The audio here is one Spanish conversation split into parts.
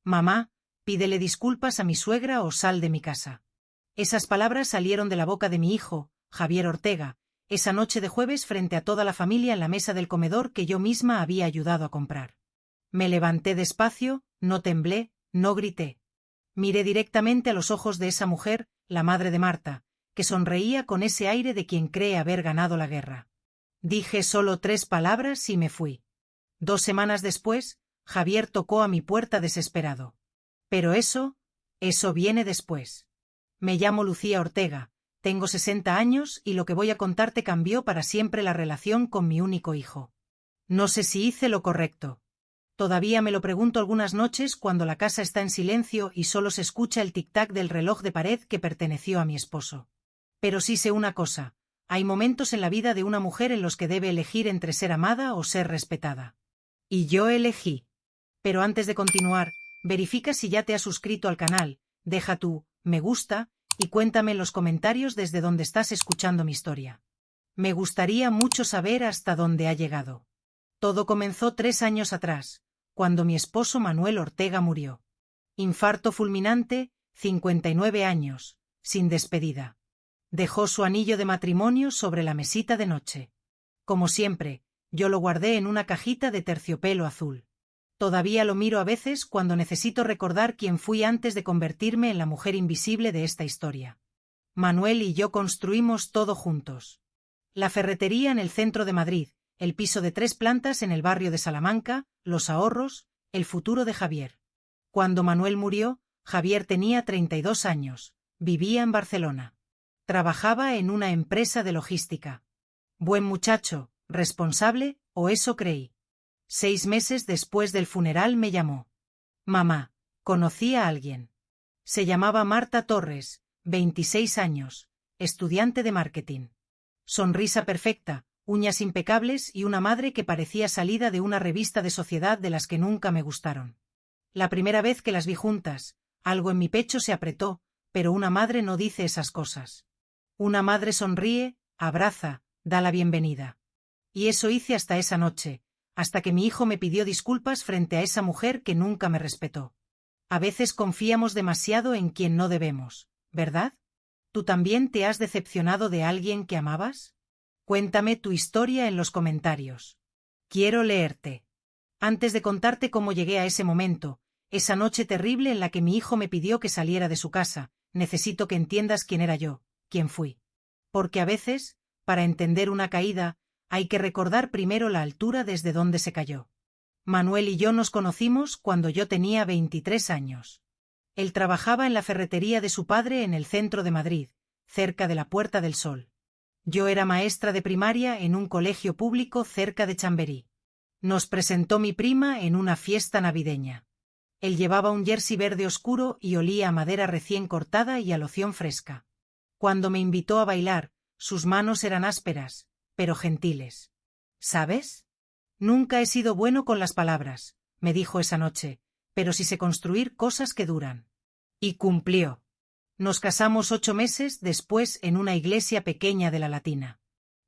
Mamá, pídele disculpas a mi suegra o sal de mi casa. Esas palabras salieron de la boca de mi hijo, Javier Ortega, esa noche de jueves frente a toda la familia en la mesa del comedor que yo misma había ayudado a comprar. Me levanté despacio, no temblé, no grité. Miré directamente a los ojos de esa mujer, la madre de Marta, que sonreía con ese aire de quien cree haber ganado la guerra. Dije solo 3 palabras y me fui. 2 semanas después, Javier tocó a mi puerta desesperado. Pero eso viene después. Me llamo Lucía Ortega, tengo 60 años y lo que voy a contarte cambió para siempre la relación con mi único hijo. No sé si hice lo correcto. Todavía me lo pregunto algunas noches cuando la casa está en silencio y solo se escucha el tic-tac del reloj de pared que perteneció a mi esposo. Pero sí sé una cosa, hay momentos en la vida de una mujer en los que debe elegir entre ser amada o ser respetada. Y yo elegí. Pero antes de continuar, verifica si ya te has suscrito al canal, deja tu me gusta y cuéntame en los comentarios desde donde estás escuchando mi historia. Me gustaría mucho saber hasta dónde ha llegado. Todo comenzó 3 años atrás, cuando mi esposo Manuel Ortega murió. Infarto fulminante, 59 años, sin despedida. Dejó su anillo de matrimonio sobre la mesita de noche. Como siempre, yo lo guardé en una cajita de terciopelo azul. Todavía lo miro a veces cuando necesito recordar quién fui antes de convertirme en la mujer invisible de esta historia. Manuel y yo construimos todo juntos. La ferretería en el centro de Madrid, el piso de 3 plantas en el barrio de Salamanca, los ahorros, el futuro de Javier. Cuando Manuel murió, Javier tenía 32 años, vivía en Barcelona. Trabajaba en una empresa de logística. Buen muchacho, responsable, o eso creí. 6 meses después del funeral me llamó. Mamá, conocí a alguien. Se llamaba Marta Torres, 26 años, estudiante de marketing. Sonrisa perfecta, uñas impecables y una madre que parecía salida de una revista de sociedad de las que nunca me gustaron. La primera vez que las vi juntas, algo en mi pecho se apretó, pero una madre no dice esas cosas. Una madre sonríe, abraza, da la bienvenida. Y eso hice hasta esa noche, hasta que mi hijo me pidió disculpas frente a esa mujer que nunca me respetó. A veces confiamos demasiado en quien no debemos, ¿verdad? ¿Tú también te has decepcionado de alguien que amabas? Cuéntame tu historia en los comentarios. Quiero leerte. Antes de contarte cómo llegué a ese momento, esa noche terrible en la que mi hijo me pidió que saliera de su casa, necesito que entiendas quién era yo, quién fui. Porque a veces, para entender una caída, hay que recordar primero la altura desde donde se cayó. Manuel y yo nos conocimos cuando yo tenía 23 años. Él trabajaba en la ferretería de su padre en el centro de Madrid, cerca de la Puerta del Sol. Yo era maestra de primaria en un colegio público cerca de Chamberí. Nos presentó mi prima en una fiesta navideña. Él llevaba un jersey verde oscuro y olía a madera recién cortada y a loción fresca. Cuando me invitó a bailar, sus manos eran ásperas, pero gentiles. ¿Sabes? Nunca he sido bueno con las palabras, me dijo esa noche, pero sí sé construir cosas que duran. Y cumplió. Nos casamos 8 meses después en una iglesia pequeña de la Latina.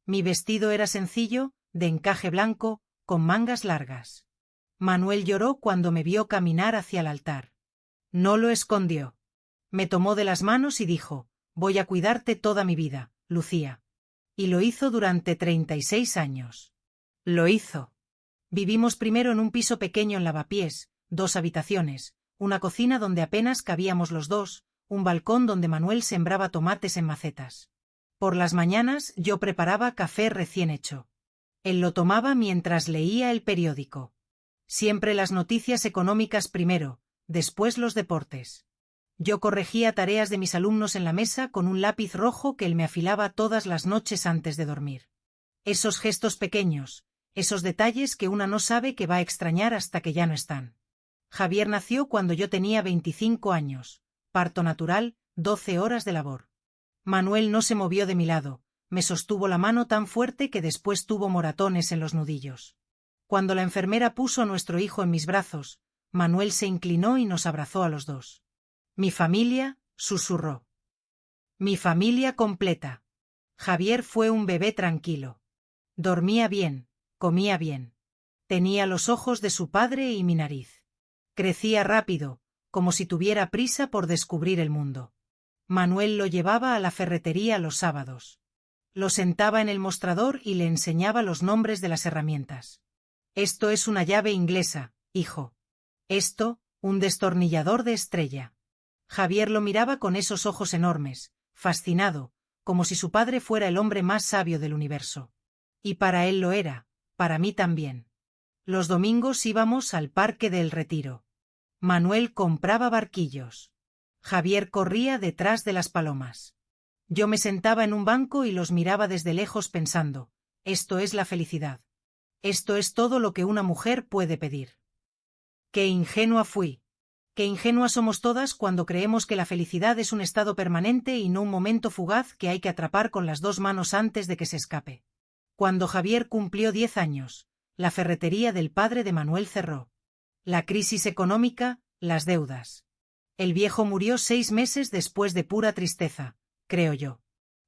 Mi vestido era sencillo, de encaje blanco, con mangas largas. Manuel lloró cuando me vio caminar hacia el altar. No lo escondió. Me tomó de las manos y dijo, voy a cuidarte toda mi vida, Lucía. Y lo hizo durante 36 años. Lo hizo. Vivimos primero en un piso pequeño en Lavapiés, 2 habitaciones, una cocina donde apenas cabíamos los dos, un balcón donde Manuel sembraba tomates en macetas. Por las mañanas yo preparaba café recién hecho. Él lo tomaba mientras leía el periódico. Siempre las noticias económicas primero, después los deportes. Yo corregía tareas de mis alumnos en la mesa con un lápiz rojo que él me afilaba todas las noches antes de dormir. Esos gestos pequeños, esos detalles que una no sabe que va a extrañar hasta que ya no están. Javier nació cuando yo tenía 25 años, parto natural, 12 horas de labor. Manuel no se movió de mi lado, me sostuvo la mano tan fuerte que después tuvo moratones en los nudillos. Cuando la enfermera puso a nuestro hijo en mis brazos, Manuel se inclinó y nos abrazó a los dos. Mi familia, susurró. Mi familia completa. Javier fue un bebé tranquilo. Dormía bien, comía bien. Tenía los ojos de su padre y mi nariz. Crecía rápido, como si tuviera prisa por descubrir el mundo. Manuel lo llevaba a la ferretería los sábados. Lo sentaba en el mostrador y le enseñaba los nombres de las herramientas. Esto es una llave inglesa, hijo. Esto, un destornillador de estrella. Javier lo miraba con esos ojos enormes, fascinado, como si su padre fuera el hombre más sabio del universo. Y para él lo era, para mí también. Los domingos íbamos al Parque del Retiro. Manuel compraba barquillos. Javier corría detrás de las palomas. Yo me sentaba en un banco y los miraba desde lejos pensando, esto es la felicidad. Esto es todo lo que una mujer puede pedir. Qué ingenua fui. Qué ingenuas somos todas cuando creemos que la felicidad es un estado permanente y no un momento fugaz que hay que atrapar con las dos manos antes de que se escape. Cuando Javier cumplió 10 años, la ferretería del padre de Manuel cerró. La crisis económica, las deudas. El viejo murió 6 meses después de pura tristeza, creo yo.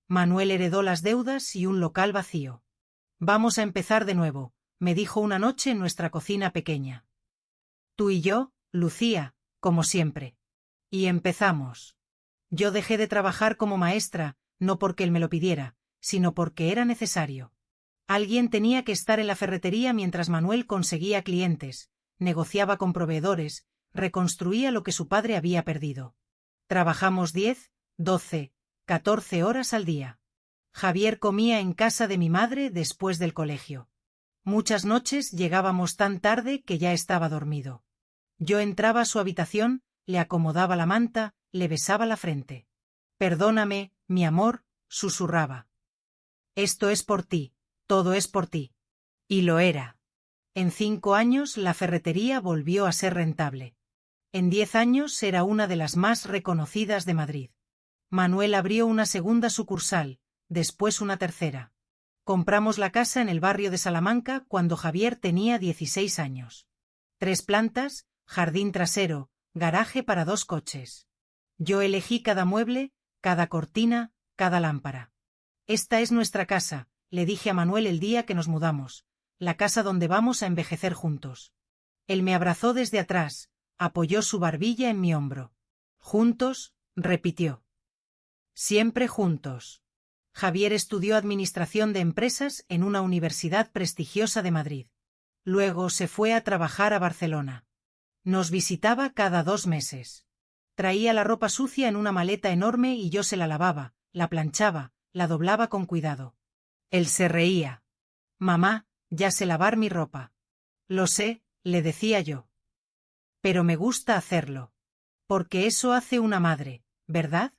Manuel heredó las deudas y un local vacío. Vamos a empezar de nuevo, me dijo una noche en nuestra cocina pequeña. Tú y yo, Lucía, como siempre. Y empezamos. Yo dejé de trabajar como maestra, no porque él me lo pidiera, sino porque era necesario. Alguien tenía que estar en la ferretería mientras Manuel conseguía clientes, negociaba con proveedores, reconstruía lo que su padre había perdido. Trabajamos 10, 12, 14 horas al día. Javier comía en casa de mi madre después del colegio. Muchas noches llegábamos tan tarde que ya estaba dormido. Yo entraba a su habitación, le acomodaba la manta, le besaba la frente. Perdóname, mi amor, susurraba. Esto es por ti, todo es por ti. Y lo era. En 5 años la ferretería volvió a ser rentable. En 10 años era una de las más reconocidas de Madrid. Manuel abrió una segunda sucursal, después una tercera. Compramos la casa en el barrio de Salamanca cuando Javier tenía 16 años. 3 plantas, jardín trasero, garaje para 2 coches. Yo elegí cada mueble, cada cortina, cada lámpara. Esta es nuestra casa, le dije a Manuel el día que nos mudamos, la casa donde vamos a envejecer juntos. Él me abrazó desde atrás, apoyó su barbilla en mi hombro. Juntos, repitió. Siempre juntos. Javier estudió Administración de Empresas en una universidad prestigiosa de Madrid. Luego se fue a trabajar a Barcelona. Nos visitaba cada 2 meses. Traía la ropa sucia en una maleta enorme y yo se la lavaba, la planchaba, la doblaba con cuidado. Él se reía. Mamá, ya sé lavar mi ropa. Lo sé, le decía yo. Pero me gusta hacerlo. Porque eso hace una madre, ¿verdad?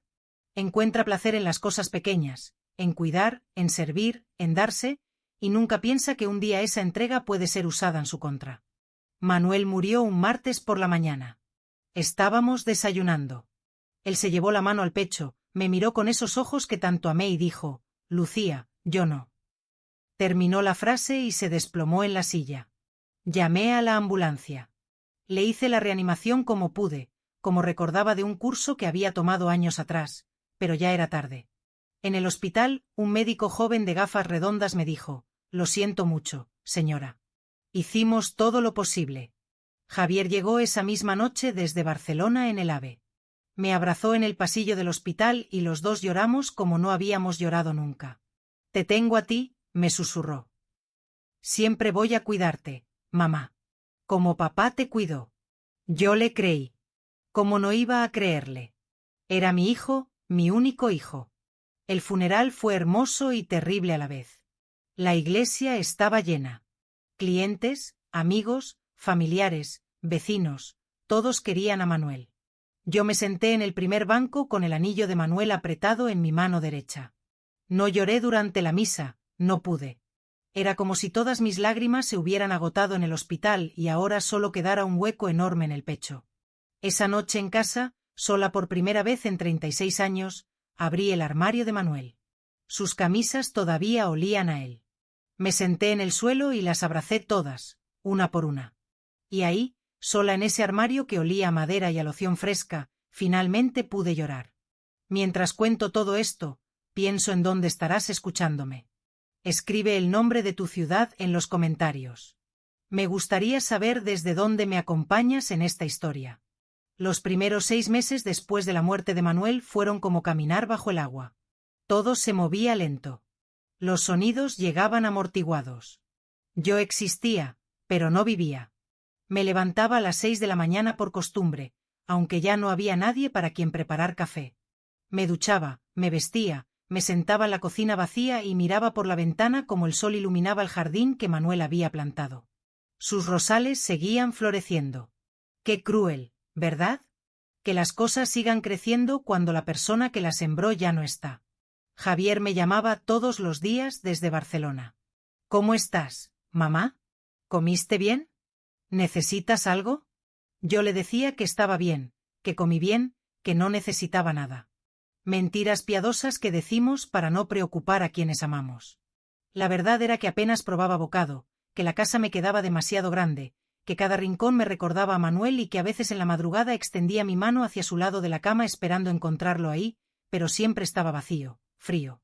Encuentra placer en las cosas pequeñas, en cuidar, en servir, en darse, y nunca piensa que un día esa entrega puede ser usada en su contra. Manuel murió un martes por la mañana. Estábamos desayunando. Él se llevó la mano al pecho, me miró con esos ojos que tanto amé y dijo, Lucía, yo no. Terminó la frase y se desplomó en la silla. Llamé a la ambulancia. Le hice la reanimación como pude, como recordaba de un curso que había tomado años atrás, pero ya era tarde. En el hospital, un médico joven de gafas redondas me dijo, lo siento mucho, señora. Hicimos todo lo posible. Javier llegó esa misma noche desde Barcelona en el AVE. Me abrazó en el pasillo del hospital y los dos lloramos como no habíamos llorado nunca. Te tengo a ti, me susurró. Siempre voy a cuidarte, mamá. Como papá te cuidó. Yo le creí. ¿Cómo no iba a creerle? Era mi hijo, mi único hijo. El funeral fue hermoso y terrible a la vez. La iglesia estaba llena. Clientes, amigos, familiares, vecinos, todos querían a Manuel. Yo me senté en el primer banco con el anillo de Manuel apretado en mi mano derecha. No lloré durante la misa, no pude. Era como si todas mis lágrimas se hubieran agotado en el hospital y ahora solo quedara un hueco enorme en el pecho. Esa noche en casa, sola por primera vez en 36 años, abrí el armario de Manuel. Sus camisas todavía olían a él. Me senté en el suelo y las abracé todas, una por una. Y ahí, sola en ese armario que olía a madera y a loción fresca, finalmente pude llorar. Mientras cuento todo esto, pienso en dónde estarás escuchándome. Escribe el nombre de tu ciudad en los comentarios. Me gustaría saber desde dónde me acompañas en esta historia. Los primeros 6 meses después de la muerte de Manuel fueron como caminar bajo el agua. Todo se movía lento. Los sonidos llegaban amortiguados. Yo existía, pero no vivía. Me levantaba a las 6 de la mañana por costumbre, aunque ya no había nadie para quien preparar café. Me duchaba, me vestía, me sentaba en la cocina vacía y miraba por la ventana como el sol iluminaba el jardín que Manuel había plantado. Sus rosales seguían floreciendo. Qué cruel, ¿verdad? Que las cosas sigan creciendo cuando la persona que las sembró ya no está. Javier me llamaba todos los días desde Barcelona. ¿Cómo estás, mamá? ¿Comiste bien? ¿Necesitas algo? Yo le decía que estaba bien, que comí bien, que no necesitaba nada. Mentiras piadosas que decimos para no preocupar a quienes amamos. La verdad era que apenas probaba bocado, que la casa me quedaba demasiado grande, que cada rincón me recordaba a Manuel y que a veces en la madrugada extendía mi mano hacia su lado de la cama esperando encontrarlo ahí, pero siempre estaba vacío, frío.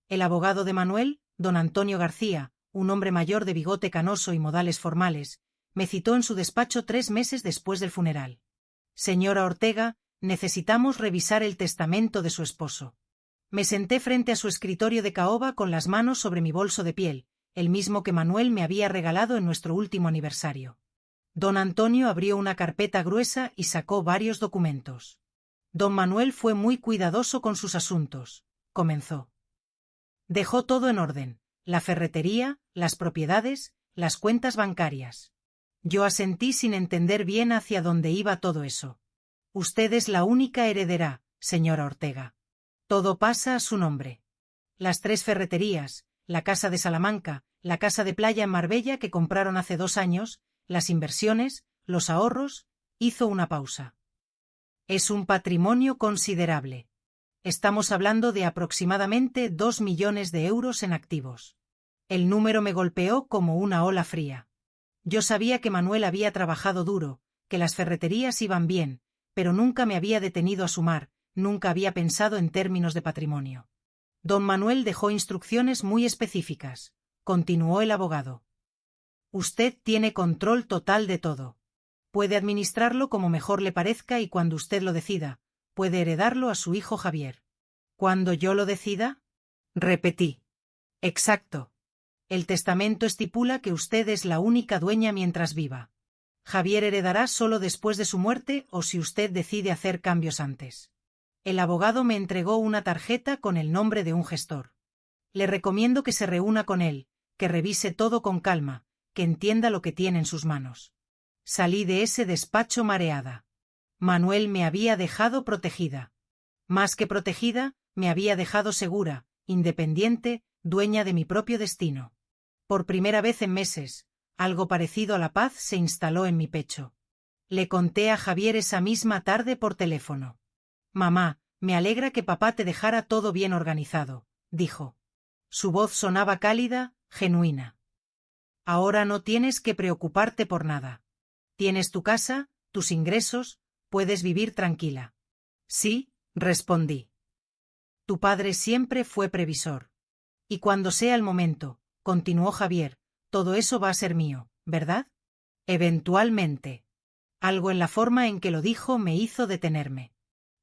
El abogado de Manuel, don Antonio García, un hombre mayor de bigote canoso y modales formales, me citó en su despacho 3 meses después del funeral. Señora Ortega, necesitamos revisar el testamento de su esposo. Me senté frente a su escritorio de caoba con las manos sobre mi bolso de piel, el mismo que Manuel me había regalado en nuestro último aniversario. Don Antonio abrió una carpeta gruesa y sacó varios documentos. Don Manuel fue muy cuidadoso con sus asuntos, comenzó. Dejó todo en orden, la ferretería, las propiedades, las cuentas bancarias. Yo asentí sin entender bien hacia dónde iba todo eso. Usted es la única heredera, señora Ortega. Todo pasa a su nombre. Las 3 ferreterías, la casa de Salamanca, la casa de playa en Marbella que compraron hace 2 años, las inversiones, los ahorros, hizo una pausa. Es un patrimonio considerable. Estamos hablando de aproximadamente 2 millones de euros en activos. El número me golpeó como una ola fría. Yo sabía que Manuel había trabajado duro, que las ferreterías iban bien, pero nunca me había detenido a sumar, nunca había pensado en términos de patrimonio. Don Manuel dejó instrucciones muy específicas, continuó el abogado. Usted tiene control total de todo. Puede administrarlo como mejor le parezca y cuando usted lo decida, puede heredarlo a su hijo Javier. ¿Cuando yo lo decida? Repetí. Exacto. El testamento estipula que usted es la única dueña mientras viva. Javier heredará solo después de su muerte o si usted decide hacer cambios antes. El abogado me entregó una tarjeta con el nombre de un gestor. Le recomiendo que se reúna con él, que revise todo con calma, que entienda lo que tiene en sus manos. Salí de ese despacho mareada. Manuel me había dejado protegida. Más que protegida, me había dejado segura, independiente, dueña de mi propio destino. Por primera vez en meses, algo parecido a la paz se instaló en mi pecho. Le conté a Javier esa misma tarde por teléfono. Mamá, me alegra que papá te dejara todo bien organizado, dijo. Su voz sonaba cálida, genuina. Ahora no tienes que preocuparte por nada. Tienes tu casa, tus ingresos, puedes vivir tranquila. Sí, respondí. Tu padre siempre fue previsor. Y cuando sea el momento, continuó Javier, todo eso va a ser mío, ¿verdad? Eventualmente. Algo en la forma en que lo dijo me hizo detenerme.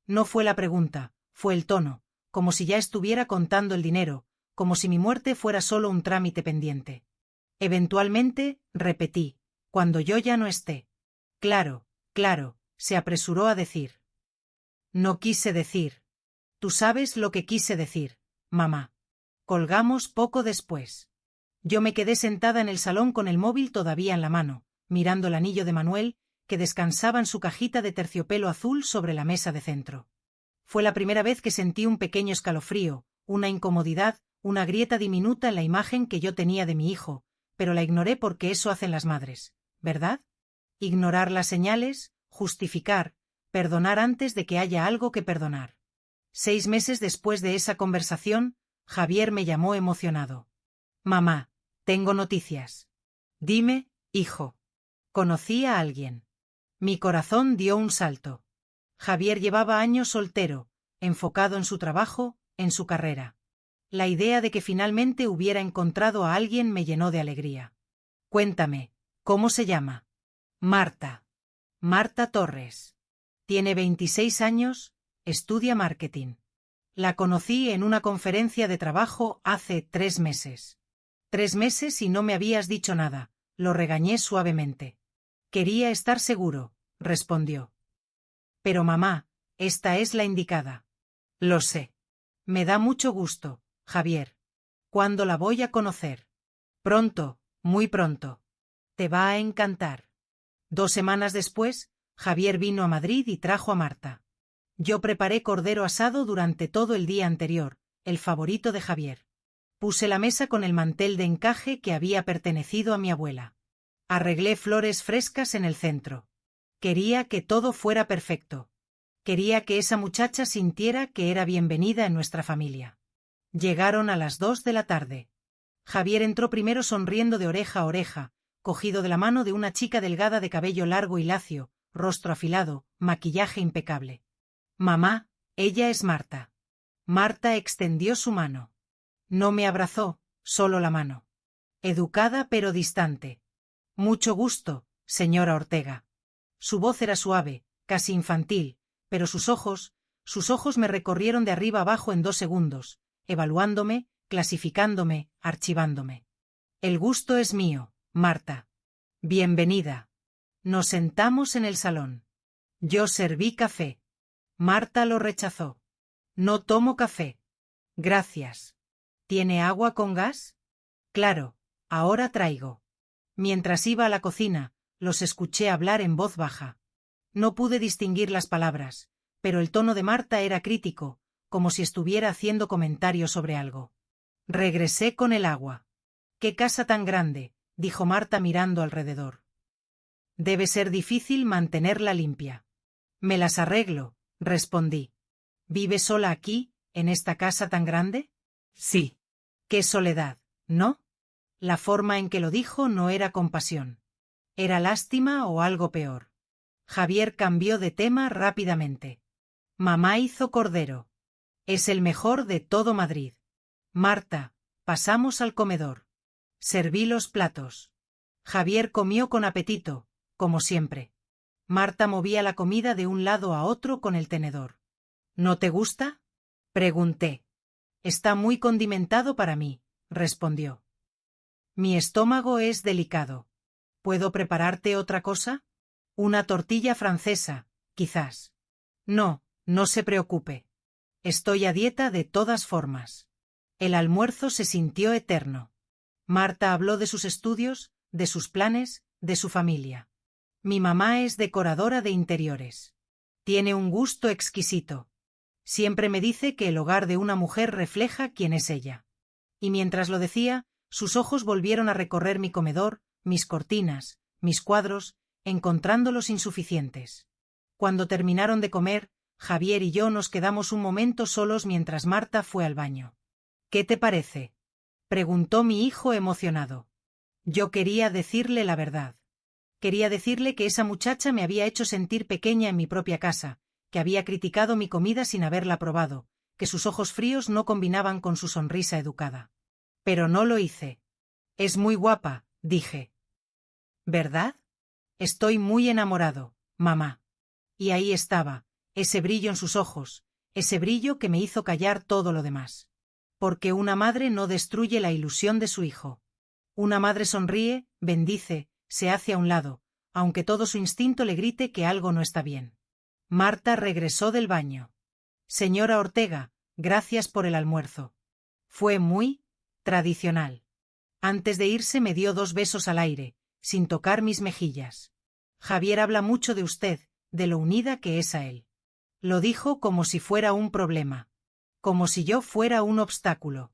No fue la pregunta, fue el tono, como si ya estuviera contando el dinero, como si mi muerte fuera solo un trámite pendiente. Eventualmente, repetí, cuando yo ya no esté. Claro, claro, se apresuró a decir. No quise decir. Tú sabes lo que quise decir, mamá. Colgamos poco después. Yo me quedé sentada en el salón con el móvil todavía en la mano, mirando el anillo de Manuel, que descansaba en su cajita de terciopelo azul sobre la mesa de centro. Fue la primera vez que sentí un pequeño escalofrío, una incomodidad, una grieta diminuta en la imagen que yo tenía de mi hijo, pero la ignoré porque eso hacen las madres, ¿verdad? Ignorar las señales, justificar, perdonar antes de que haya algo que perdonar. 6 meses después de esa conversación, Javier me llamó emocionado. Mamá, tengo noticias. Dime, hijo. Conocí a alguien. Mi corazón dio un salto. Javier llevaba años soltero, enfocado en su trabajo, en su carrera. La idea de que finalmente hubiera encontrado a alguien me llenó de alegría. Cuéntame, ¿cómo se llama? Marta. Marta Torres. Tiene 26 años, estudia marketing. La conocí en una conferencia de trabajo hace 3 meses. 3 meses y no me habías dicho nada, lo regañé suavemente. Quería estar seguro, respondió. Pero mamá, esta es la indicada. Lo sé. Me da mucho gusto, Javier. ¿Cuándo la voy a conocer? Pronto, muy pronto. Te va a encantar. 2 semanas después, Javier vino a Madrid y trajo a Marta. Yo preparé cordero asado durante todo el día anterior, el favorito de Javier. Puse la mesa con el mantel de encaje que había pertenecido a mi abuela. Arreglé flores frescas en el centro. Quería que todo fuera perfecto. Quería que esa muchacha sintiera que era bienvenida en nuestra familia. Llegaron a las 2 de la tarde. Javier entró primero sonriendo de oreja a oreja, cogido de la mano de una chica delgada de cabello largo y lacio, rostro afilado, maquillaje impecable. Mamá, ella es Marta. Marta extendió su mano. No me abrazó, solo la mano. Educada pero distante. Mucho gusto, señora Ortega. Su voz era suave, casi infantil, pero sus ojos me recorrieron de arriba abajo en 2 segundos, evaluándome, clasificándome, archivándome. El gusto es mío, Marta. Bienvenida. Nos sentamos en el salón. Yo serví café. Marta lo rechazó. No tomo café. Gracias. ¿Tiene agua con gas? Claro, ahora traigo. Mientras iba a la cocina, los escuché hablar en voz baja. No pude distinguir las palabras, pero el tono de Marta era crítico, como si estuviera haciendo comentarios sobre algo. Regresé con el agua. «¡Qué casa tan grande!», dijo Marta mirando alrededor. «Debe ser difícil mantenerla limpia». «Me las arreglo», respondí. «¿Vive sola aquí, en esta casa tan grande?» «Sí». «Qué soledad, ¿no?» La forma en que lo dijo no era compasión. Era lástima o algo peor. Javier cambió de tema rápidamente. «Mamá hizo cordero. Es el mejor de todo Madrid». «Marta, pasamos al comedor». Serví los platos. Javier comió con apetito, como siempre. Marta movía la comida de un lado a otro con el tenedor. «¿No te gusta?», pregunté. «Está muy condimentado para mí», respondió. «Mi estómago es delicado. ¿Puedo prepararte otra cosa? Una tortilla francesa, quizás». «No, no se preocupe. Estoy a dieta de todas formas». El almuerzo se sintió eterno. Marta habló de sus estudios, de sus planes, de su familia. «Mi mamá es decoradora de interiores. Tiene un gusto exquisito. Siempre me dice que el hogar de una mujer refleja quién es ella». Y mientras lo decía, sus ojos volvieron a recorrer mi comedor, mis cortinas, mis cuadros, encontrándolos insuficientes. Cuando terminaron de comer, Javier y yo nos quedamos un momento solos mientras Marta fue al baño. «¿Qué te parece?», preguntó mi hijo emocionado. Yo quería decirle la verdad. Quería decirle que esa muchacha me había hecho sentir pequeña en mi propia casa, que había criticado mi comida sin haberla probado, que sus ojos fríos no combinaban con su sonrisa educada. Pero no lo hice. «Es muy guapa», dije. «¿Verdad? Estoy muy enamorado, mamá». Y ahí estaba, ese brillo en sus ojos, ese brillo que me hizo callar todo lo demás. Porque una madre no destruye la ilusión de su hijo. Una madre sonríe, bendice, se hace a un lado, aunque todo su instinto le grite que algo no está bien. Marta regresó del baño. «Señora Ortega, gracias por el almuerzo. Fue muy tradicional». Antes de irse me dio 2 besos al aire, sin tocar mis mejillas. «Javier habla mucho de usted, de lo unida que es a él». Lo dijo como si fuera un problema. Como si yo fuera un obstáculo.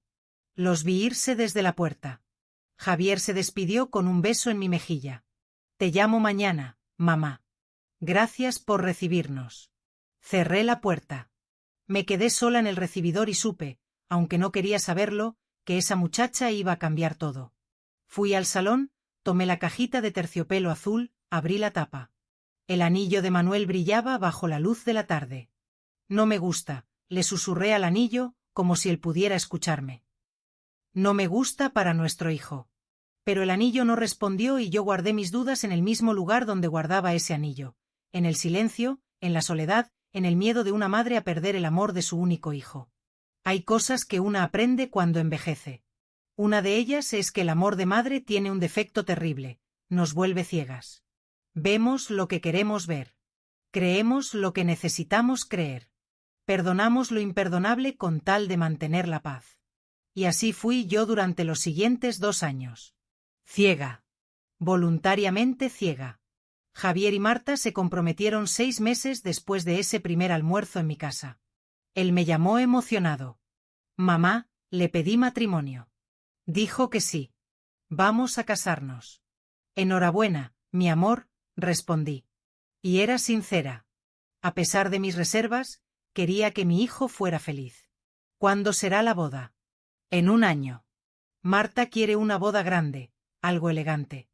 Los vi irse desde la puerta. Javier se despidió con un beso en mi mejilla. «Te llamo mañana, mamá. Gracias por recibirnos». Cerré la puerta. Me quedé sola en el recibidor y supe, aunque no quería saberlo, que esa muchacha iba a cambiar todo. Fui al salón, tomé la cajita de terciopelo azul, abrí la tapa. El anillo de Manuel brillaba bajo la luz de la tarde. «No me gusta», le susurré al anillo, como si él pudiera escucharme. «No me gusta para nuestro hijo». Pero el anillo no respondió y yo guardé mis dudas en el mismo lugar donde guardaba ese anillo, en el silencio, en la soledad, en el miedo de una madre a perder el amor de su único hijo. Hay cosas que una aprende cuando envejece. Una de ellas es que el amor de madre tiene un defecto terrible: nos vuelve ciegas. Vemos lo que queremos ver. Creemos lo que necesitamos creer. Perdonamos lo imperdonable con tal de mantener la paz. Y así fui yo durante los siguientes 2 años. Ciega. Voluntariamente ciega. Javier y Marta se comprometieron 6 meses después de ese primer almuerzo en mi casa. Él me llamó emocionado. Mamá, le pedí matrimonio. Dijo que sí. Vamos a casarnos. Enhorabuena, mi amor, respondí. Y era sincera. A pesar de mis reservas, quería que mi hijo fuera feliz. ¿Cuándo será la boda? En 1 año. Marta quiere una boda grande, algo elegante.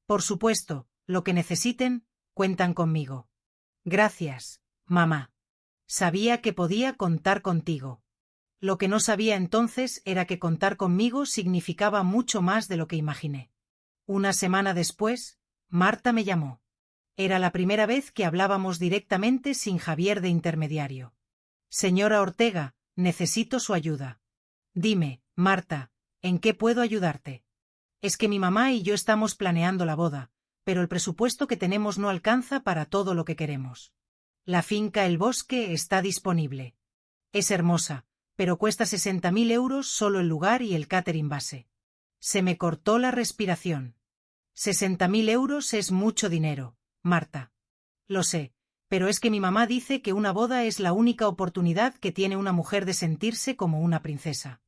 Por supuesto, lo que necesiten, cuentan conmigo. Gracias, mamá. Sabía que podía contar contigo. Lo que no sabía entonces era que contar conmigo significaba mucho más de lo que imaginé. 1 semana después, Marta me llamó. Era la primera vez que hablábamos directamente sin Javier de intermediario. Señora Ortega, necesito su ayuda. Dime, Marta, ¿en qué puedo ayudarte? Es que mi mamá y yo estamos planeando la boda, pero el presupuesto que tenemos no alcanza para todo lo que queremos. La finca El Bosque está disponible. Es hermosa, pero cuesta 60.000 euros solo el lugar y el catering base. Se me cortó la respiración. 60.000 euros es mucho dinero, Marta. Lo sé, pero es que mi mamá dice que una boda es la única oportunidad que tiene una mujer de sentirse como una princesa.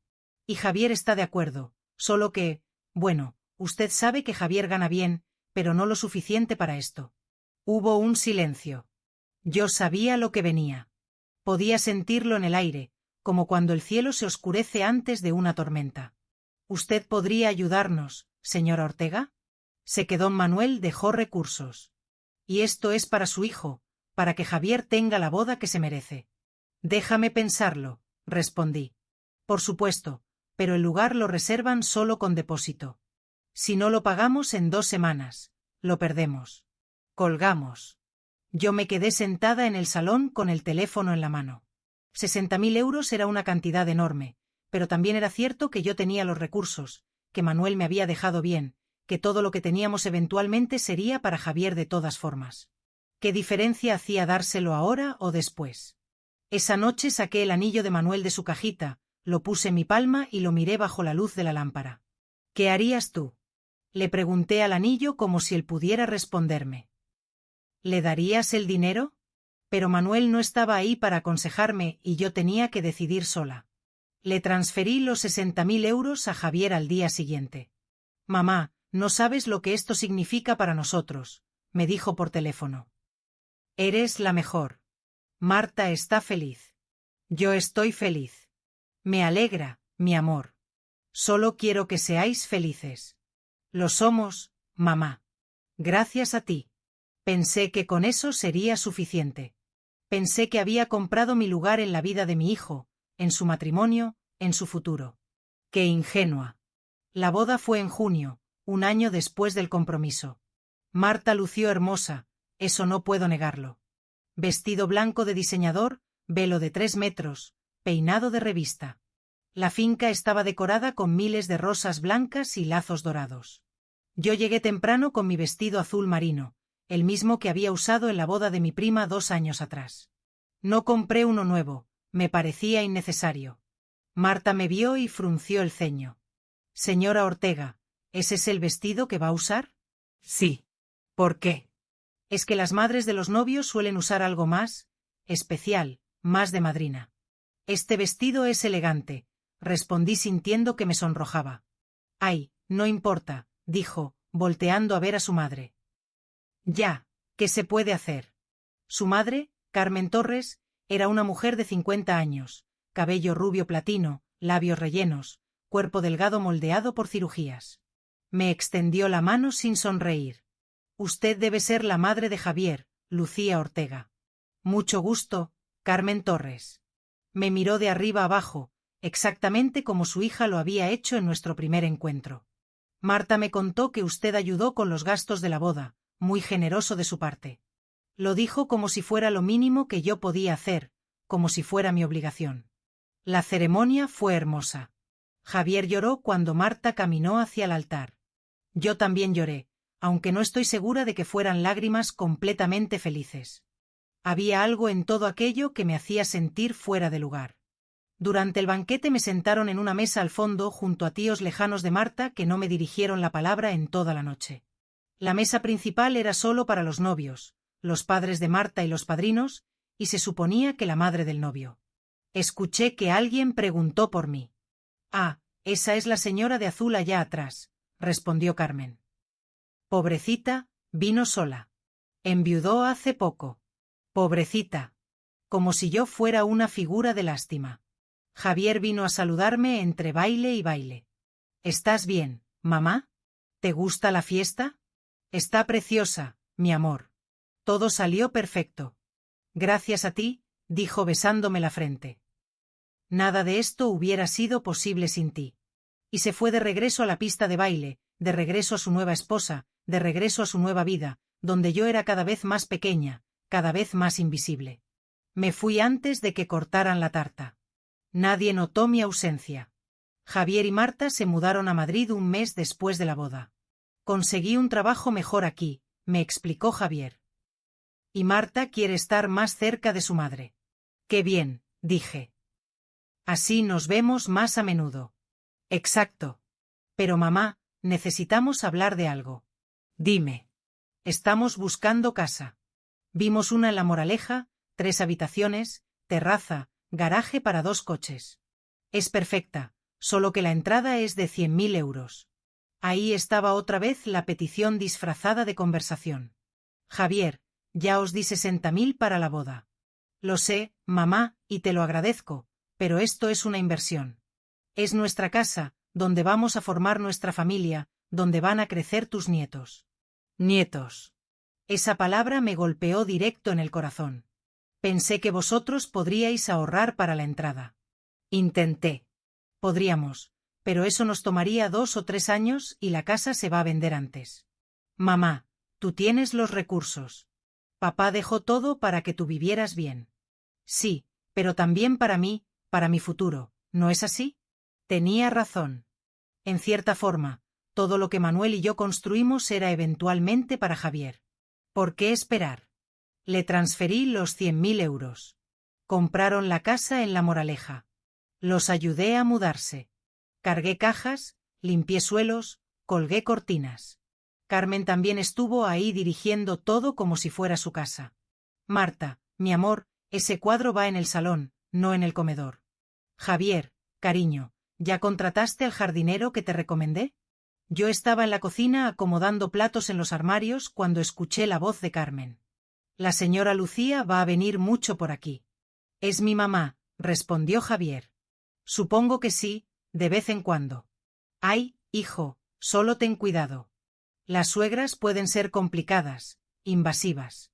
Y Javier está de acuerdo, solo que, bueno, usted sabe que Javier gana bien, pero no lo suficiente para esto. Hubo un silencio. Yo sabía lo que venía. Podía sentirlo en el aire, como cuando el cielo se oscurece antes de una tormenta. ¿Usted podría ayudarnos, señora Ortega? Sé que don Manuel dejó recursos. Y esto es para su hijo, para que Javier tenga la boda que se merece. Déjame pensarlo, respondí. Por supuesto, pero el lugar lo reservan solo con depósito. Si no lo pagamos en 2 semanas, lo perdemos. Colgamos. Yo me quedé sentada en el salón con el teléfono en la mano. 60.000 euros era una cantidad enorme, pero también era cierto que yo tenía los recursos, que Manuel me había dejado bien, que todo lo que teníamos eventualmente sería para Javier de todas formas. ¿Qué diferencia hacía dárselo ahora o después? Esa noche saqué el anillo de Manuel de su cajita, lo puse en mi palma y lo miré bajo la luz de la lámpara. ¿Qué harías tú? Le pregunté al anillo como si él pudiera responderme. ¿Le darías el dinero? Pero Manuel no estaba ahí para aconsejarme y yo tenía que decidir sola. Le transferí los 60.000 euros a Javier al día siguiente. Mamá, no sabes lo que esto significa para nosotros, me dijo por teléfono. Eres la mejor. Marta está feliz. Yo estoy feliz. Me alegra, mi amor. Solo quiero que seáis felices. Lo somos, mamá. Gracias a ti. Pensé que con eso sería suficiente. Pensé que había comprado mi lugar en la vida de mi hijo, en su matrimonio, en su futuro. ¡Qué ingenua! La boda fue en junio, 1 año después del compromiso. Marta lució hermosa, eso no puedo negarlo. Vestido blanco de diseñador, velo de 3 metros, peinado de revista. La finca estaba decorada con miles de rosas blancas y lazos dorados. Yo llegué temprano con mi vestido azul marino, el mismo que había usado en la boda de mi prima 2 años atrás. No compré uno nuevo, me parecía innecesario. Marta me vio y frunció el ceño. Señora Ortega, ¿ese es el vestido que va a usar? Sí. ¿Por qué? Es que las madres de los novios suelen usar algo más especial, más de madrina. Este vestido es elegante, respondí sintiendo que me sonrojaba. Ay, no importa, dijo, volteando a ver a su madre. Ya, ¿qué se puede hacer? Su madre, Carmen Torres, era una mujer de 50 años, cabello rubio platino, labios rellenos, cuerpo delgado moldeado por cirugías. Me extendió la mano sin sonreír. Usted debe ser la madre de Javier, Lucía Ortega. Mucho gusto, Carmen Torres. Me miró de arriba abajo, exactamente como su hija lo había hecho en nuestro primer encuentro. Marta me contó que usted ayudó con los gastos de la boda, muy generoso de su parte. Lo dijo como si fuera lo mínimo que yo podía hacer, como si fuera mi obligación. La ceremonia fue hermosa. Javier lloró cuando Marta caminó hacia el altar. Yo también lloré, aunque no estoy segura de que fueran lágrimas completamente felices. Había algo en todo aquello que me hacía sentir fuera de lugar. Durante el banquete me sentaron en una mesa al fondo junto a tíos lejanos de Marta que no me dirigieron la palabra en toda la noche. La mesa principal era solo para los novios, los padres de Marta y los padrinos, y se suponía que la madre del novio. Escuché que alguien preguntó por mí. «Ah, esa es la señora de azul allá atrás», respondió Carmen. «Pobrecita, vino sola. Enviudó hace poco. Pobrecita». Como si yo fuera una figura de lástima. Javier vino a saludarme entre baile y baile. «¿Estás bien, mamá? ¿Te gusta la fiesta?» «Está preciosa, mi amor. Todo salió perfecto». «Gracias a ti», dijo besándome la frente. «Nada de esto hubiera sido posible sin ti». Y se fue de regreso a la pista de baile, de regreso a su nueva esposa, de regreso a su nueva vida, donde yo era cada vez más pequeña, cada vez más invisible. Me fui antes de que cortaran la tarta. Nadie notó mi ausencia. Javier y Marta se mudaron a Madrid un mes después de la boda. «Conseguí un trabajo mejor aquí», me explicó Javier. «Y Marta quiere estar más cerca de su madre». «Qué bien», dije. «Así nos vemos más a menudo». «Exacto. Pero mamá, necesitamos hablar de algo». «Dime». «Estamos buscando casa. Vimos una en La Moraleja, 3 habitaciones, terraza, garaje para 2 coches. Es perfecta, solo que la entrada es de 100.000 euros». Ahí estaba otra vez la petición disfrazada de conversación. «Javier, ya os di 60.000 para la boda». «Lo sé, mamá, y te lo agradezco, pero esto es una inversión. Es nuestra casa, donde vamos a formar nuestra familia, donde van a crecer tus nietos». «Nietos». Esa palabra me golpeó directo en el corazón. Pensé que vosotros podríais ahorrar para la entrada. Intenté. Podríamos, pero eso nos tomaría 2 o 3 años y la casa se va a vender antes. «Mamá, tú tienes los recursos. Papá dejó todo para que tú vivieras bien». «Sí, pero también para mí, para mi futuro, ¿no es así?» Tenía razón. En cierta forma, todo lo que Manuel y yo construimos era eventualmente para Javier. ¿Por qué esperar? Le transferí los 100.000 euros. Compraron la casa en La Moraleja. Los ayudé a mudarse. Cargué cajas, limpié suelos, colgué cortinas. Carmen también estuvo ahí dirigiendo todo como si fuera su casa. «Marta, mi amor, ese cuadro va en el salón, no en el comedor». «Javier, cariño, ¿ya contrataste al jardinero que te recomendé?» Yo estaba en la cocina acomodando platos en los armarios cuando escuché la voz de Carmen. «La señora Lucía va a venir mucho por aquí». «Es mi mamá», respondió Javier. «Supongo que sí, de vez en cuando». «Ay, hijo, solo ten cuidado. Las suegras pueden ser complicadas, invasivas.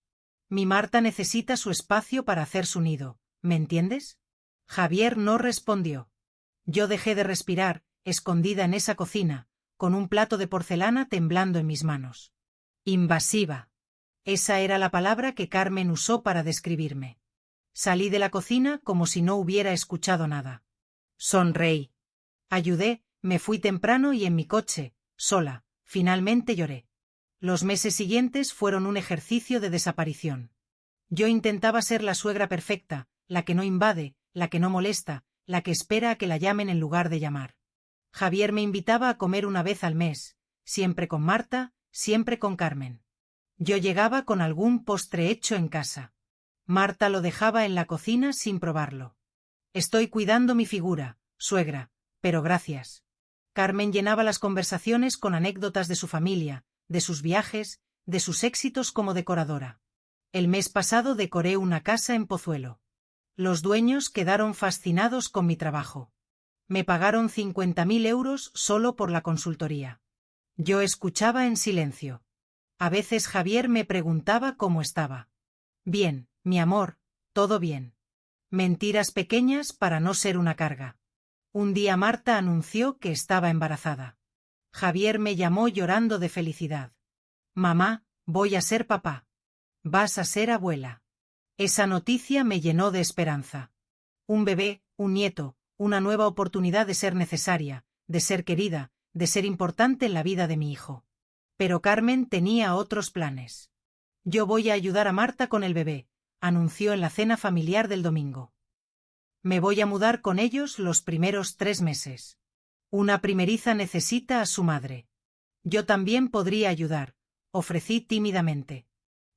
Mi Marta necesita su espacio para hacer su nido, ¿me entiendes?» Javier no respondió. Yo dejé de respirar, escondida en esa cocina, con un plato de porcelana temblando en mis manos. Invasiva. Esa era la palabra que Carmen usó para describirme. Salí de la cocina como si no hubiera escuchado nada. Sonreí. Ayudé, me fui temprano y en mi coche, sola, finalmente lloré. Los meses siguientes fueron un ejercicio de desaparición. Yo intentaba ser la suegra perfecta, la que no invade, la que no molesta, la que espera a que la llamen en lugar de llamar. Javier me invitaba a comer una vez al mes, siempre con Marta, siempre con Carmen. Yo llegaba con algún postre hecho en casa. Marta lo dejaba en la cocina sin probarlo. «Estoy cuidando mi figura, suegra, pero gracias». Carmen llenaba las conversaciones con anécdotas de su familia, de sus viajes, de sus éxitos como decoradora. El mes pasado decoré una casa en Pozuelo. Los dueños quedaron fascinados con mi trabajo. Me pagaron 50.000 euros solo por la consultoría. Yo escuchaba en silencio. A veces Javier me preguntaba cómo estaba. «Bien, mi amor, todo bien». Mentiras pequeñas para no ser una carga. Un día Marta anunció que estaba embarazada. Javier me llamó llorando de felicidad. «Mamá, voy a ser papá». Vas a ser abuela. Esa noticia me llenó de esperanza. Un bebé, un nieto, una nueva oportunidad de ser necesaria, de ser querida, de ser importante en la vida de mi hijo. Pero Carmen tenía otros planes. Yo voy a ayudar a Marta con el bebé, anunció en la cena familiar del domingo. Me voy a mudar con ellos los primeros 3 meses. Una primeriza necesita a su madre. Yo también podría ayudar, ofrecí tímidamente.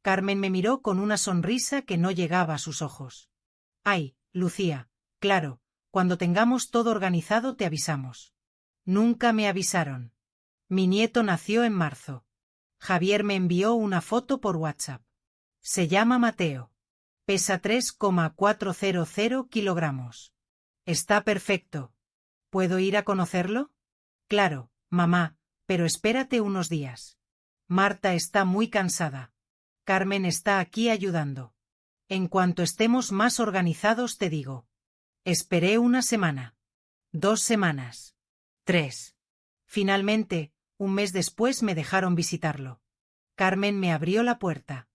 Carmen me miró con una sonrisa que no llegaba a sus ojos. Ay, Lucía, claro, cuando tengamos todo organizado te avisamos. Nunca me avisaron. Mi nieto nació en marzo. Javier me envió una foto por WhatsApp. Se llama Mateo. Pesa 3,400 kilogramos. Está perfecto. ¿Puedo ir a conocerlo? Claro, mamá, pero espérate unos días. Marta está muy cansada. Carmen está aquí ayudando. En cuanto estemos más organizados te digo. Esperé una semana. 2 semanas. 3. Finalmente, un mes después me dejaron visitarlo. Carmen me abrió la puerta.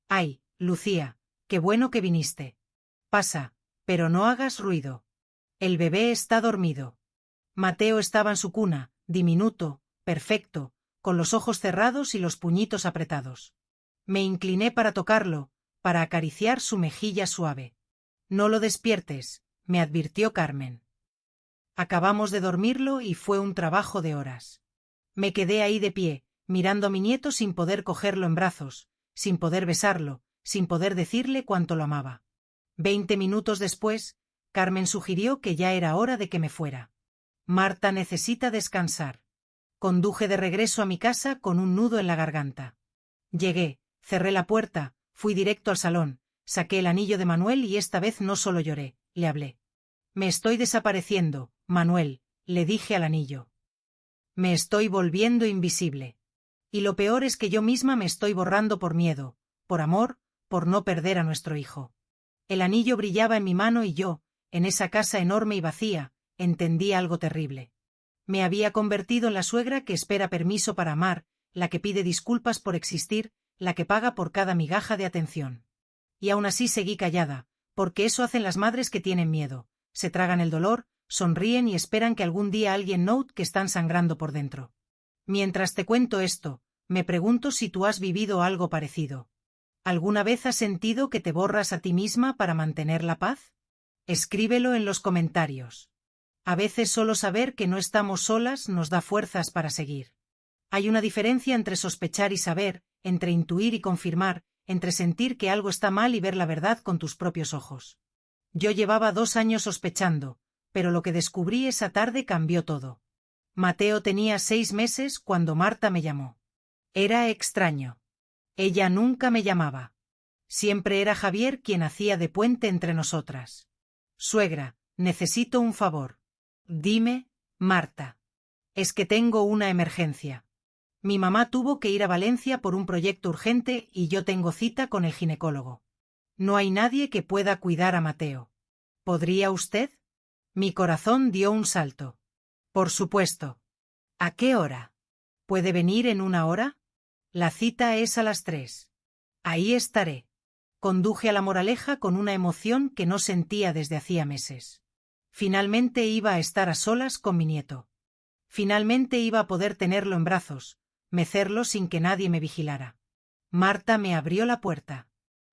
Ay, Lucía, qué bueno que viniste. Pasa, pero no hagas ruido. El bebé está dormido. Mateo estaba en su cuna, diminuto, perfecto, con los ojos cerrados y los puñitos apretados. Me incliné para tocarlo, para acariciar su mejilla suave. No lo despiertes, me advirtió Carmen. Acabamos de dormirlo y fue un trabajo de horas. Me quedé ahí de pie, mirando a mi nieto sin poder cogerlo en brazos, sin poder besarlo, sin poder decirle cuánto lo amaba. 20 minutos después, Carmen sugirió que ya era hora de que me fuera. Marta necesita descansar. Conduje de regreso a mi casa con un nudo en la garganta. Llegué, cerré la puerta, fui directo al salón, saqué el anillo de Manuel y esta vez no solo lloré, le hablé. Me estoy desapareciendo, Manuel, le dije al anillo. Me estoy volviendo invisible. Y lo peor es que yo misma me estoy borrando por miedo, por amor, por no perder a nuestro hijo. El anillo brillaba en mi mano y yo, en esa casa enorme y vacía, entendí algo terrible. Me había convertido en la suegra que espera permiso para amar, la que pide disculpas por existir, la que paga por cada migaja de atención. Y aún así seguí callada, porque eso hacen las madres que tienen miedo, se tragan el dolor, sonríen y esperan que algún día alguien note que están sangrando por dentro. Mientras te cuento esto, me pregunto si tú has vivido algo parecido. ¿Alguna vez has sentido que te borras a ti misma para mantener la paz? Escríbelo en los comentarios. A veces solo saber que no estamos solas nos da fuerzas para seguir. Hay una diferencia entre sospechar y saber, entre intuir y confirmar, entre sentir que algo está mal y ver la verdad con tus propios ojos. Yo llevaba 2 años sospechando, pero lo que descubrí esa tarde cambió todo. Mateo tenía 6 meses cuando Marta me llamó. Era extraño. Ella nunca me llamaba. Siempre era Javier quien hacía de puente entre nosotras. Suegra, necesito un favor. Dime, Marta. Es que tengo una emergencia. Mi mamá tuvo que ir a Valencia por un proyecto urgente y yo tengo cita con el ginecólogo. No hay nadie que pueda cuidar a Mateo. ¿Podría usted? Mi corazón dio un salto. Por supuesto. ¿A qué hora? ¿Puede venir en 1 hora? La cita es a las 3. Ahí estaré. Conduje a La Moraleja con una emoción que no sentía desde hacía meses. Finalmente iba a estar a solas con mi nieto. Finalmente iba a poder tenerlo en brazos, mecerlo sin que nadie me vigilara. Marta me abrió la puerta.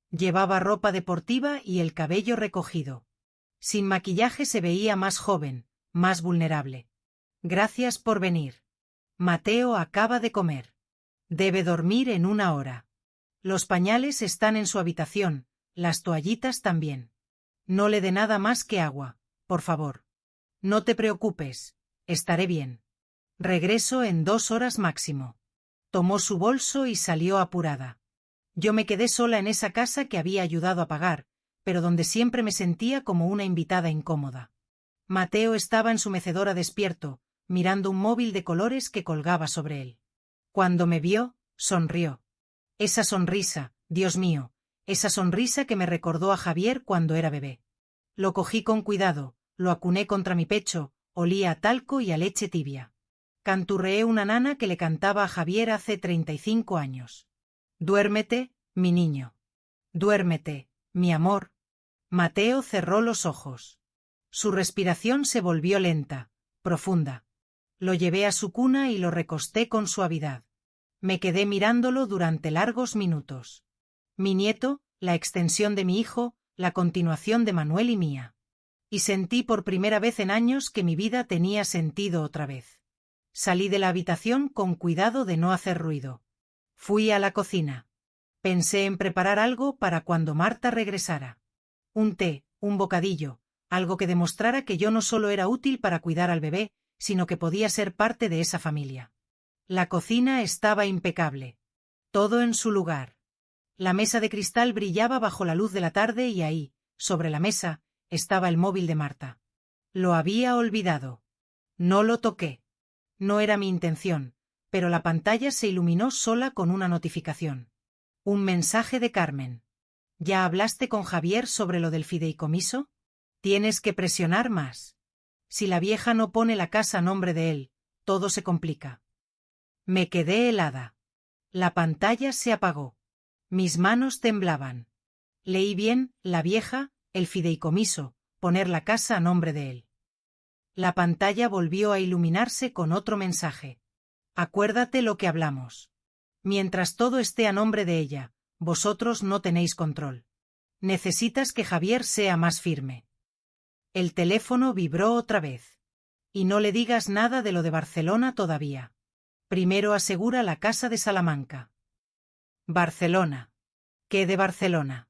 Llevaba ropa deportiva y el cabello recogido. Sin maquillaje se veía más joven, más vulnerable. Gracias por venir. Mateo acaba de comer. Debe dormir en 1 hora. Los pañales están en su habitación, las toallitas también. No le dé nada más que agua, por favor. No te preocupes, estaré bien. Regreso en 2 horas máximo. Tomó su bolso y salió apurada. Yo me quedé sola en esa casa que había ayudado a pagar, pero donde siempre me sentía como una invitada incómoda. Mateo estaba en su mecedora despierto, mirando un móvil de colores que colgaba sobre él. Cuando me vio, sonrió. Esa sonrisa, Dios mío, esa sonrisa que me recordó a Javier cuando era bebé. Lo cogí con cuidado, lo acuné contra mi pecho, olía a talco y a leche tibia. Canturreé una nana que le cantaba a Javier hace 35 años. Duérmete, mi niño. Duérmete, mi amor. Mateo cerró los ojos. Su respiración se volvió lenta, profunda. Lo llevé a su cuna y lo recosté con suavidad. Me quedé mirándolo durante largos minutos. Mi nieto, la extensión de mi hijo, la continuación de Manuel y mía. Y sentí por primera vez en años que mi vida tenía sentido otra vez. Salí de la habitación con cuidado de no hacer ruido. Fui a la cocina. Pensé en preparar algo para cuando Marta regresara. Un té, un bocadillo, algo que demostrara que yo no solo era útil para cuidar al bebé, sino que podía ser parte de esa familia. La cocina estaba impecable. Todo en su lugar. La mesa de cristal brillaba bajo la luz de la tarde y ahí, sobre la mesa, estaba el móvil de Marta. Lo había olvidado. No lo toqué. No era mi intención, pero la pantalla se iluminó sola con una notificación. Un mensaje de Carmen. ¿Ya hablaste con Javier sobre lo del fideicomiso? Tienes que presionar más. Si la vieja no pone la casa a nombre de él, todo se complica. Me quedé helada. La pantalla se apagó. Mis manos temblaban. Leí bien, la vieja, el fideicomiso, poner la casa a nombre de él. La pantalla volvió a iluminarse con otro mensaje. Acuérdate lo que hablamos. Mientras todo esté a nombre de ella, vosotros no tenéis control. Necesitas que Javier sea más firme. El teléfono vibró otra vez. Y no le digas nada de lo de Barcelona todavía. Primero asegura la casa de Salamanca. Barcelona. ¿Qué de Barcelona?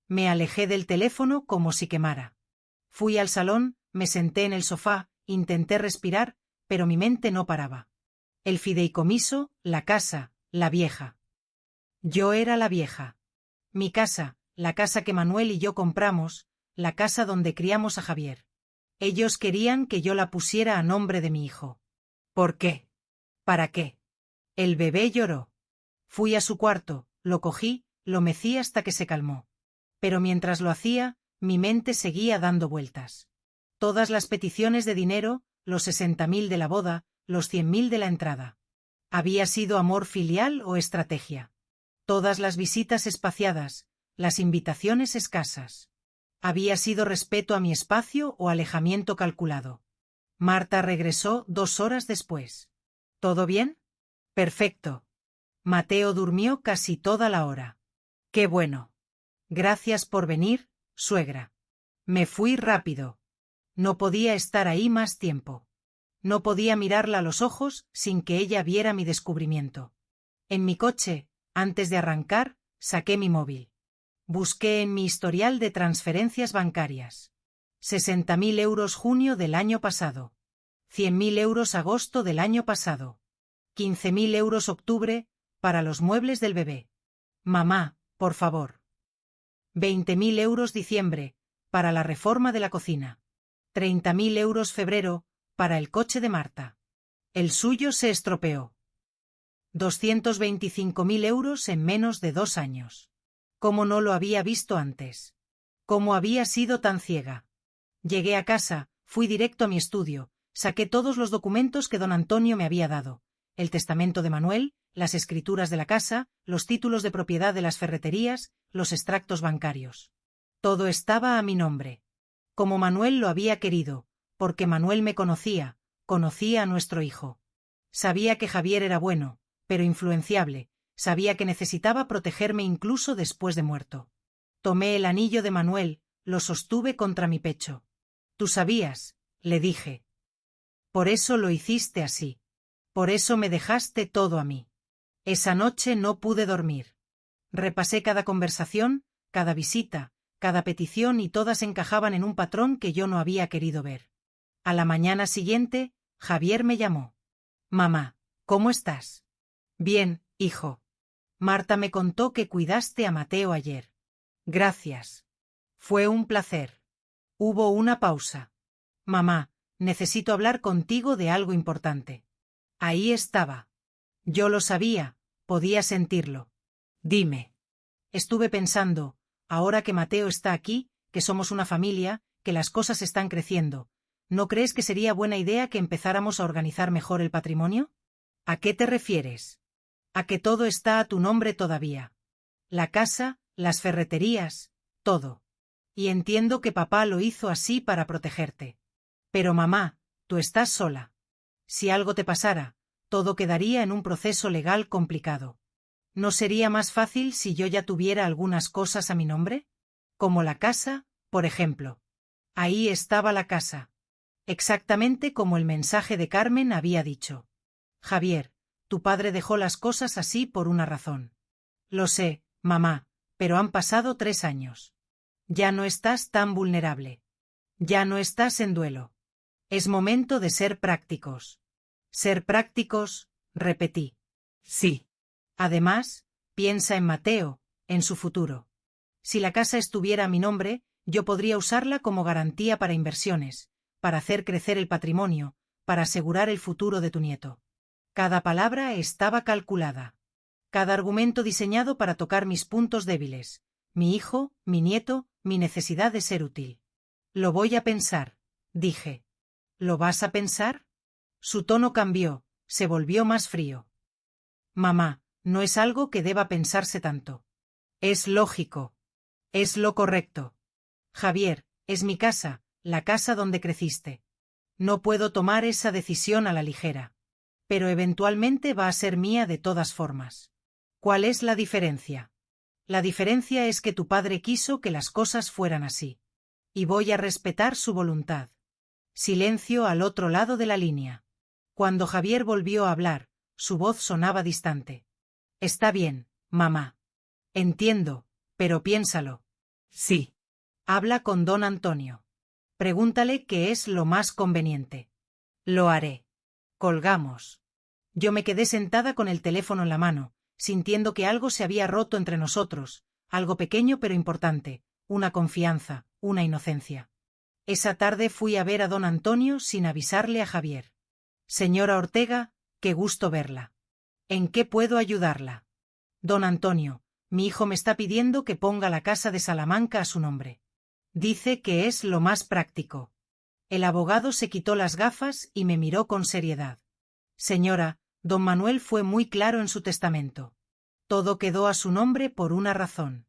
Me alejé del teléfono como si quemara. Fui al salón, me senté en el sofá, intenté respirar, pero mi mente no paraba. El fideicomiso, la casa, la vieja. Yo era la vieja. Mi casa, la casa que Manuel y yo compramos, la casa donde criamos a Javier. Ellos querían que yo la pusiera a nombre de mi hijo. ¿Por qué? ¿Para qué? El bebé lloró. Fui a su cuarto, lo cogí, lo mecí hasta que se calmó. Pero mientras lo hacía, mi mente seguía dando vueltas. Todas las peticiones de dinero, los 60.000 de la boda, los 100.000 de la entrada. ¿Había sido amor filial o estrategia? Todas las visitas espaciadas, las invitaciones escasas. ¿Había sido respeto a mi espacio o alejamiento calculado? Marta regresó 2 horas después. ¿Todo bien? Perfecto. Mateo durmió casi toda la hora. Qué bueno. Gracias por venir, suegra. Me fui rápido. No podía estar ahí más tiempo. No podía mirarla a los ojos sin que ella viera mi descubrimiento. En mi coche, antes de arrancar, saqué mi móvil. Busqué en mi historial de transferencias bancarias. 60.000 euros junio del año pasado. 100.000 euros agosto del año pasado. 15.000 euros octubre, para los muebles del bebé. Mamá, por favor. 20.000 euros diciembre, para la reforma de la cocina. 30.000 euros febrero, para el coche de Marta. El suyo se estropeó. 225.000 euros en menos de 2 años. ¿Cómo no lo había visto antes? ¿Cómo había sido tan ciega? Llegué a casa, fui directo a mi estudio, saqué todos los documentos que don Antonio me había dado. El testamento de Manuel, las escrituras de la casa, los títulos de propiedad de las ferreterías, los extractos bancarios. Todo estaba a mi nombre. Como Manuel lo había querido, porque Manuel me conocía, conocía a nuestro hijo. Sabía que Javier era bueno, pero influenciable, sabía que necesitaba protegerme incluso después de muerto. Tomé el anillo de Manuel, lo sostuve contra mi pecho. Tú sabías, le dije. Por eso lo hiciste así. Por eso me dejaste todo a mí. Esa noche no pude dormir. Repasé cada conversación, cada visita, cada petición y todas encajaban en un patrón que yo no había querido ver. A la mañana siguiente, Javier me llamó. Mamá, ¿cómo estás? Bien, hijo. Marta me contó que cuidaste a Mateo ayer. Gracias. Fue un placer. Hubo una pausa. Mamá, necesito hablar contigo de algo importante. Ahí estaba. Yo lo sabía, podía sentirlo. Dime. Estuve pensando, ahora que Mateo está aquí, que somos una familia, que las cosas están creciendo, ¿no crees que sería buena idea que empezáramos a organizar mejor el patrimonio? ¿A qué te refieres? A que todo está a tu nombre todavía. La casa, las ferreterías, todo. Y entiendo que papá lo hizo así para protegerte. Pero mamá, tú estás sola. Si algo te pasara, todo quedaría en un proceso legal complicado. ¿No sería más fácil si yo ya tuviera algunas cosas a mi nombre? Como la casa, por ejemplo. Ahí estaba la casa. Exactamente como el mensaje de Carmen había dicho. Javier, tu padre dejó las cosas así por una razón. Lo sé, mamá, pero han pasado 3 años. Ya no estás tan vulnerable. Ya no estás en duelo. Es momento de ser prácticos. Ser prácticos, repetí. Sí. Además, piensa en Mateo, en su futuro. Si la casa estuviera a mi nombre, yo podría usarla como garantía para inversiones, para hacer crecer el patrimonio, para asegurar el futuro de tu nieto. Cada palabra estaba calculada. Cada argumento diseñado para tocar mis puntos débiles. Mi hijo, mi nieto, mi necesidad de ser útil. Lo voy a pensar, dije. ¿Lo vas a pensar? Su tono cambió, se volvió más frío. Mamá, no es algo que deba pensarse tanto. Es lógico. Es lo correcto. Javier, es mi casa, la casa donde creciste. No puedo tomar esa decisión a la ligera. Pero eventualmente va a ser mía de todas formas. ¿Cuál es la diferencia? La diferencia es que tu padre quiso que las cosas fueran así. Y voy a respetar su voluntad. Silencio al otro lado de la línea. Cuando Javier volvió a hablar, su voz sonaba distante. Está bien, mamá. Entiendo, pero piénsalo. Sí. Habla con don Antonio. Pregúntale qué es lo más conveniente. Lo haré. Colgamos. Yo me quedé sentada con el teléfono en la mano, sintiendo que algo se había roto entre nosotros, algo pequeño pero importante, una confianza, una inocencia. Esa tarde fui a ver a don Antonio sin avisarle a Javier. Señora Ortega, qué gusto verla. ¿En qué puedo ayudarla? Don Antonio, mi hijo me está pidiendo que ponga la casa de Salamanca a su nombre. Dice que es lo más práctico. El abogado se quitó las gafas y me miró con seriedad. Señora, don Manuel fue muy claro en su testamento. Todo quedó a su nombre por una razón.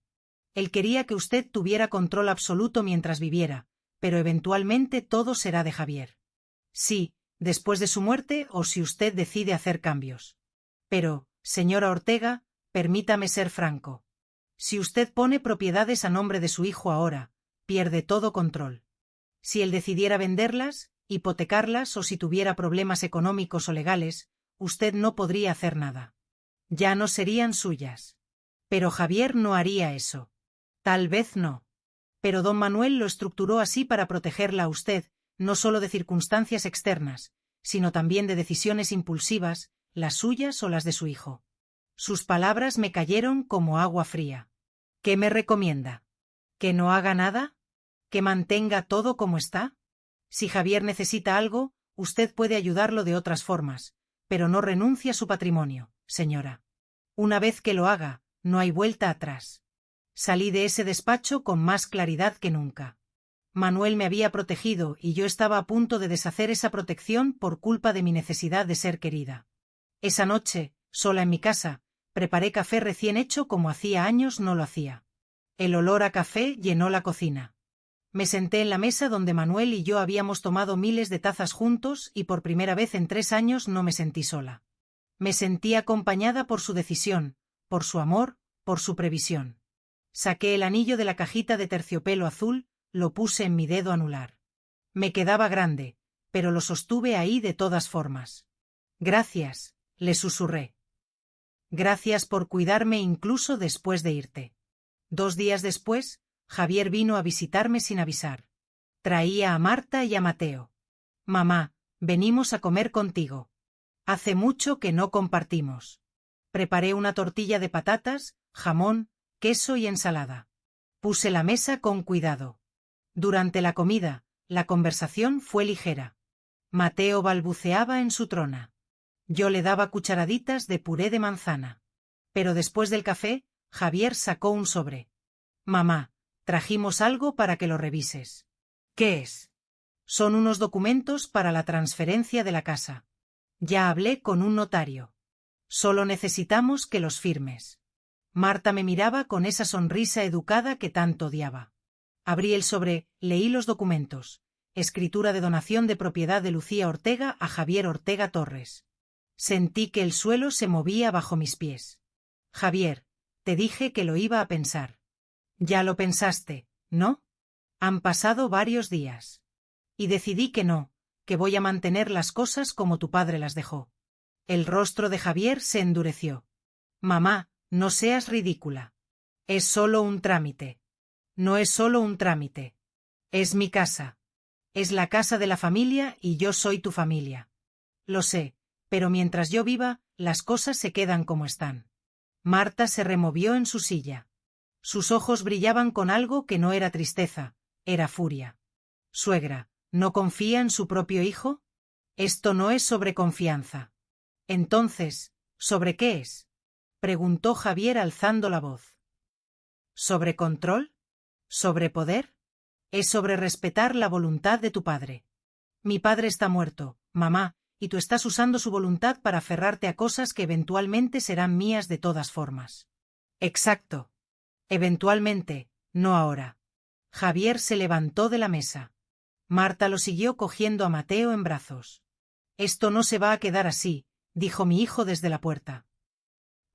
Él quería que usted tuviera control absoluto mientras viviera, pero eventualmente todo será de Javier. Sí, después de su muerte o si usted decide hacer cambios. Pero, señora Ortega, permítame ser franco. Si usted pone propiedades a nombre de su hijo ahora, pierde todo control. Si él decidiera venderlas, hipotecarlas o si tuviera problemas económicos o legales, usted no podría hacer nada. Ya no serían suyas. Pero Javier no haría eso. Tal vez no. Pero don Manuel lo estructuró así para protegerla a usted, no solo de circunstancias externas, sino también de decisiones impulsivas, las suyas o las de su hijo. Sus palabras me cayeron como agua fría. ¿Qué me recomienda? ¿Que no haga nada? ¿Que mantenga todo como está? Si Javier necesita algo, usted puede ayudarlo de otras formas, pero no renuncie a su patrimonio, señora. Una vez que lo haga, no hay vuelta atrás. Salí de ese despacho con más claridad que nunca. Manuel me había protegido y yo estaba a punto de deshacer esa protección por culpa de mi necesidad de ser querida. Esa noche, sola en mi casa, preparé café recién hecho como hacía años no lo hacía. El olor a café llenó la cocina. Me senté en la mesa donde Manuel y yo habíamos tomado miles de tazas juntos y por primera vez en 3 años no me sentí sola. Me sentí acompañada por su decisión, por su amor, por su previsión. Saqué el anillo de la cajita de terciopelo azul, lo puse en mi dedo anular. Me quedaba grande, pero lo sostuve ahí de todas formas. Gracias, le susurré. Gracias por cuidarme incluso después de irte. 2 días después, Javier vino a visitarme sin avisar. Traía a Marta y a Mateo. Mamá, venimos a comer contigo. Hace mucho que no compartimos. Preparé una tortilla de patatas, jamón, queso y ensalada. Puse la mesa con cuidado. Durante la comida, la conversación fue ligera. Mateo balbuceaba en su trona. Yo le daba cucharaditas de puré de manzana. Pero después del café, Javier sacó un sobre. Mamá, trajimos algo para que lo revises. ¿Qué es? Son unos documentos para la transferencia de la casa. Ya hablé con un notario. Solo necesitamos que los firmes. Marta me miraba con esa sonrisa educada que tanto odiaba. Abrí el sobre, leí los documentos. Escritura de donación de propiedad de Lucía Ortega a Javier Ortega Torres. Sentí que el suelo se movía bajo mis pies. Javier, te dije que lo iba a pensar. Ya lo pensaste, ¿no? Han pasado varios días. Y decidí que no, que voy a mantener las cosas como tu padre las dejó. El rostro de Javier se endureció. Mamá, no seas ridícula. Es solo un trámite. No es solo un trámite. Es mi casa. Es la casa de la familia y yo soy tu familia. Lo sé, pero mientras yo viva, las cosas se quedan como están. Marta se removió en su silla. Sus ojos brillaban con algo que no era tristeza, era furia. Suegra, ¿no confía en su propio hijo? Esto no es sobre confianza. Entonces, ¿sobre qué es? Preguntó Javier alzando la voz. ¿Sobre control? ¿Sobre poder? Es sobre respetar la voluntad de tu padre. Mi padre está muerto, mamá, y tú estás usando su voluntad para aferrarte a cosas que eventualmente serán mías de todas formas. Exacto. Eventualmente, no ahora. Javier se levantó de la mesa. Marta lo siguió cogiendo a Mateo en brazos. Esto no se va a quedar así, dijo mi hijo desde la puerta.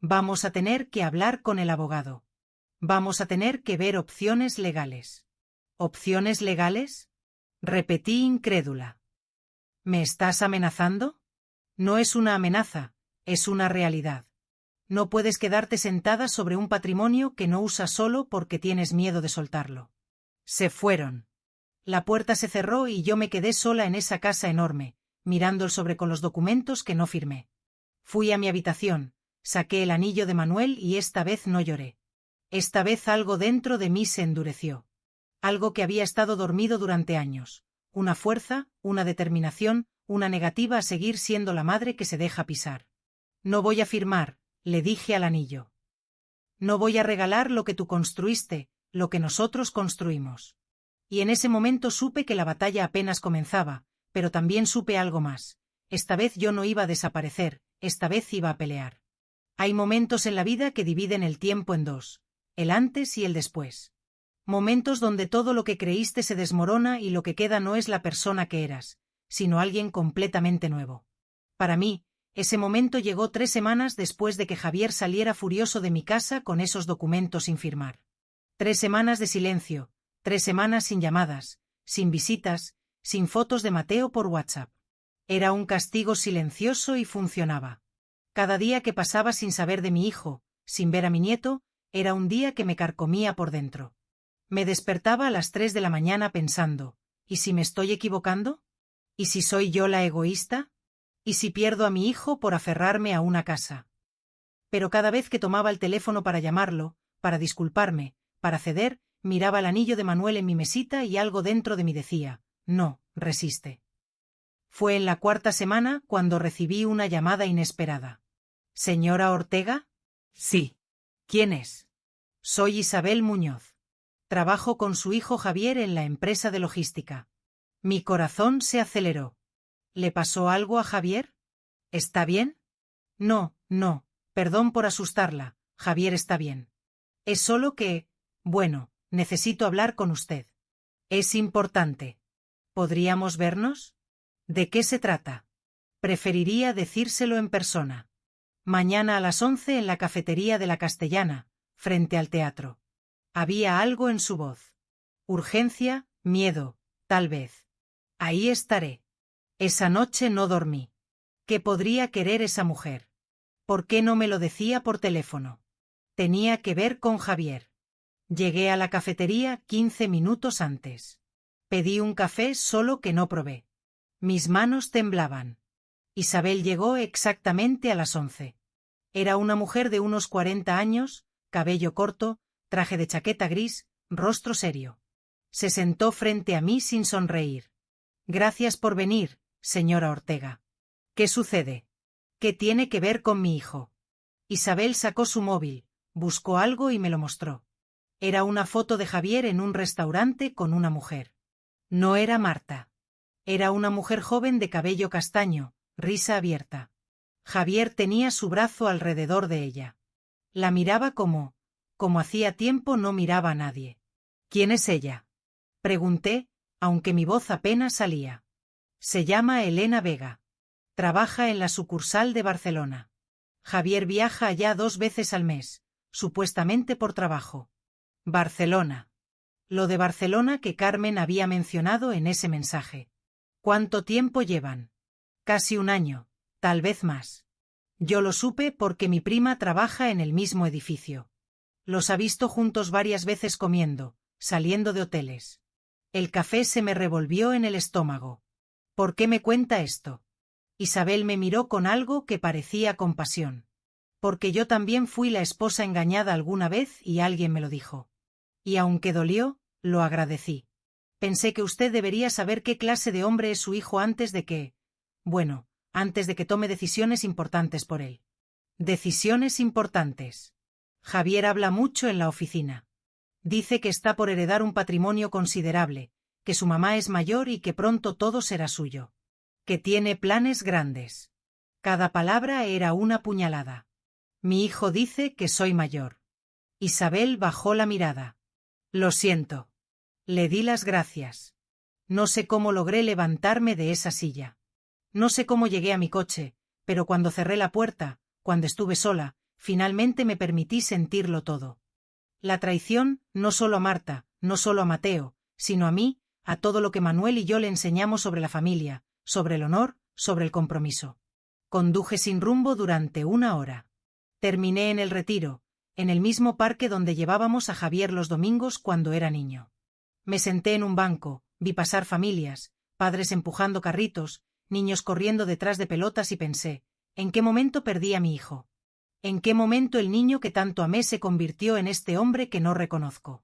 Vamos a tener que hablar con el abogado. Vamos a tener que ver opciones legales. ¿Opciones legales? Repetí incrédula. ¿Me estás amenazando? No es una amenaza, es una realidad. No puedes quedarte sentada sobre un patrimonio que no usas solo porque tienes miedo de soltarlo. Se fueron. La puerta se cerró y yo me quedé sola en esa casa enorme, mirando el sobre con los documentos que no firmé. Fui a mi habitación, saqué el anillo de Manuel y esta vez no lloré. Esta vez algo dentro de mí se endureció. Algo que había estado dormido durante años. Una fuerza, una determinación, una negativa a seguir siendo la madre que se deja pisar. No voy a firmar, le dije al anillo. No voy a regalar lo que tú construiste, lo que nosotros construimos. Y en ese momento supe que la batalla apenas comenzaba, pero también supe algo más. Esta vez yo no iba a desaparecer, esta vez iba a pelear. Hay momentos en la vida que dividen el tiempo en dos, el antes y el después. Momentos donde todo lo que creíste se desmorona y lo que queda no es la persona que eras, sino alguien completamente nuevo. Para mí, ese momento llegó 3 semanas después de que Javier saliera furioso de mi casa con esos documentos sin firmar. 3 semanas de silencio, 3 semanas sin llamadas, sin visitas, sin fotos de Mateo por WhatsApp. Era un castigo silencioso y funcionaba. Cada día que pasaba sin saber de mi hijo, sin ver a mi nieto, era un día que me carcomía por dentro. Me despertaba a las 3 de la mañana pensando, ¿y si me estoy equivocando? ¿Y si soy yo la egoísta? ¿Y si pierdo a mi hijo por aferrarme a una casa? Pero cada vez que tomaba el teléfono para llamarlo, para disculparme, para ceder, miraba el anillo de Manuel en mi mesita y algo dentro de mí decía, no, resiste. Fue en la 4ª semana cuando recibí una llamada inesperada. ¿Señora Ortega? Sí. ¿Quién es? Soy Isabel Muñoz. Trabajo con su hijo Javier en la empresa de logística. Mi corazón se aceleró. ¿Le pasó algo a Javier? ¿Está bien? No, no, perdón por asustarla, Javier está bien. Es solo que, bueno, necesito hablar con usted. Es importante. ¿Podríamos vernos? ¿De qué se trata? Preferiría decírselo en persona. Mañana a las 11 en la cafetería de la Castellana, frente al teatro. Había algo en su voz. Urgencia, miedo, tal vez. Ahí estaré. Esa noche no dormí. ¿Qué podría querer esa mujer? ¿Por qué no me lo decía por teléfono? Tenía que ver con Javier. Llegué a la cafetería 15 minutos antes. Pedí un café solo que no probé. Mis manos temblaban. Isabel llegó exactamente a las 11. Era una mujer de unos 40 años, cabello corto, traje de chaqueta gris, rostro serio. Se sentó frente a mí sin sonreír. Gracias por venir, señora Ortega. ¿Qué sucede? ¿Qué tiene que ver con mi hijo? Isabel sacó su móvil, buscó algo y me lo mostró. Era una foto de Javier en un restaurante con una mujer. No era Marta. Era una mujer joven de cabello castaño, risa abierta. Javier tenía su brazo alrededor de ella. La miraba como hacía tiempo no miraba a nadie. ¿Quién es ella? Pregunté, aunque mi voz apenas salía. Se llama Elena Vega. Trabaja en la sucursal de Barcelona. Javier viaja allá 2 veces al mes, supuestamente por trabajo. Barcelona. Lo de Barcelona que Carmen había mencionado en ese mensaje. ¿Cuánto tiempo llevan? Casi 1 año, tal vez más. Yo lo supe porque mi prima trabaja en el mismo edificio. Los ha visto juntos varias veces comiendo, saliendo de hoteles. El café se me revolvió en el estómago. ¿Por qué me cuenta esto? Isabel me miró con algo que parecía compasión. Porque yo también fui la esposa engañada alguna vez y alguien me lo dijo. Y aunque dolió, lo agradecí. Pensé que usted debería saber qué clase de hombre es su hijo antes de que tome decisiones importantes por él. Decisiones importantes. Javier habla mucho en la oficina. Dice que está por heredar un patrimonio considerable, que su mamá es mayor y que pronto todo será suyo. Que tiene planes grandes. Cada palabra era una puñalada. Mi hijo dice que soy mayor. Isabel bajó la mirada. Lo siento. Le di las gracias. No sé cómo logré levantarme de esa silla. No sé cómo llegué a mi coche, pero cuando cerré la puerta, cuando estuve sola, finalmente me permití sentirlo todo. La traición, no solo a Marta, no solo a Mateo, sino a mí, a todo lo que Manuel y yo le enseñamos sobre la familia, sobre el honor, sobre el compromiso. Conduje sin rumbo durante 1 hora. Terminé en el Retiro, en el mismo parque donde llevábamos a Javier los domingos cuando era niño. Me senté en un banco, vi pasar familias, padres empujando carritos, niños corriendo detrás de pelotas y pensé, ¿en qué momento perdí a mi hijo? ¿En qué momento el niño que tanto amé se convirtió en este hombre que no reconozco?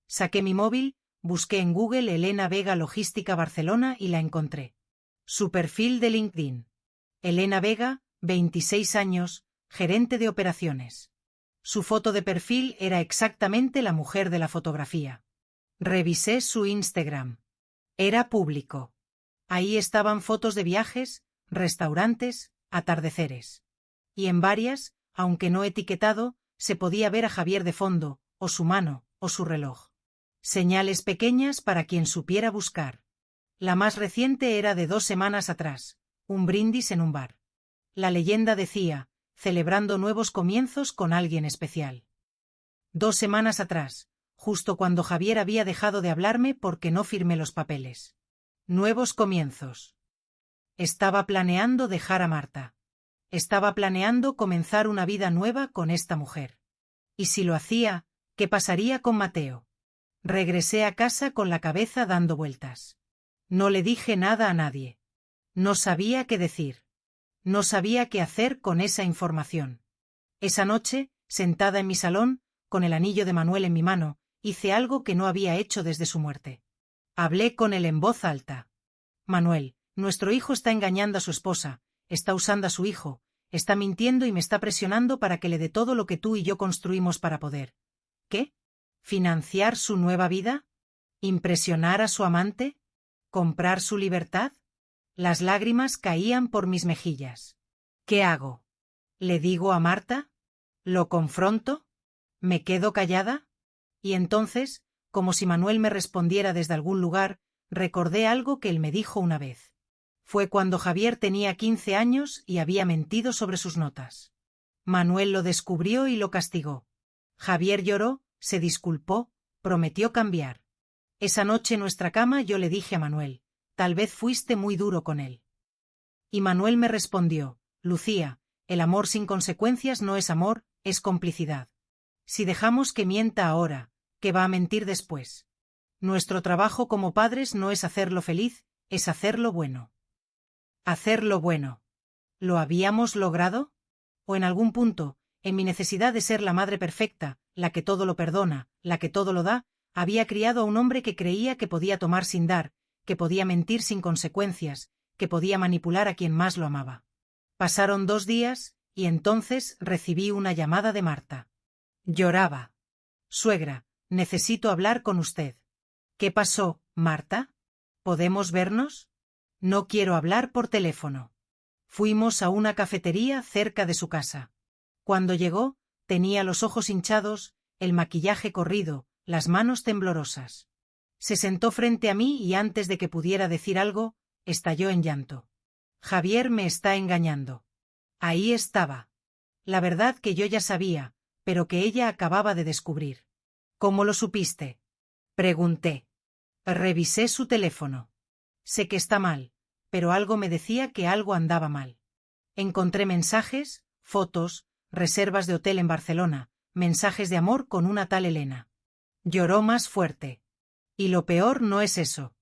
Saqué mi móvil, busqué en Google Elena Vega Logística Barcelona y la encontré. Su perfil de LinkedIn. Elena Vega, 26 años, gerente de operaciones. Su foto de perfil era exactamente la mujer de la fotografía. Revisé su Instagram. Era público. Ahí estaban fotos de viajes, restaurantes, atardeceres. Y en varias, aunque no etiquetado, se podía ver a Javier de fondo, o su mano, o su reloj. Señales pequeñas para quien supiera buscar. La más reciente era de 2 semanas atrás, un brindis en un bar. La leyenda decía, celebrando nuevos comienzos con alguien especial. 2 semanas atrás, justo cuando Javier había dejado de hablarme porque no firmé los papeles. Nuevos comienzos. Estaba planeando dejar a Marta. Estaba planeando comenzar una vida nueva con esta mujer. Y si lo hacía, ¿qué pasaría con Mateo? Regresé a casa con la cabeza dando vueltas. No le dije nada a nadie. No sabía qué decir. No sabía qué hacer con esa información. Esa noche, sentada en mi salón, con el anillo de Manuel en mi mano, hice algo que no había hecho desde su muerte. Hablé con él en voz alta. Manuel, nuestro hijo está engañando a su esposa, está usando a su hijo, está mintiendo y me está presionando para que le dé todo lo que tú y yo construimos para poder. ¿Qué? ¿Financiar su nueva vida? ¿Impresionar a su amante? ¿Comprar su libertad? Las lágrimas caían por mis mejillas. ¿Qué hago? ¿Le digo a Marta? ¿Lo confronto? ¿Me quedo callada? Y entonces, como si Manuel me respondiera desde algún lugar, recordé algo que él me dijo una vez. Fue cuando Javier tenía 15 años y había mentido sobre sus notas. Manuel lo descubrió y lo castigó. Javier lloró, se disculpó, prometió cambiar. Esa noche en nuestra cama yo le dije a Manuel, tal vez fuiste muy duro con él. Y Manuel me respondió, Lucía, el amor sin consecuencias no es amor, es complicidad. Si dejamos que mienta ahora, ¿qué va a mentir después? Nuestro trabajo como padres no es hacerlo feliz, es hacerlo bueno. Hacerlo bueno. ¿Lo habíamos logrado? ¿O en algún punto, en mi necesidad de ser la madre perfecta, la que todo lo perdona, la que todo lo da, había criado a un hombre que creía que podía tomar sin dar, que podía mentir sin consecuencias, que podía manipular a quien más lo amaba? Pasaron 2 días, y entonces recibí una llamada de Marta. Lloraba. Suegra, necesito hablar con usted. ¿Qué pasó, Marta? ¿Podemos vernos? No quiero hablar por teléfono. Fuimos a una cafetería cerca de su casa. Cuando llegó, Tenía los ojos hinchados, el maquillaje corrido, las manos temblorosas. Se sentó frente a mí y antes de que pudiera decir algo, estalló en llanto. Javier me está engañando. Ahí estaba. La verdad que yo ya sabía, pero que ella acababa de descubrir. ¿Cómo lo supiste? Pregunté. Revisé su teléfono. Sé que está mal, pero algo me decía que algo andaba mal. Encontré mensajes, fotos, reservas de hotel en Barcelona, mensajes de amor con una tal Elena. Lloró más fuerte. Y lo peor no es eso.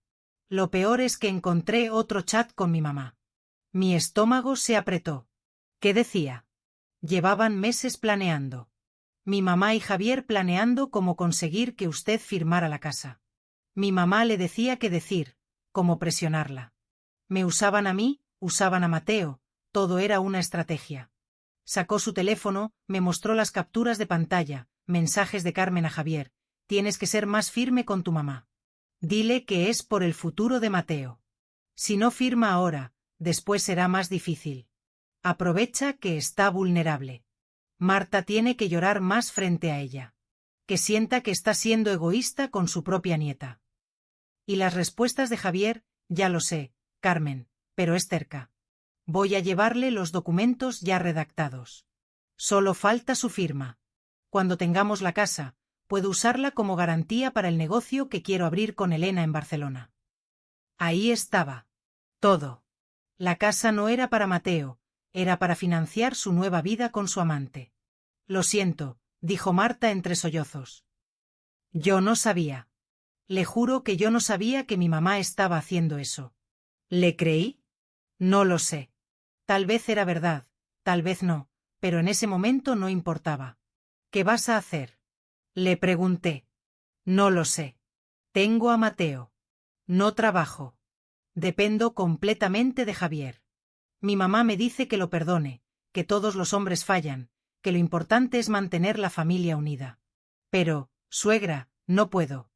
Lo peor es que encontré otro chat con mi mamá. Mi estómago se apretó. ¿Qué decía? Llevaban meses planeando. Mi mamá y Javier planeando cómo conseguir que usted firmara la casa. Mi mamá le decía qué decir, cómo presionarla. Me usaban a mí, usaban a Mateo, todo era una estrategia. Sacó su teléfono, me mostró las capturas de pantalla, mensajes de Carmen a Javier. Tienes que ser más firme con tu mamá. Dile que es por el futuro de Mateo. Si no firma ahora, después será más difícil. Aprovecha que está vulnerable. Marta tiene que llorar más frente a ella. Que sienta que está siendo egoísta con su propia nieta. Y las respuestas de Javier, ya lo sé, Carmen, pero es cerca. Voy a llevarle los documentos ya redactados. Solo falta su firma. Cuando tengamos la casa, puedo usarla como garantía para el negocio que quiero abrir con Elena en Barcelona. Ahí estaba. Todo. La casa no era para Mateo, era para financiar su nueva vida con su amante. Lo siento, dijo Marta entre sollozos. Yo no sabía. Le juro que yo no sabía que mi mamá estaba haciendo eso. ¿Le creí? No lo sé. Tal vez era verdad, tal vez no, pero en ese momento no importaba. ¿Qué vas a hacer? Le pregunté. No lo sé. Tengo a Mateo. No trabajo. Dependo completamente de Javier. Mi mamá me dice que lo perdone, que todos los hombres fallan, que lo importante es mantener la familia unida. Pero, suegra, no puedo.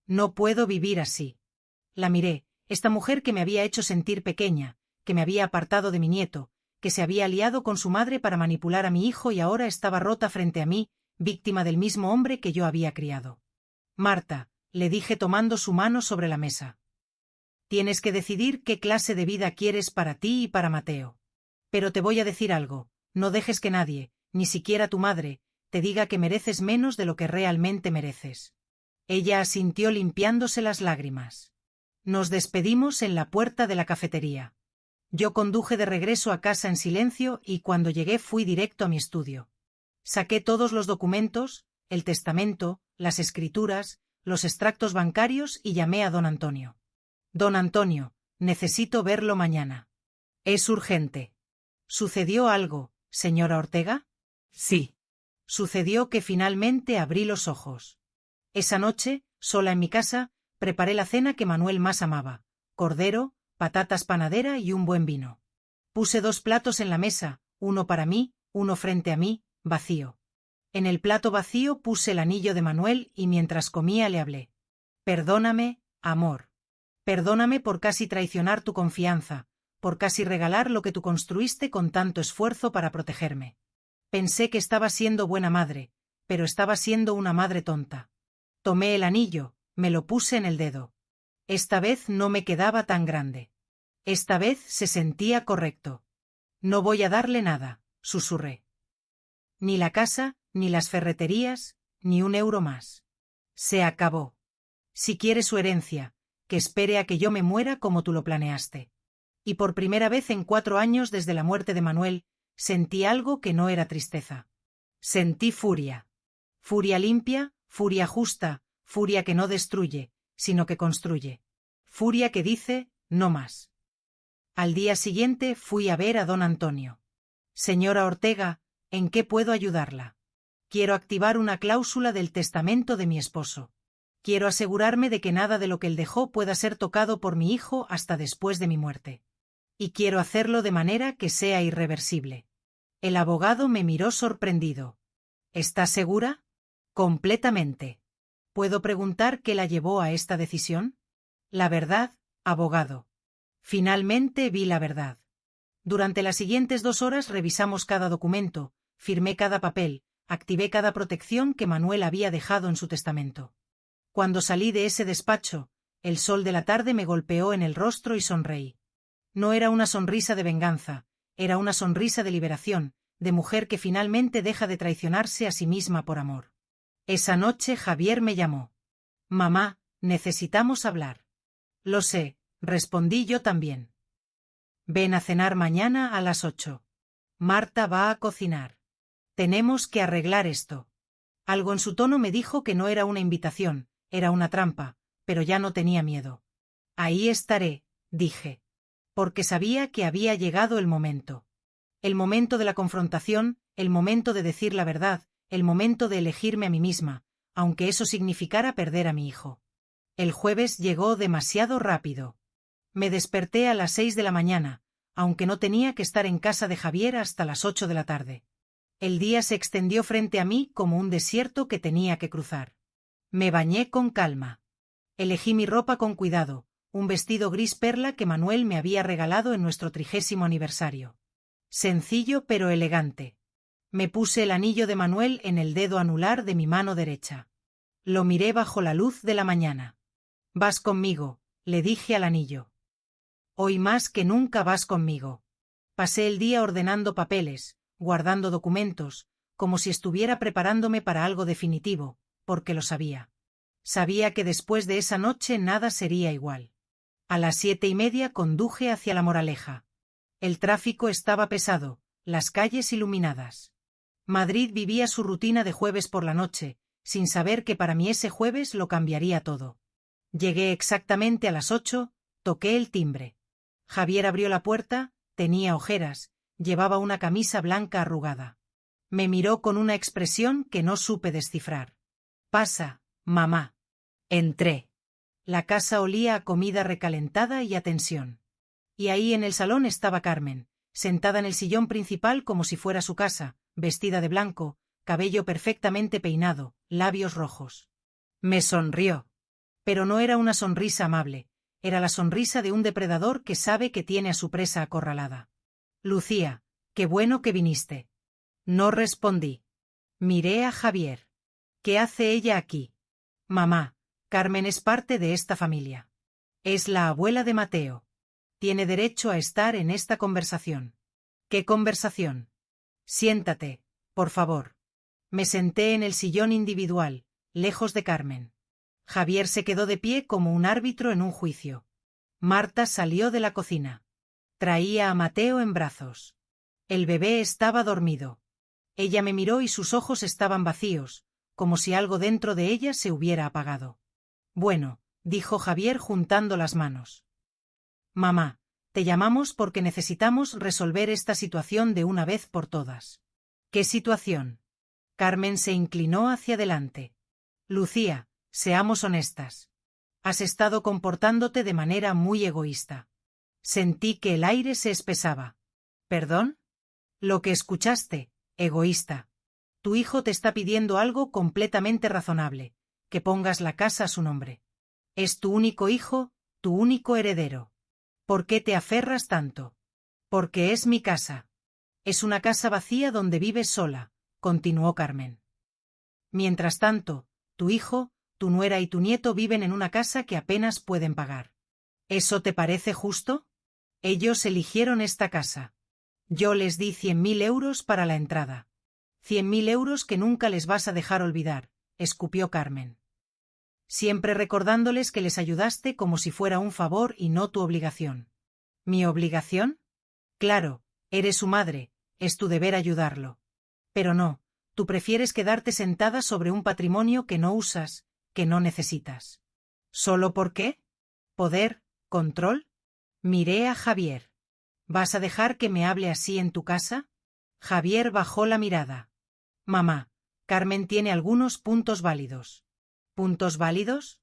No puedo vivir así. La miré, esta mujer que me había hecho sentir pequeña, que me había apartado de mi nieto, que se había aliado con su madre para manipular a mi hijo y ahora estaba rota frente a mí, víctima del mismo hombre que yo había criado. Marta, le dije tomando su mano sobre la mesa. Tienes que decidir qué clase de vida quieres para ti y para Mateo. Pero te voy a decir algo, no dejes que nadie, ni siquiera tu madre, te diga que mereces menos de lo que realmente mereces. Ella asintió limpiándose las lágrimas. Nos despedimos en la puerta de la cafetería. Yo conduje de regreso a casa en silencio y cuando llegué fui directo a mi estudio. Saqué todos los documentos, el testamento, las escrituras, los extractos bancarios y llamé a don Antonio. Don Antonio, necesito verlo mañana. Es urgente. ¿Sucedió algo, señora Ortega? Sí. Sucedió que finalmente abrí los ojos. Esa noche, sola en mi casa, preparé la cena que Manuel más amaba: cordero, patatas panadera y un buen vino. Puse 2 platos en la mesa, uno para mí, uno frente a mí, vacío. En el plato vacío puse el anillo de Manuel y mientras comía le hablé. Perdóname, amor. Perdóname por casi traicionar tu confianza, por casi regalar lo que tú construiste con tanto esfuerzo para protegerme. Pensé que estaba siendo buena madre, pero estaba siendo una madre tonta. Tomé el anillo, me lo puse en el dedo. Esta vez no me quedaba tan grande. Esta vez se sentía correcto. No voy a darle nada, susurré. Ni la casa, ni las ferreterías, ni un euro más. Se acabó. Si quiere su herencia, que espere a que yo me muera como tú lo planeaste. Y por primera vez en 4 años desde la muerte de Manuel, sentí algo que no era tristeza. Sentí furia. Furia limpia, furia justa, furia que no destruye, sino que construye. Furia que dice, no más. Al día siguiente fui a ver a don Antonio. Señora Ortega, ¿en qué puedo ayudarla? Quiero activar una cláusula del testamento de mi esposo. Quiero asegurarme de que nada de lo que él dejó pueda ser tocado por mi hijo hasta después de mi muerte. Y quiero hacerlo de manera que sea irreversible. El abogado me miró sorprendido. ¿Estás segura? Completamente. ¿Puedo preguntar qué la llevó a esta decisión? La verdad, abogado. Finalmente vi la verdad. Durante las siguientes 2 horas revisamos cada documento, firmé cada papel, Activé cada protección que Manuel había dejado en su testamento. Cuando salí de ese despacho, el sol de la tarde me golpeó en el rostro y sonreí. No era una sonrisa de venganza, era una sonrisa de liberación, de mujer que finalmente deja de traicionarse a sí misma por amor. Esa noche Javier me llamó. Mamá, necesitamos hablar. Lo sé, respondí yo también. Ven a cenar mañana a las 8. Marta va a cocinar. Tenemos que arreglar esto. Algo en su tono me dijo que no era una invitación, era una trampa, pero ya no tenía miedo. Ahí estaré, dije. Porque sabía que había llegado el momento. El momento de la confrontación, el momento de decir la verdad, el momento de elegirme a mí misma, aunque eso significara perder a mi hijo. El jueves llegó demasiado rápido. Me desperté a las 6 de la mañana, aunque no tenía que estar en casa de Javier hasta las 8 de la tarde. El día se extendió frente a mí como un desierto que tenía que cruzar. Me bañé con calma. Elegí mi ropa con cuidado, un vestido gris perla que Manuel me había regalado en nuestro 30º aniversario. Sencillo pero elegante. Me puse el anillo de Manuel en el dedo anular de mi mano derecha. Lo miré bajo la luz de la mañana. Vas conmigo, le dije al anillo. Hoy más que nunca vas conmigo. Pasé el día ordenando papeles, guardando documentos, como si estuviera preparándome para algo definitivo, porque lo sabía. Sabía que después de esa noche nada sería igual. A las 7:30 conduje hacia La Moraleja. El tráfico estaba pesado, las calles iluminadas. Madrid vivía su rutina de jueves por la noche, sin saber que para mí ese jueves lo cambiaría todo. Llegué exactamente a las 8, toqué el timbre. Javier abrió la puerta, tenía ojeras, llevaba una camisa blanca arrugada. Me miró con una expresión que no supe descifrar. Pasa, mamá. Entré. La casa olía a comida recalentada y a tensión. Y ahí en el salón estaba Carmen, sentada en el sillón principal como si fuera su casa, vestida de blanco, cabello perfectamente peinado, labios rojos. Me sonrió. Pero no era una sonrisa amable, era la sonrisa de un depredador que sabe que tiene a su presa acorralada. Lucía, qué bueno que viniste. No respondí. Miré a Javier. ¿Qué hace ella aquí? Mamá, Carmen es parte de esta familia. Es la abuela de Mateo. Tiene derecho a estar en esta conversación. ¿Qué conversación? Siéntate, por favor. Me senté en el sillón individual, lejos de Carmen. Javier se quedó de pie como un árbitro en un juicio. Marta salió de la cocina. Traía a Mateo en brazos. El bebé estaba dormido. Ella me miró y sus ojos estaban vacíos, como si algo dentro de ella se hubiera apagado. Bueno, dijo Javier juntando las manos. Mamá, te llamamos porque necesitamos resolver esta situación de una vez por todas. ¿Qué situación? Carmen se inclinó hacia adelante. Lucía, seamos honestas. Has estado comportándote de manera muy egoísta. Sentí que el aire se espesaba. ¿Perdón? Lo que escuchaste, egoísta. Tu hijo te está pidiendo algo completamente razonable, que pongas la casa a su nombre. Es tu único hijo, tu único heredero. ¿Por qué te aferras tanto? Porque es mi casa. Es una casa vacía donde vives sola, continuó Carmen. Mientras tanto, tu hijo, tu nuera y tu nieto viven en una casa que apenas pueden pagar. ¿Eso te parece justo? Ellos eligieron esta casa. Yo les di 100.000 euros para la entrada. 100.000 euros que nunca les vas a dejar olvidar, escupió Carmen. Siempre recordándoles que les ayudaste como si fuera un favor y no tu obligación. ¿Mi obligación? Claro, eres su madre, es tu deber ayudarlo. Pero no, tú prefieres quedarte sentada sobre un patrimonio que no usas, que no necesitas. ¿Solo por qué? ¿Poder? ¿Control? Miré a Javier. ¿Vas a dejar que me hable así en tu casa? Javier bajó la mirada. Mamá, Carmen tiene algunos puntos válidos. ¿Puntos válidos?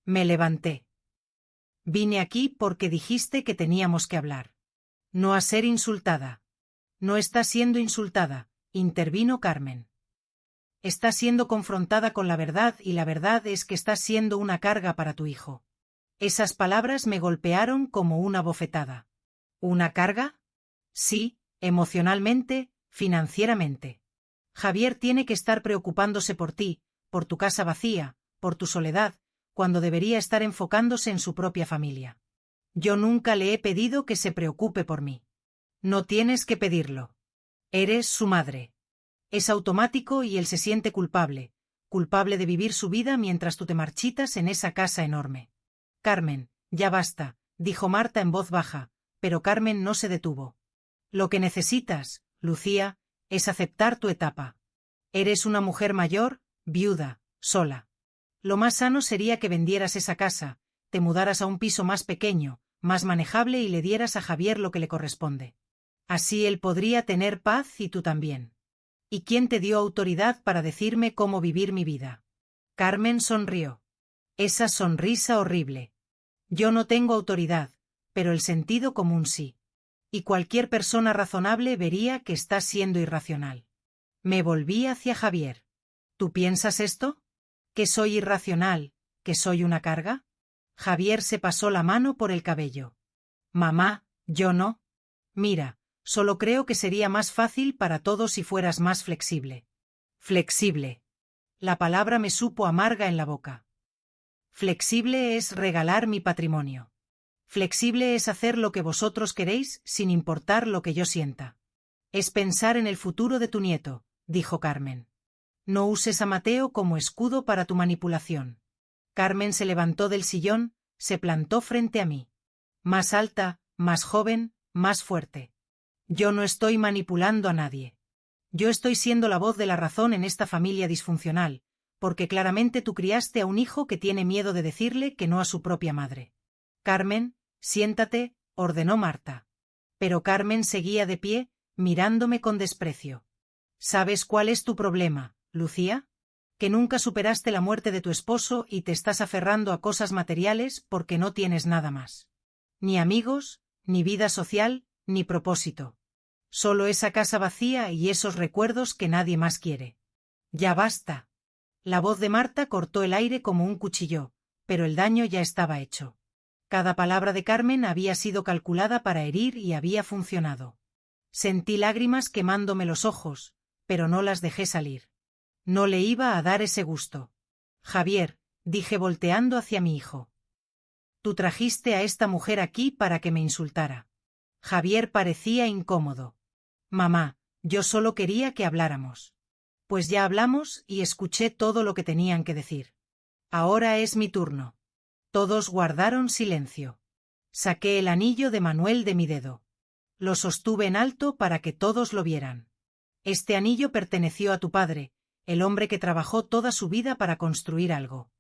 Me levanté. Vine aquí porque dijiste que teníamos que hablar. No a ser insultada. No está siendo insultada, intervino Carmen. Está siendo confrontada con la verdad y la verdad es que está siendo una carga para tu hijo. Esas palabras me golpearon como una bofetada. ¿Una carga? Sí, emocionalmente, financieramente. Javier tiene que estar preocupándose por ti, por tu casa vacía, por tu soledad, cuando debería estar enfocándose en su propia familia. Yo nunca le he pedido que se preocupe por mí. No tienes que pedirlo. Eres su madre. Es automático y él se siente culpable de vivir su vida mientras tú te marchitas en esa casa enorme. Carmen, ya basta, dijo Marta en voz baja, pero Carmen no se detuvo. Lo que necesitas, Lucía, es aceptar tu etapa. Eres una mujer mayor, viuda, sola. Lo más sano sería que vendieras esa casa, te mudaras a un piso más pequeño, más manejable y le dieras a Javier lo que le corresponde. Así él podría tener paz y tú también. ¿Y quién te dio autoridad para decirme cómo vivir mi vida? Carmen sonrió. Esa sonrisa horrible. Yo no tengo autoridad, pero el sentido común sí. Y cualquier persona razonable vería que estás siendo irracional. Me volví hacia Javier. ¿Tú piensas esto? ¿Que soy irracional? ¿Que soy una carga? Javier se pasó la mano por el cabello. Mamá, yo no. Mira, solo creo que sería más fácil para todos si fueras más flexible. Flexible. La palabra me supo amarga en la boca. Flexible es regalar mi patrimonio. Flexible es hacer lo que vosotros queréis sin importar lo que yo sienta. Es pensar en el futuro de tu nieto, dijo Carmen. No uses a Mateo como escudo para tu manipulación. Carmen se levantó del sillón, se plantó frente a mí. Más alta, más joven, más fuerte. Yo no estoy manipulando a nadie. Yo estoy siendo la voz de la razón en esta familia disfuncional, porque claramente tú criaste a un hijo que tiene miedo de decirle que no a su propia madre. Carmen, siéntate, ordenó Marta. Pero Carmen seguía de pie, mirándome con desprecio. ¿Sabes cuál es tu problema, Lucía? Que nunca superaste la muerte de tu esposo y te estás aferrando a cosas materiales porque no tienes nada más. Ni amigos, ni vida social, ni propósito. Solo esa casa vacía y esos recuerdos que nadie más quiere. Ya basta. La voz de Marta cortó el aire como un cuchillo, pero el daño ya estaba hecho. Cada palabra de Carmen había sido calculada para herir y había funcionado. Sentí lágrimas quemándome los ojos, pero no las dejé salir. No le iba a dar ese gusto. Javier, dije volteando hacia mi hijo. Tú trajiste a esta mujer aquí para que me insultara. Javier parecía incómodo. Mamá, yo solo quería que habláramos. Pues ya hablamos y escuché todo lo que tenían que decir. Ahora es mi turno. Todos guardaron silencio. Saqué el anillo de Manuel de mi dedo. Lo sostuve en alto para que todos lo vieran. Este anillo perteneció a tu padre, el hombre que trabajó toda su vida para construir algo.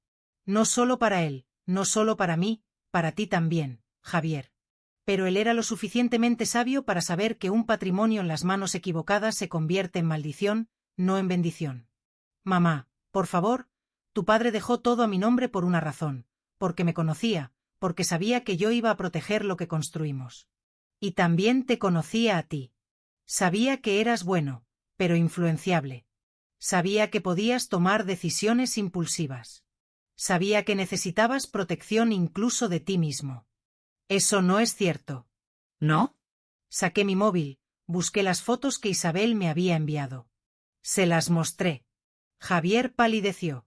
No solo para él, no solo para mí, para ti también, Javier. Pero él era lo suficientemente sabio para saber que un patrimonio en las manos equivocadas se convierte en maldición, no en bendición. Mamá, por favor, tu padre dejó todo a mi nombre por una razón, porque me conocía, porque sabía que yo iba a proteger lo que construimos. Y también te conocía a ti. Sabía que eras bueno, pero influenciable. Sabía que podías tomar decisiones impulsivas. Sabía que necesitabas protección incluso de ti mismo. Eso no es cierto. ¿No? Saqué mi móvil, busqué las fotos que Isabel me había enviado. Se las mostré. Javier palideció.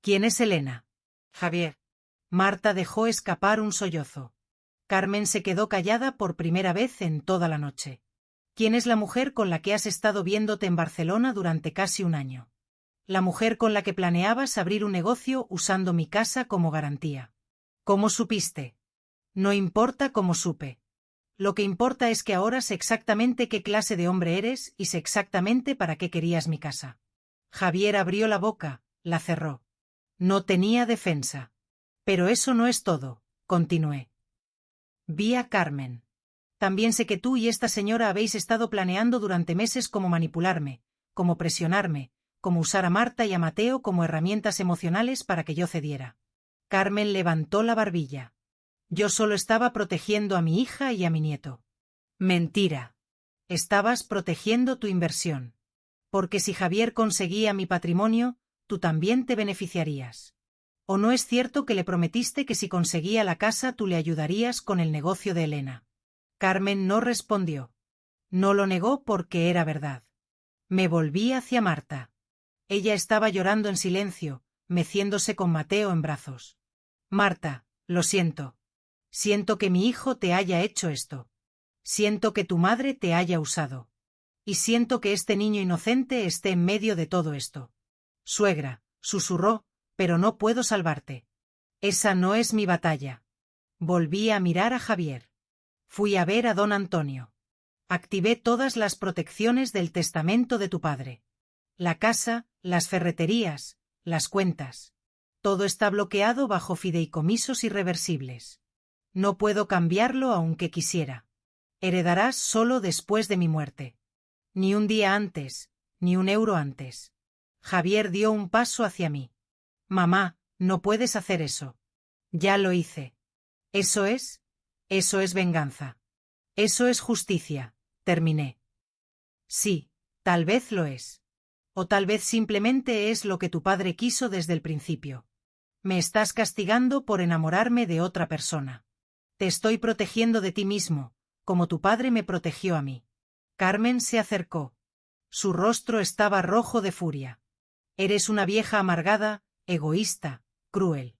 ¿Quién es Elena? Javier. Marta dejó escapar un sollozo. Carmen se quedó callada por primera vez en toda la noche. ¿Quién es la mujer con la que has estado viéndote en Barcelona durante casi un año? La mujer con la que planeabas abrir un negocio usando mi casa como garantía. ¿Cómo supiste? No importa cómo supe. Lo que importa es que ahora sé exactamente qué clase de hombre eres y sé exactamente para qué querías mi casa. Javier abrió la boca, la cerró. No tenía defensa. Pero eso no es todo, continué. Vi a Carmen. También sé que tú y esta señora habéis estado planeando durante meses cómo manipularme, cómo presionarme, cómo usar a Marta y a Mateo como herramientas emocionales para que yo cediera. Carmen levantó la barbilla. Yo solo estaba protegiendo a mi hija y a mi nieto. Mentira. Estabas protegiendo tu inversión. Porque si Javier conseguía mi patrimonio, tú también te beneficiarías. ¿O no es cierto que le prometiste que si conseguía la casa tú le ayudarías con el negocio de Elena? Carmen no respondió. No lo negó porque era verdad. Me volví hacia Marta. Ella estaba llorando en silencio, meciéndose con Mateo en brazos. Marta, lo siento. Siento que mi hijo te haya hecho esto. Siento que tu madre te haya usado. Y siento que este niño inocente esté en medio de todo esto. Suegra, susurró, pero no puedo salvarte. Esa no es mi batalla. Volví a mirar a Javier. Fui a ver a don Antonio. Activé todas las protecciones del testamento de tu padre. La casa, las ferreterías, las cuentas. Todo está bloqueado bajo fideicomisos irreversibles. No puedo cambiarlo aunque quisiera. Heredarás solo después de mi muerte. Ni un día antes, ni un euro antes. Javier dio un paso hacia mí. Mamá, no puedes hacer eso. Ya lo hice. Eso es venganza. Eso es justicia, terminé. Sí, tal vez lo es. O tal vez simplemente es lo que tu padre quiso desde el principio. Me estás castigando por enamorarme de otra persona. Te estoy protegiendo de ti mismo, como tu padre me protegió a mí. Carmen se acercó. Su rostro estaba rojo de furia. Eres una vieja amargada, egoísta, cruel.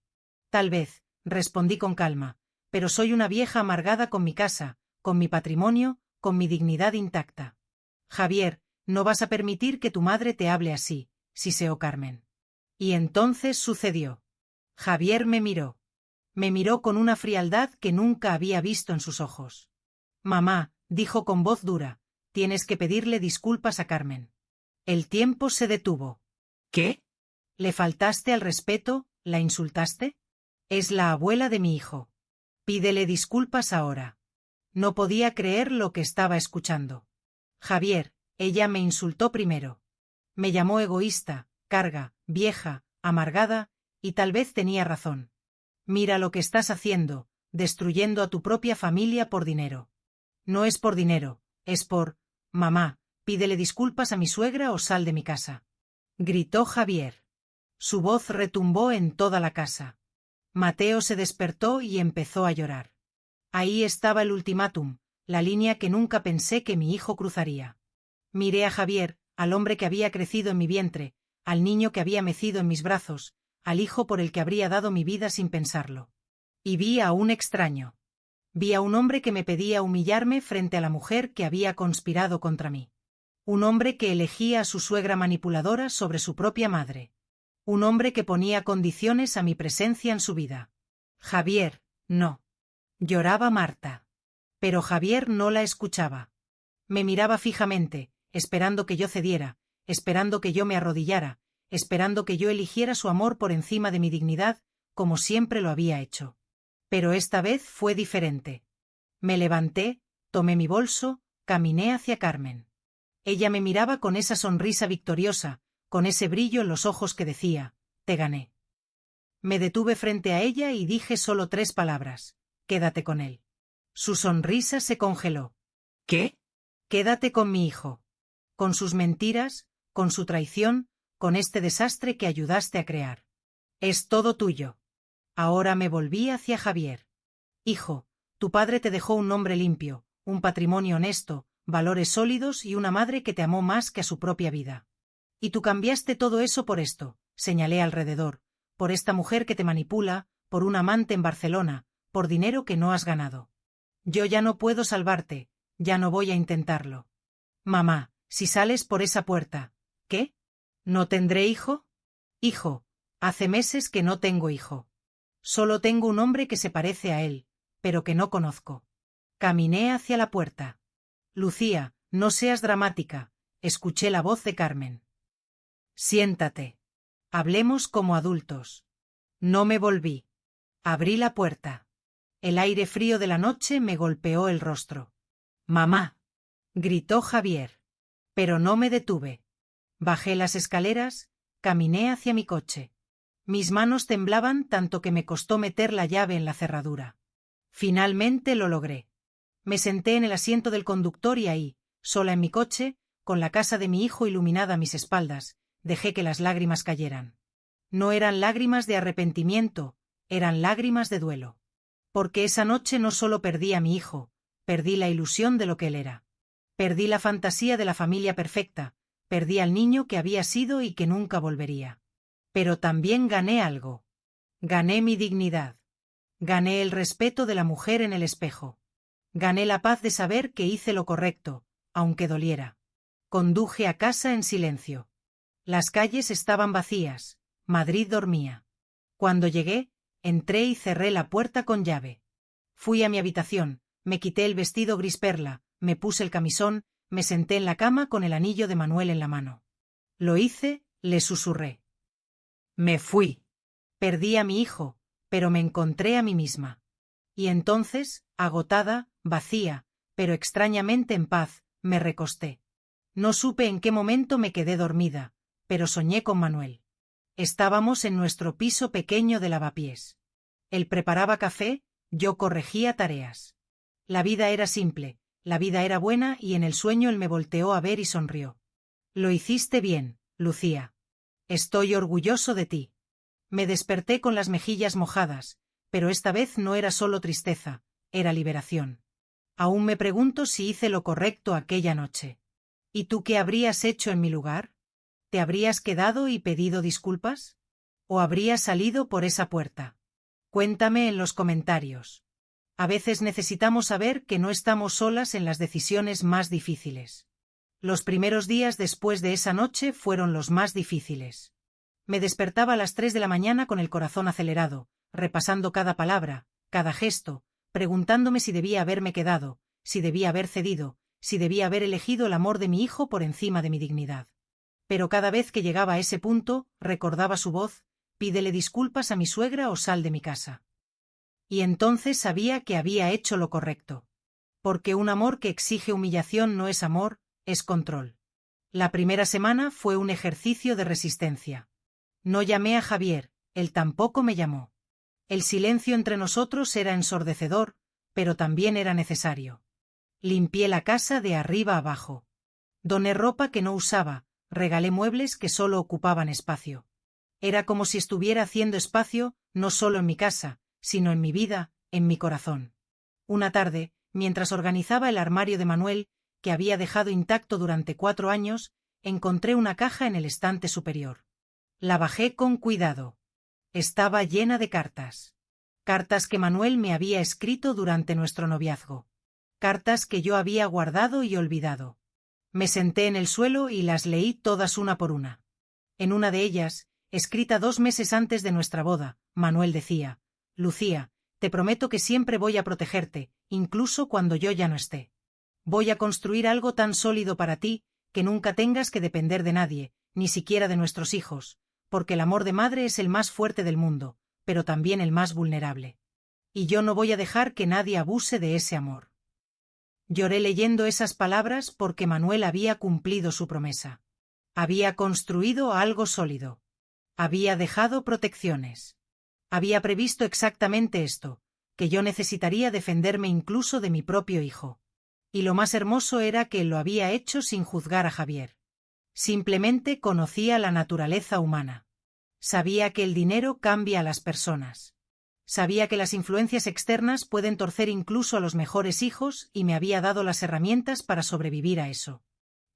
Tal vez, respondí con calma, pero soy una vieja amargada con mi casa, con mi patrimonio, con mi dignidad intacta. Javier, no vas a permitir que tu madre te hable así, siseó Carmen. Y entonces sucedió. Javier me miró. Me miró con una frialdad que nunca había visto en sus ojos. Mamá, dijo con voz dura, tienes que pedirle disculpas a Carmen. El tiempo se detuvo. ¿Qué? ¿Le faltaste al respeto? ¿La insultaste? Es la abuela de mi hijo. Pídele disculpas ahora. No podía creer lo que estaba escuchando. Javier, ella me insultó primero. Me llamó egoísta, carga, vieja, amargada, y tal vez tenía razón. Mira lo que estás haciendo, destruyendo a tu propia familia por dinero. No es por dinero, es por... Mamá, pídele disculpas a mi suegra o sal de mi casa. Gritó Javier. Su voz retumbó en toda la casa. Mateo se despertó y empezó a llorar. Ahí estaba el ultimátum, la línea que nunca pensé que mi hijo cruzaría. Miré a Javier, al hombre que había crecido en mi vientre, al niño que había mecido en mis brazos, al hijo por el que habría dado mi vida sin pensarlo. Y vi a un extraño. Vi a un hombre que me pedía humillarme frente a la mujer que había conspirado contra mí. Un hombre que elegía a su suegra manipuladora sobre su propia madre. Un hombre que ponía condiciones a mi presencia en su vida. Javier, no. Lloraba Marta. Pero Javier no la escuchaba. Me miraba fijamente, esperando que yo cediera, esperando que yo me arrodillara, esperando que yo eligiera su amor por encima de mi dignidad, como siempre lo había hecho. Pero esta vez fue diferente. Me levanté, tomé mi bolso, caminé hacia Carmen. Ella me miraba con esa sonrisa victoriosa, con ese brillo en los ojos que decía, te gané. Me detuve frente a ella y dije solo 3 palabras, quédate con él. Su sonrisa se congeló. ¿Qué? Quédate con mi hijo. Con sus mentiras, con su traición, con este desastre que ayudaste a crear. Es todo tuyo. Ahora me volví hacia Javier. Hijo, tu padre te dejó un nombre limpio, un patrimonio honesto, valores sólidos y una madre que te amó más que a su propia vida. Y tú cambiaste todo eso por esto, señalé alrededor, por esta mujer que te manipula, por un amante en Barcelona, por dinero que no has ganado. Yo ya no puedo salvarte, ya no voy a intentarlo. Mamá, si sales por esa puerta, ¿qué? ¿No tendré hijo? Hijo, hace meses que no tengo hijo. Solo tengo un hombre que se parece a él, pero que no conozco. Caminé hacia la puerta. Lucía, no seas dramática, escuché la voz de Carmen. Siéntate. Hablemos como adultos. No me volví. Abrí la puerta. El aire frío de la noche me golpeó el rostro. Mamá. Gritó Javier. Pero no me detuve. Bajé las escaleras, caminé hacia mi coche. Mis manos temblaban tanto que me costó meter la llave en la cerradura. Finalmente lo logré. Me senté en el asiento del conductor y ahí, sola en mi coche, con la casa de mi hijo iluminada a mis espaldas, dejé que las lágrimas cayeran. No eran lágrimas de arrepentimiento, eran lágrimas de duelo. Porque esa noche no solo perdí a mi hijo, perdí la ilusión de lo que él era. Perdí la fantasía de la familia perfecta, Perdí al niño que había sido y que nunca volvería. Pero también gané algo. Gané mi dignidad. Gané el respeto de la mujer en el espejo. Gané la paz de saber que hice lo correcto, aunque doliera. Conduje a casa en silencio. Las calles estaban vacías, Madrid dormía. Cuando llegué, entré y cerré la puerta con llave. Fui a mi habitación, me quité el vestido gris perla, me puse el camisón, me senté en la cama con el anillo de Manuel en la mano. Lo hice, le susurré. Me fui. Perdí a mi hijo, pero me encontré a mí misma. Y entonces, agotada, vacía, pero extrañamente en paz, me recosté. No supe en qué momento me quedé dormida, pero soñé con Manuel. Estábamos en nuestro piso pequeño de lavapiés. Él preparaba café, yo corregía tareas. La vida era simple, la vida era buena y en el sueño él me volteó a ver y sonrió. Lo hiciste bien, Lucía. Estoy orgulloso de ti. Me desperté con las mejillas mojadas, pero esta vez no era solo tristeza, era liberación. Aún me pregunto si hice lo correcto aquella noche. ¿Y tú qué habrías hecho en mi lugar? ¿Te habrías quedado y pedido disculpas? ¿O habrías salido por esa puerta? Cuéntame en los comentarios. A veces necesitamos saber que no estamos solas en las decisiones más difíciles. Los primeros días después de esa noche fueron los más difíciles. Me despertaba a las 3 de la mañana con el corazón acelerado, repasando cada palabra, cada gesto, preguntándome si debía haberme quedado, si debía haber cedido, si debía haber elegido el amor de mi hijo por encima de mi dignidad. Pero cada vez que llegaba a ese punto, recordaba su voz: pídele disculpas a mi suegra o sal de mi casa. Y entonces sabía que había hecho lo correcto. Porque un amor que exige humillación no es amor, es control. La primera semana fue un ejercicio de resistencia. No llamé a Javier, él tampoco me llamó. El silencio entre nosotros era ensordecedor, pero también era necesario. Limpié la casa de arriba abajo. Doné ropa que no usaba, regalé muebles que solo ocupaban espacio. Era como si estuviera haciendo espacio, no solo en mi casa, sino en mi vida, en mi corazón. Una tarde, mientras organizaba el armario de Manuel, que había dejado intacto durante 4 años, encontré una caja en el estante superior. La bajé con cuidado. Estaba llena de cartas. Cartas que Manuel me había escrito durante nuestro noviazgo. Cartas que yo había guardado y olvidado. Me senté en el suelo y las leí todas una por una. En una de ellas, escrita 2 meses antes de nuestra boda, Manuel decía: Lucía, te prometo que siempre voy a protegerte, incluso cuando yo ya no esté. Voy a construir algo tan sólido para ti, que nunca tengas que depender de nadie, ni siquiera de nuestros hijos, porque el amor de madre es el más fuerte del mundo, pero también el más vulnerable. Y yo no voy a dejar que nadie abuse de ese amor. Lloré leyendo esas palabras porque Manuel había cumplido su promesa. Había construido algo sólido. Había dejado protecciones. Había previsto exactamente esto, que yo necesitaría defenderme incluso de mi propio hijo. Y lo más hermoso era que lo había hecho sin juzgar a Javier. Simplemente conocía la naturaleza humana. Sabía que el dinero cambia a las personas. Sabía que las influencias externas pueden torcer incluso a los mejores hijos y me había dado las herramientas para sobrevivir a eso.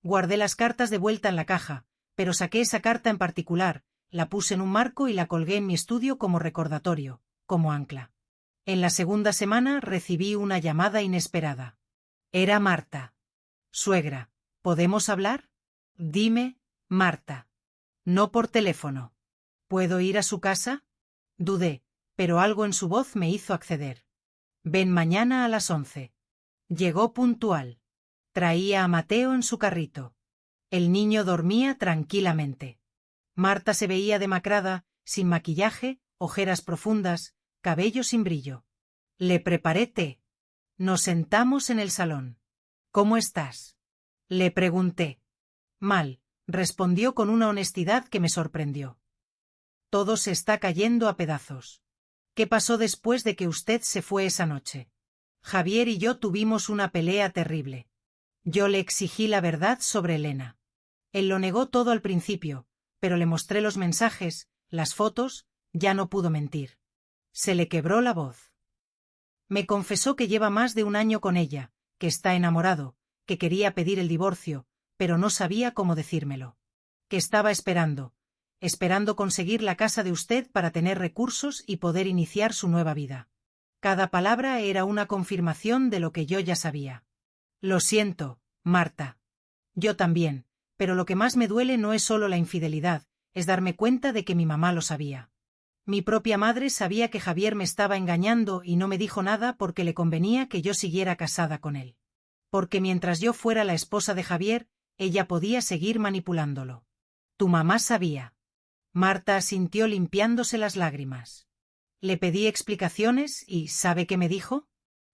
Guardé las cartas de vuelta en la caja, pero saqué esa carta en particular, la puse en un marco y la colgué en mi estudio como recordatorio, como ancla. En la segunda semana recibí una llamada inesperada. Era Marta. Suegra, ¿podemos hablar? Dime, Marta. No por teléfono. ¿Puedo ir a su casa? Dudé, pero algo en su voz me hizo acceder. Ven mañana a las 11. Llegó puntual. Traía a Mateo en su carrito. El niño dormía tranquilamente. Marta se veía demacrada, sin maquillaje, ojeras profundas, cabello sin brillo. Le preparé té. Nos sentamos en el salón. ¿Cómo estás? Le pregunté. Mal, respondió con una honestidad que me sorprendió. Todo se está cayendo a pedazos. ¿Qué pasó después de que usted se fue esa noche? Javier y yo tuvimos una pelea terrible. Yo le exigí la verdad sobre Elena. Él lo negó todo al principio, pero le mostré los mensajes, las fotos, ya no pudo mentir. Se le quebró la voz. Me confesó que lleva más de 1 año con ella, que está enamorado, que quería pedir el divorcio, pero no sabía cómo decírmelo. Que estaba esperando conseguir la casa de usted para tener recursos y poder iniciar su nueva vida. Cada palabra era una confirmación de lo que yo ya sabía. Lo siento, Marta. Yo también, pero lo que más me duele no es solo la infidelidad, es darme cuenta de que mi mamá lo sabía. Mi propia madre sabía que Javier me estaba engañando y no me dijo nada porque le convenía que yo siguiera casada con él. Porque mientras yo fuera la esposa de Javier, ella podía seguir manipulándolo. Tu mamá sabía. Marta asintió limpiándose las lágrimas. Le pedí explicaciones y ¿sabe qué me dijo?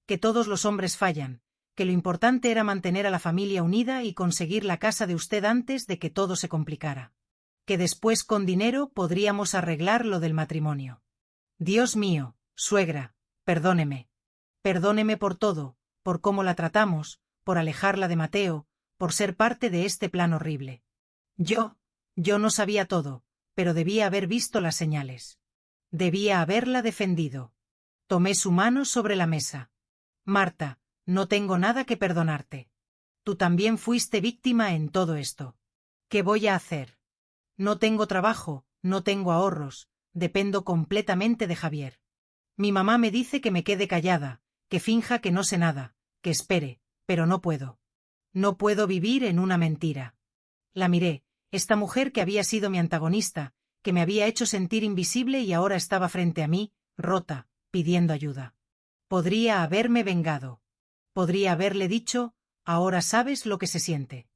Que todos los hombres fallan, que lo importante era mantener a la familia unida y conseguir la casa de usted antes de que todo se complicara. Que después con dinero podríamos arreglar lo del matrimonio. Dios mío, suegra, perdóneme. Perdóneme por todo, por cómo la tratamos, por alejarla de Mateo, por ser parte de este plan horrible. Yo no sabía todo, pero debía haber visto las señales. Debía haberla defendido. Tomé su mano sobre la mesa. Marta, no tengo nada que perdonarte. Tú también fuiste víctima en todo esto. ¿Qué voy a hacer? No tengo trabajo, no tengo ahorros, dependo completamente de Javier. Mi mamá me dice que me quede callada, que finja que no sé nada, que espere, pero no puedo. No puedo vivir en una mentira. La miré, esta mujer que había sido mi antagonista, que me había hecho sentir invisible y ahora estaba frente a mí, rota, pidiendo ayuda. Podría haberme vengado. Podría haberle dicho, ahora sabes lo que se siente.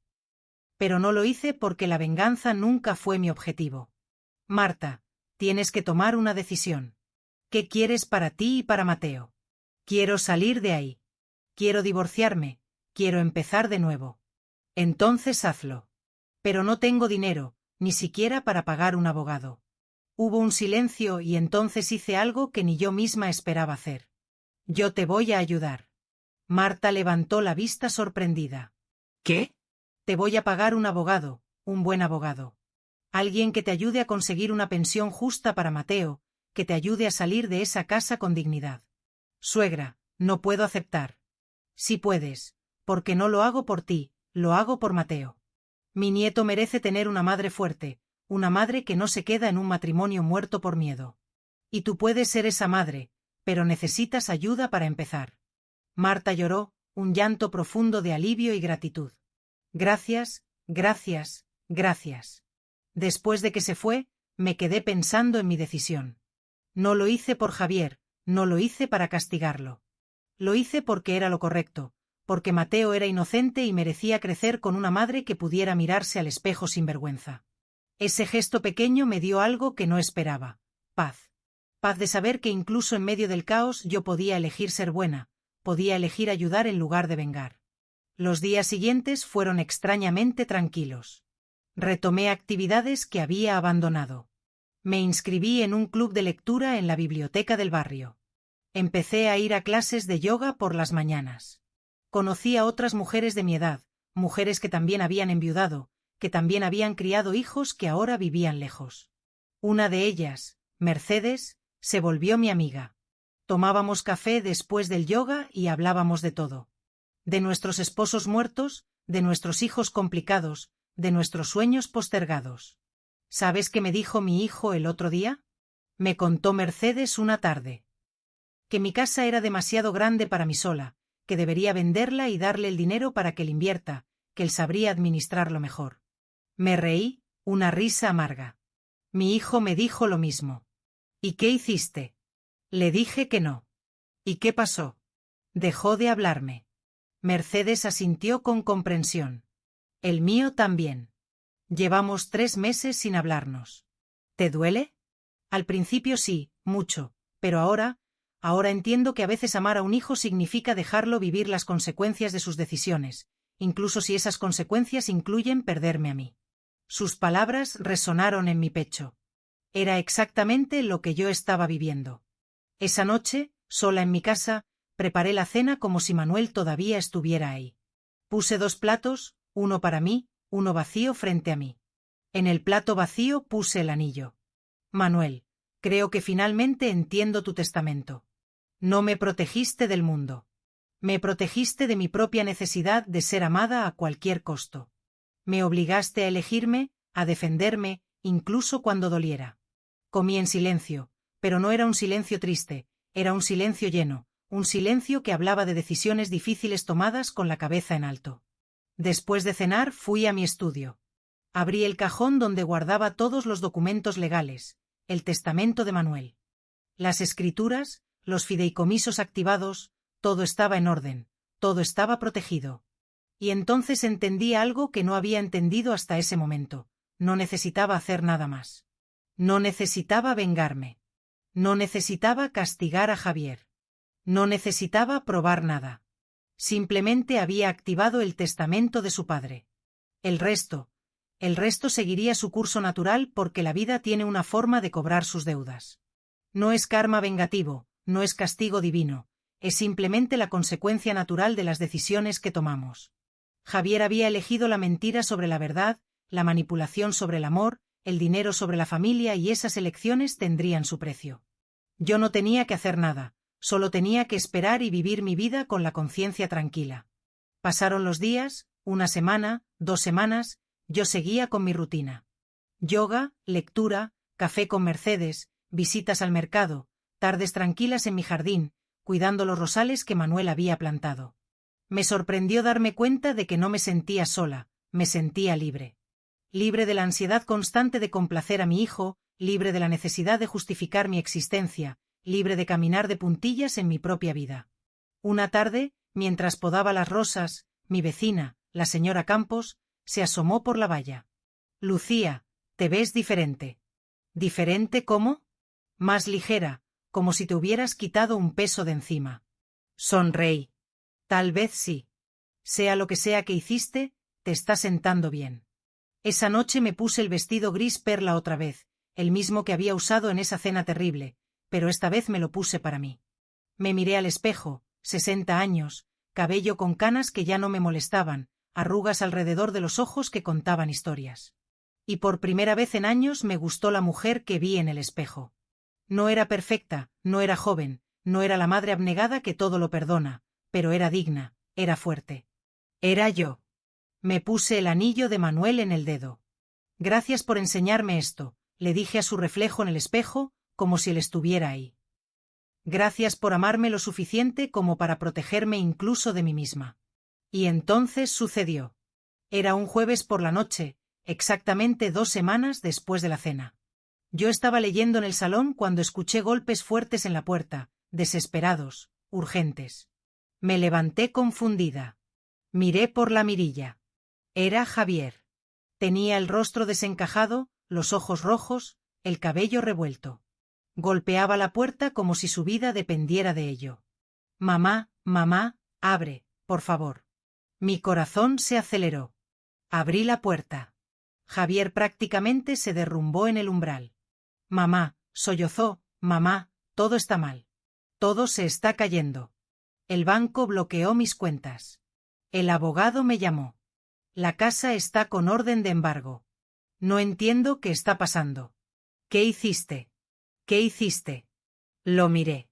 Pero no lo hice porque la venganza nunca fue mi objetivo. Marta, tienes que tomar una decisión. ¿Qué quieres para ti y para Mateo? Quiero salir de ahí. Quiero divorciarme, quiero empezar de nuevo. Entonces hazlo. Pero no tengo dinero, ni siquiera para pagar un abogado. Hubo un silencio y entonces hice algo que ni yo misma esperaba hacer. Yo te voy a ayudar. Marta levantó la vista sorprendida. ¿Qué? Te voy a pagar un abogado, un buen abogado. Alguien que te ayude a conseguir una pensión justa para Mateo, que te ayude a salir de esa casa con dignidad. Suegra, no puedo aceptar. Sí puedes, porque no lo hago por ti, lo hago por Mateo. Mi nieto merece tener una madre fuerte, una madre que no se queda en un matrimonio muerto por miedo. Y tú puedes ser esa madre, pero necesitas ayuda para empezar. Marta lloró, un llanto profundo de alivio y gratitud. Gracias, gracias, gracias. Después de que se fue, me quedé pensando en mi decisión. No lo hice por Javier, no lo hice para castigarlo. Lo hice porque era lo correcto, porque Mateo era inocente y merecía crecer con una madre que pudiera mirarse al espejo sin vergüenza. Ese gesto pequeño me dio algo que no esperaba: paz. Paz de saber que incluso en medio del caos yo podía elegir ser buena, podía elegir ayudar en lugar de vengar. Los días siguientes fueron extrañamente tranquilos. Retomé actividades que había abandonado. Me inscribí en un club de lectura en la biblioteca del barrio. Empecé a ir a clases de yoga por las mañanas. Conocí a otras mujeres de mi edad, mujeres que también habían enviudado, que también habían criado hijos que ahora vivían lejos. Una de ellas, Mercedes, se volvió mi amiga. Tomábamos café después del yoga y hablábamos de todo. De nuestros esposos muertos, de nuestros hijos complicados, de nuestros sueños postergados. ¿Sabes qué me dijo mi hijo el otro día? Me contó Mercedes una tarde. Que mi casa era demasiado grande para mí sola, que debería venderla y darle el dinero para que él invierta, que él sabría administrarlo mejor. Me reí, una risa amarga. Mi hijo me dijo lo mismo. ¿Y qué hiciste? Le dije que no. ¿Y qué pasó? Dejó de hablarme. Mercedes asintió con comprensión. El mío también. Llevamos 3 meses sin hablarnos. ¿Te duele? Al principio sí, mucho, pero ahora entiendo que a veces amar a un hijo significa dejarlo vivir las consecuencias de sus decisiones, incluso si esas consecuencias incluyen perderme a mí. Sus palabras resonaron en mi pecho. Era exactamente lo que yo estaba viviendo. Esa noche, sola en mi casa, preparé la cena como si Manuel todavía estuviera ahí. Puse 2 platos, uno para mí, uno vacío frente a mí. En el plato vacío puse el anillo. Manuel, creo que finalmente entiendo tu testamento. No me protegiste del mundo. Me protegiste de mi propia necesidad de ser amada a cualquier costo. Me obligaste a elegirme, a defenderme, incluso cuando doliera. Comí en silencio, pero no era un silencio triste, era un silencio lleno, un silencio que hablaba de decisiones difíciles tomadas con la cabeza en alto. Después de cenar fui a mi estudio. Abrí el cajón donde guardaba todos los documentos legales, el testamento de Manuel. Las escrituras, los fideicomisos activados, todo estaba en orden, todo estaba protegido. Y entonces entendí algo que no había entendido hasta ese momento. No necesitaba hacer nada más. No necesitaba vengarme. No necesitaba castigar a Javier. No necesitaba probar nada. Simplemente había activado el testamento de su padre. El resto seguiría su curso natural porque la vida tiene una forma de cobrar sus deudas. No es karma vengativo, no es castigo divino, es simplemente la consecuencia natural de las decisiones que tomamos. Javier había elegido la mentira sobre la verdad, la manipulación sobre el amor, el dinero sobre la familia y esas elecciones tendrían su precio. Yo no tenía que hacer nada, solo tenía que esperar y vivir mi vida con la conciencia tranquila. Pasaron los días, una semana, 2 semanas, yo seguía con mi rutina. Yoga, lectura, café con Mercedes, visitas al mercado, tardes tranquilas en mi jardín, cuidando los rosales que Manuel había plantado. Me sorprendió darme cuenta de que no me sentía sola, me sentía libre. Libre de la ansiedad constante de complacer a mi hijo, libre de la necesidad de justificar mi existencia, libre de caminar de puntillas en mi propia vida. Una tarde, mientras podaba las rosas, mi vecina, la señora Campos, se asomó por la valla. Lucía, te ves diferente. ¿Diferente cómo? Más ligera, como si te hubieras quitado un peso de encima. Sonreí. Tal vez sí. Sea lo que sea que hiciste, te está sentando bien. Esa noche me puse el vestido gris perla otra vez, el mismo que había usado en esa cena terrible, pero esta vez me lo puse para mí. Me miré al espejo, 60 años, cabello con canas que ya no me molestaban, arrugas alrededor de los ojos que contaban historias. Y por primera vez en años me gustó la mujer que vi en el espejo. No era perfecta, no era joven, no era la madre abnegada que todo lo perdona, pero era digna, era fuerte. Era yo. Me puse el anillo de Manuel en el dedo. Gracias por enseñarme esto, le dije a su reflejo en el espejo, como si él estuviera ahí. Gracias por amarme lo suficiente como para protegerme incluso de mí misma. Y entonces sucedió. Era un jueves por la noche, exactamente 2 semanas después de la cena. Yo estaba leyendo en el salón cuando escuché golpes fuertes en la puerta, desesperados, urgentes. Me levanté confundida. Miré por la mirilla. Era Javier. Tenía el rostro desencajado, los ojos rojos, el cabello revuelto. Golpeaba la puerta como si su vida dependiera de ello. Mamá, mamá, abre, por favor. Mi corazón se aceleró. Abrí la puerta. Javier prácticamente se derrumbó en el umbral. Mamá, sollozó, mamá, todo está mal. Todo se está cayendo. El banco bloqueó mis cuentas. El abogado me llamó. La casa está con orden de embargo. No entiendo qué está pasando. ¿Qué hiciste? ¿Qué hiciste? Lo miré.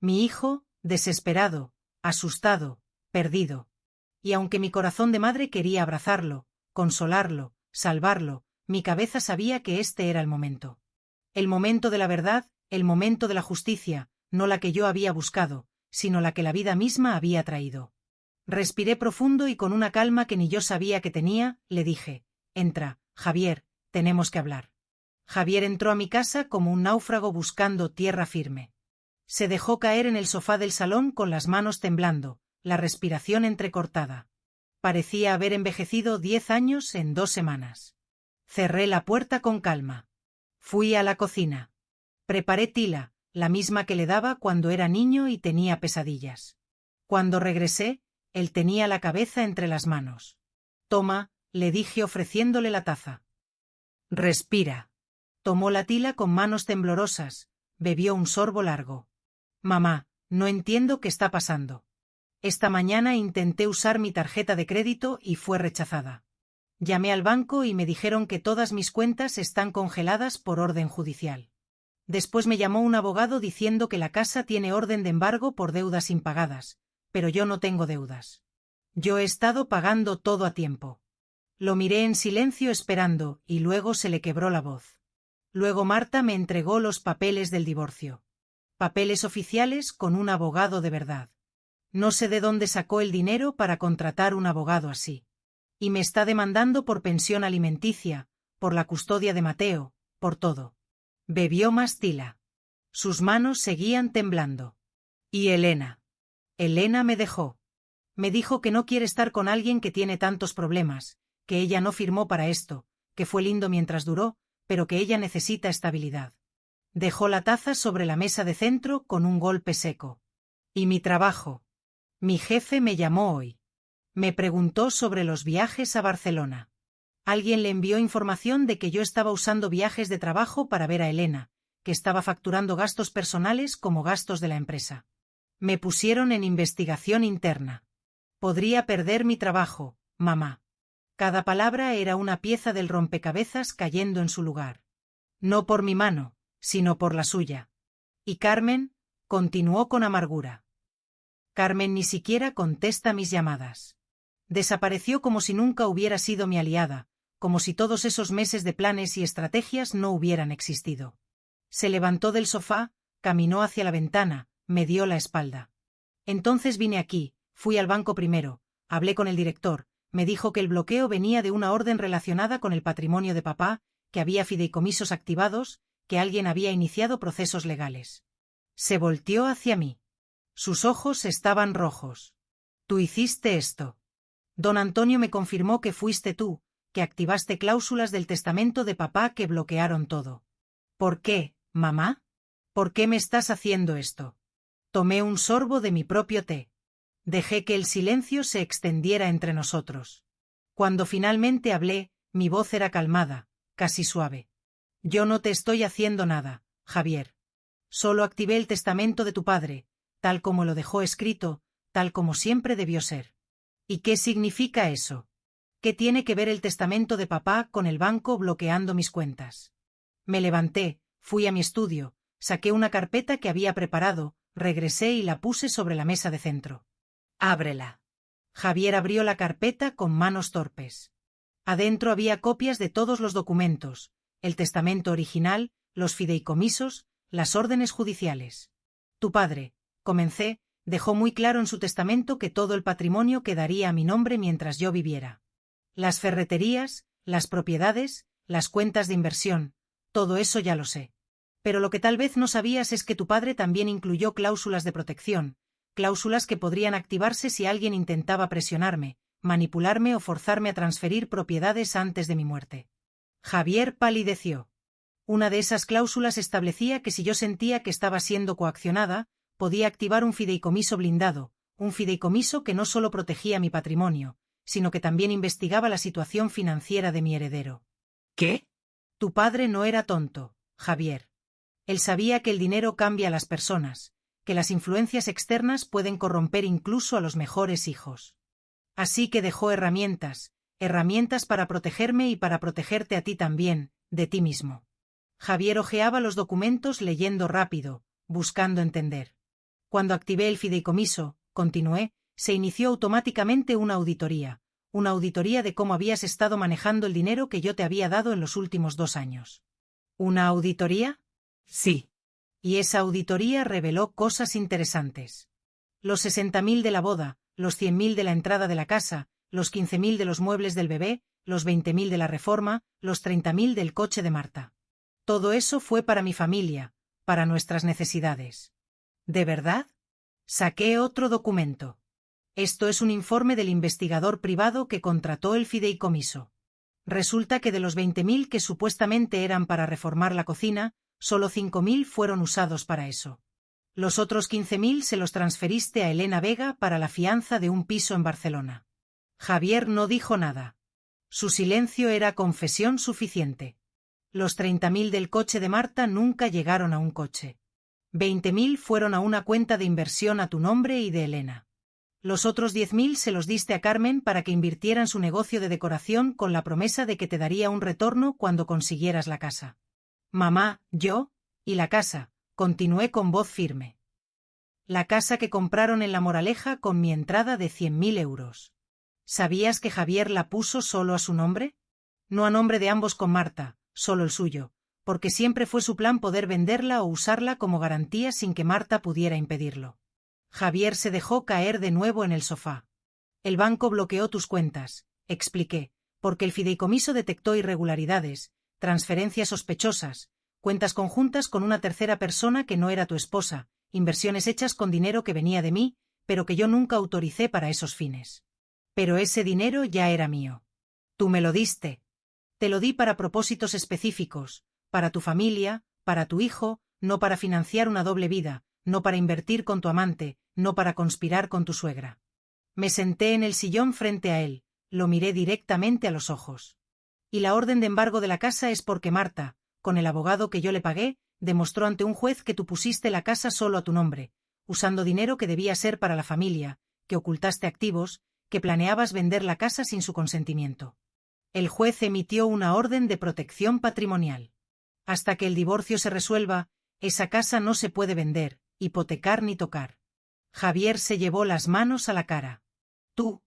Mi hijo, desesperado, asustado, perdido. Y aunque mi corazón de madre quería abrazarlo, consolarlo, salvarlo, mi cabeza sabía que este era el momento. El momento de la verdad, el momento de la justicia, no la que yo había buscado, sino la que la vida misma había traído. Respiré profundo y con una calma que ni yo sabía que tenía, le dije, entra, Javier, tenemos que hablar. Javier entró a mi casa como un náufrago buscando tierra firme. Se dejó caer en el sofá del salón con las manos temblando, la respiración entrecortada. Parecía haber envejecido 10 años en 2 semanas. Cerré la puerta con calma. Fui a la cocina. Preparé tila, la misma que le daba cuando era niño y tenía pesadillas. Cuando regresé, él tenía la cabeza entre las manos. Toma, le dije ofreciéndole la taza. Respira. Tomó la tila con manos temblorosas, bebió un sorbo largo. Mamá, no entiendo qué está pasando. Esta mañana intenté usar mi tarjeta de crédito y fue rechazada. Llamé al banco y me dijeron que todas mis cuentas están congeladas por orden judicial. Después me llamó un abogado diciendo que la casa tiene orden de embargo por deudas impagadas, pero yo no tengo deudas. Yo he estado pagando todo a tiempo. Lo miré en silencio esperando, y luego se le quebró la voz. Luego Marta me entregó los papeles del divorcio. Papeles oficiales con un abogado de verdad. No sé de dónde sacó el dinero para contratar un abogado así. Y me está demandando por pensión alimenticia, por la custodia de Mateo, por todo. Bebió más tila. Sus manos seguían temblando. ¿Y Elena? Elena me dejó. Me dijo que no quiere estar con alguien que tiene tantos problemas, que ella no firmó para esto, que fue lindo mientras duró, pero que ella necesita estabilidad. Dejó la taza sobre la mesa de centro con un golpe seco. ¿Y mi trabajo? Mi jefe me llamó hoy. Me preguntó sobre los viajes a Barcelona. Alguien le envió información de que yo estaba usando viajes de trabajo para ver a Elena, que estaba facturando gastos personales como gastos de la empresa. Me pusieron en investigación interna. Podría perder mi trabajo, mamá. Cada palabra era una pieza del rompecabezas cayendo en su lugar. No por mi mano, sino por la suya. Y Carmen, continuó con amargura. Carmen ni siquiera contesta mis llamadas. Desapareció como si nunca hubiera sido mi aliada, como si todos esos meses de planes y estrategias no hubieran existido. Se levantó del sofá, caminó hacia la ventana, me dio la espalda. Entonces vine aquí, fui al banco primero, hablé con el director, me dijo que el bloqueo venía de una orden relacionada con el patrimonio de papá, que había fideicomisos activados, que alguien había iniciado procesos legales. Se volteó hacia mí. Sus ojos estaban rojos. Tú hiciste esto. Don Antonio me confirmó que fuiste tú, que activaste cláusulas del testamento de papá que bloquearon todo. ¿Por qué, mamá? ¿Por qué me estás haciendo esto? Tomé un sorbo de mi propio té. Dejé que el silencio se extendiera entre nosotros. Cuando finalmente hablé, mi voz era calmada, casi suave. Yo no te estoy haciendo nada, Javier. Solo activé el testamento de tu padre, tal como lo dejó escrito, tal como siempre debió ser. ¿Y qué significa eso? ¿Qué tiene que ver el testamento de papá con el banco bloqueando mis cuentas? Me levanté, fui a mi estudio, saqué una carpeta que había preparado, regresé y la puse sobre la mesa de centro. Ábrela. Javier abrió la carpeta con manos torpes. Adentro había copias de todos los documentos, el testamento original, los fideicomisos, las órdenes judiciales. Tu padre, comencé, dejó muy claro en su testamento que todo el patrimonio quedaría a mi nombre mientras yo viviera. Las ferreterías, las propiedades, las cuentas de inversión, todo eso ya lo sé. Pero lo que tal vez no sabías es que tu padre también incluyó cláusulas de protección, cláusulas que podrían activarse si alguien intentaba presionarme, manipularme o forzarme a transferir propiedades antes de mi muerte. Javier palideció. Una de esas cláusulas establecía que si yo sentía que estaba siendo coaccionada, podía activar un fideicomiso blindado, un fideicomiso que no solo protegía mi patrimonio, sino que también investigaba la situación financiera de mi heredero. ¿Qué? Tu padre no era tonto, Javier. Él sabía que el dinero cambia a las personas, que las influencias externas pueden corromper incluso a los mejores hijos. Así que dejó herramientas para protegerme y para protegerte a ti también, de ti mismo. Javier hojeaba los documentos leyendo rápido, buscando entender. Cuando activé el fideicomiso, continué, se inició automáticamente una auditoría de cómo habías estado manejando el dinero que yo te había dado en los últimos 2 años. ¿Una auditoría? Sí. Y esa auditoría reveló cosas interesantes. Los 60.000 de la boda, los 100.000 de la entrada de la casa, los 15.000 de los muebles del bebé, los 20.000 de la reforma, los 30.000 del coche de Marta. Todo eso fue para mi familia, para nuestras necesidades. ¿De verdad? Saqué otro documento. Esto es un informe del investigador privado que contrató el fideicomiso. Resulta que de los 20.000 que supuestamente eran para reformar la cocina, solo 5.000 fueron usados para eso. Los otros 15.000 se los transferiste a Elena Vega para la fianza de un piso en Barcelona. Javier no dijo nada. Su silencio era confesión suficiente. Los 30.000 del coche de Marta nunca llegaron a un coche. 20.000 fueron a una cuenta de inversión a tu nombre y de Elena. Los otros 10.000 se los diste a Carmen para que invirtiera en su negocio de decoración con la promesa de que te daría un retorno cuando consiguieras la casa. Mamá, yo, y la casa, continué con voz firme. La casa que compraron en La Moraleja con mi entrada de 100.000 euros. ¿Sabías que Javier la puso solo a su nombre? No a nombre de ambos con Marta, solo el suyo, porque siempre fue su plan poder venderla o usarla como garantía sin que Marta pudiera impedirlo. Javier se dejó caer de nuevo en el sofá. El banco bloqueó tus cuentas, expliqué, porque el fideicomiso detectó irregularidades, transferencias sospechosas, cuentas conjuntas con una tercera persona que no era tu esposa, inversiones hechas con dinero que venía de mí, pero que yo nunca autoricé para esos fines. Pero ese dinero ya era mío. Tú me lo diste. Te lo di para propósitos específicos, para tu familia, para tu hijo, no para financiar una doble vida, no para invertir con tu amante, no para conspirar con tu suegra. Me senté en el sillón frente a él, lo miré directamente a los ojos. Y la orden de embargo de la casa es porque Marta, con el abogado que yo le pagué, demostró ante un juez que tú pusiste la casa solo a tu nombre, usando dinero que debía ser para la familia, que ocultaste activos, que planeabas vender la casa sin su consentimiento. El juez emitió una orden de protección patrimonial. Hasta que el divorcio se resuelva, esa casa no se puede vender, hipotecar ni tocar. Javier se llevó las manos a la cara. ¿Tú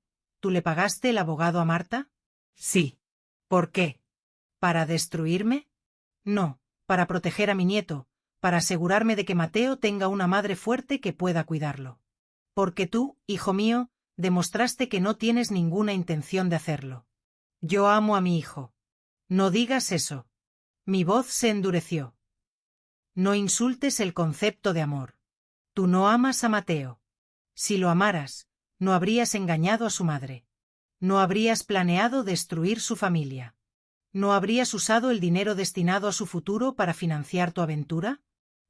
le pagaste el abogado a Marta? Sí. ¿Por qué? ¿Para destruirme? No, para proteger a mi nieto, para asegurarme de que Mateo tenga una madre fuerte que pueda cuidarlo. Porque tú, hijo mío, demostraste que no tienes ninguna intención de hacerlo. Yo amo a mi hijo. No digas eso. Mi voz se endureció. No insultes el concepto de amor. Tú no amas a Mateo. Si lo amaras, no habrías engañado a su madre. No habrías planeado destruir su familia. ¿No habrías usado el dinero destinado a su futuro para financiar tu aventura?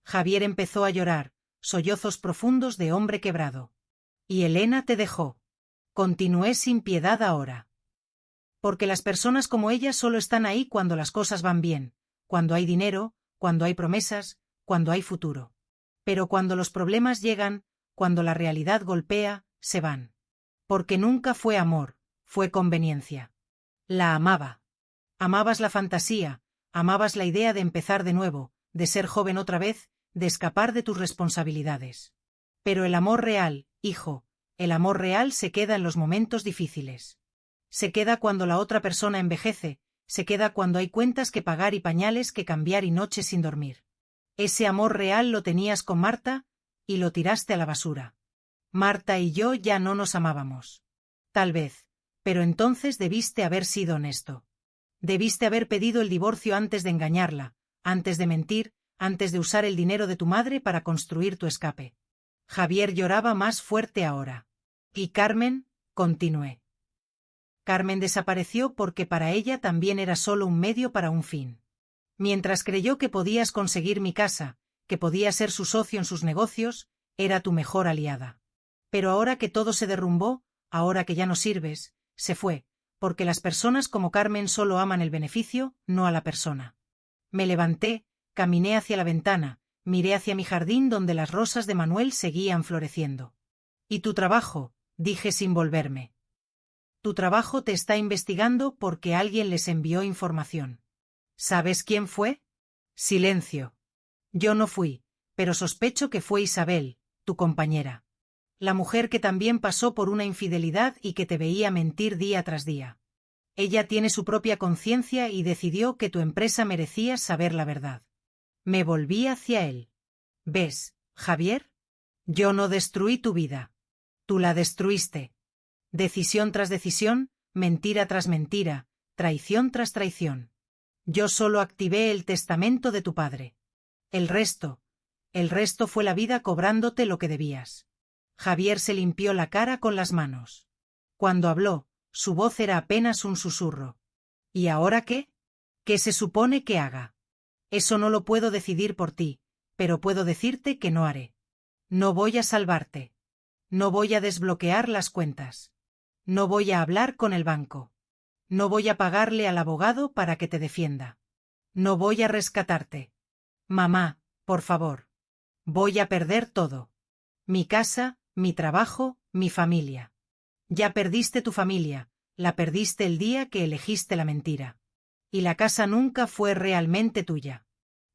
Javier empezó a llorar, sollozos profundos de hombre quebrado. Y Elena te dejó. Continué sin piedad ahora. Porque las personas como ella solo están ahí cuando las cosas van bien, cuando hay dinero, cuando hay promesas, cuando hay futuro. Pero cuando los problemas llegan, cuando la realidad golpea, se van. Porque nunca fue amor, fue conveniencia. La amaba. Amabas la fantasía, amabas la idea de empezar de nuevo, de ser joven otra vez, de escapar de tus responsabilidades. Pero el amor real, hijo, el amor real se queda en los momentos difíciles. Se queda cuando la otra persona envejece, se queda cuando hay cuentas que pagar y pañales que cambiar y noches sin dormir. Ese amor real lo tenías con Marta, y lo tiraste a la basura. Marta y yo ya no nos amábamos. Tal vez, pero entonces debiste haber sido honesto. Debiste haber pedido el divorcio antes de engañarla, antes de mentir, antes de usar el dinero de tu madre para construir tu escape. Javier lloraba más fuerte ahora. ¿Y Carmen? Continué. Carmen desapareció porque para ella también era solo un medio para un fin. Mientras creyó que podías conseguir mi casa, que podía ser su socio en sus negocios, era tu mejor aliada. Pero ahora que todo se derrumbó, ahora que ya no sirves, se fue, porque las personas como Carmen solo aman el beneficio, no a la persona. Me levanté, caminé hacia la ventana, miré hacia mi jardín donde las rosas de Manuel seguían floreciendo. ¿Y tu trabajo? Dije sin volverme. Tu trabajo te está investigando porque alguien les envió información. ¿Sabes quién fue? Silencio. Yo no fui, pero sospecho que fue Isabel, tu compañera. La mujer que también pasó por una infidelidad y que te veía mentir día tras día. Ella tiene su propia conciencia y decidió que tu empresa merecía saber la verdad. Me volví hacia él. ¿Ves, Javier? Yo no destruí tu vida. Tú la destruiste. Decisión tras decisión, mentira tras mentira, traición tras traición. Yo solo activé el testamento de tu padre. El resto fue la vida cobrándote lo que debías. Javier se limpió la cara con las manos. Cuando habló, su voz era apenas un susurro. ¿Y ahora qué? ¿Qué se supone que haga? Eso no lo puedo decidir por ti, pero puedo decirte que no haré. No voy a salvarte. No voy a desbloquear las cuentas. No voy a hablar con el banco. No voy a pagarle al abogado para que te defienda. No voy a rescatarte. Mamá, por favor. Voy a perder todo. Mi casa, mi trabajo, mi familia. Ya perdiste tu familia, la perdiste el día que elegiste la mentira. Y la casa nunca fue realmente tuya.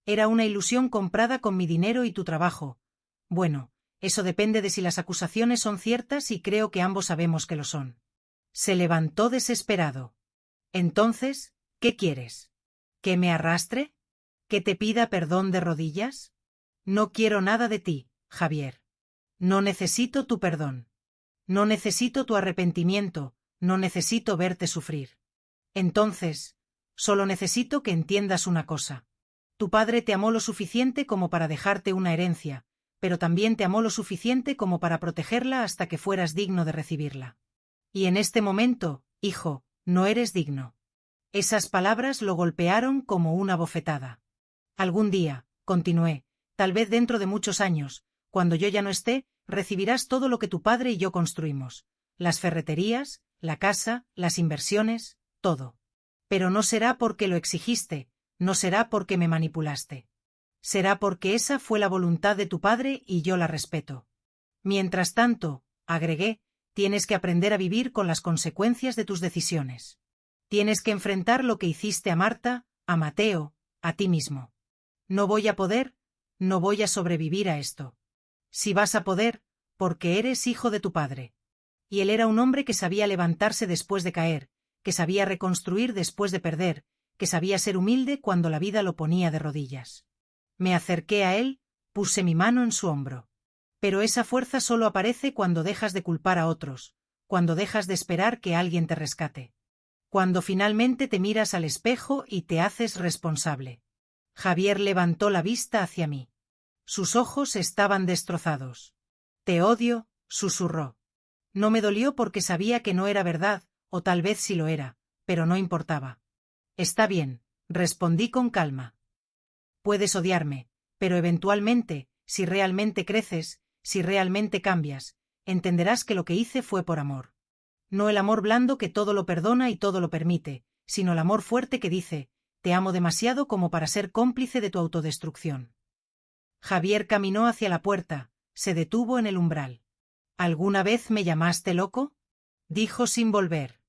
Era una ilusión comprada con mi dinero y tu trabajo. Bueno, eso depende de si las acusaciones son ciertas y creo que ambos sabemos que lo son. Se levantó desesperado. Entonces, ¿qué quieres? ¿Que me arrastre? ¿Que te pida perdón de rodillas? No quiero nada de ti, Javier. No necesito tu perdón. No necesito tu arrepentimiento, no necesito verte sufrir. Entonces, solo necesito que entiendas una cosa. Tu padre te amó lo suficiente como para dejarte una herencia, pero también te amó lo suficiente como para protegerla hasta que fueras digno de recibirla. Y en este momento, hijo, no eres digno. Esas palabras lo golpearon como una bofetada. Algún día, continué, tal vez dentro de muchos años, cuando yo ya no esté, recibirás todo lo que tu padre y yo construimos. Las ferreterías, la casa, las inversiones, todo. Pero no será porque lo exigiste, no será porque me manipulaste. Será porque esa fue la voluntad de tu padre y yo la respeto. Mientras tanto, agregué, tienes que aprender a vivir con las consecuencias de tus decisiones. Tienes que enfrentar lo que hiciste a Marta, a Mateo, a ti mismo. No voy a poder, no voy a sobrevivir a esto. Si vas a poder, porque eres hijo de tu padre. Y él era un hombre que sabía levantarse después de caer, que sabía reconstruir después de perder, que sabía ser humilde cuando la vida lo ponía de rodillas. Me acerqué a él, puse mi mano en su hombro. Pero esa fuerza solo aparece cuando dejas de culpar a otros, cuando dejas de esperar que alguien te rescate. Cuando finalmente te miras al espejo y te haces responsable. Javier levantó la vista hacia mí. Sus ojos estaban destrozados. Te odio, susurró. No me dolió porque sabía que no era verdad, o tal vez sí lo era, pero no importaba. Está bien, respondí con calma. Puedes odiarme, pero eventualmente, si realmente creces, si realmente cambias, entenderás que lo que hice fue por amor. No el amor blando que todo lo perdona y todo lo permite, sino el amor fuerte que dice, te amo demasiado como para ser cómplice de tu autodestrucción. Javier caminó hacia la puerta, se detuvo en el umbral. ¿Alguna vez me llamaste loco? Dijo sin volver.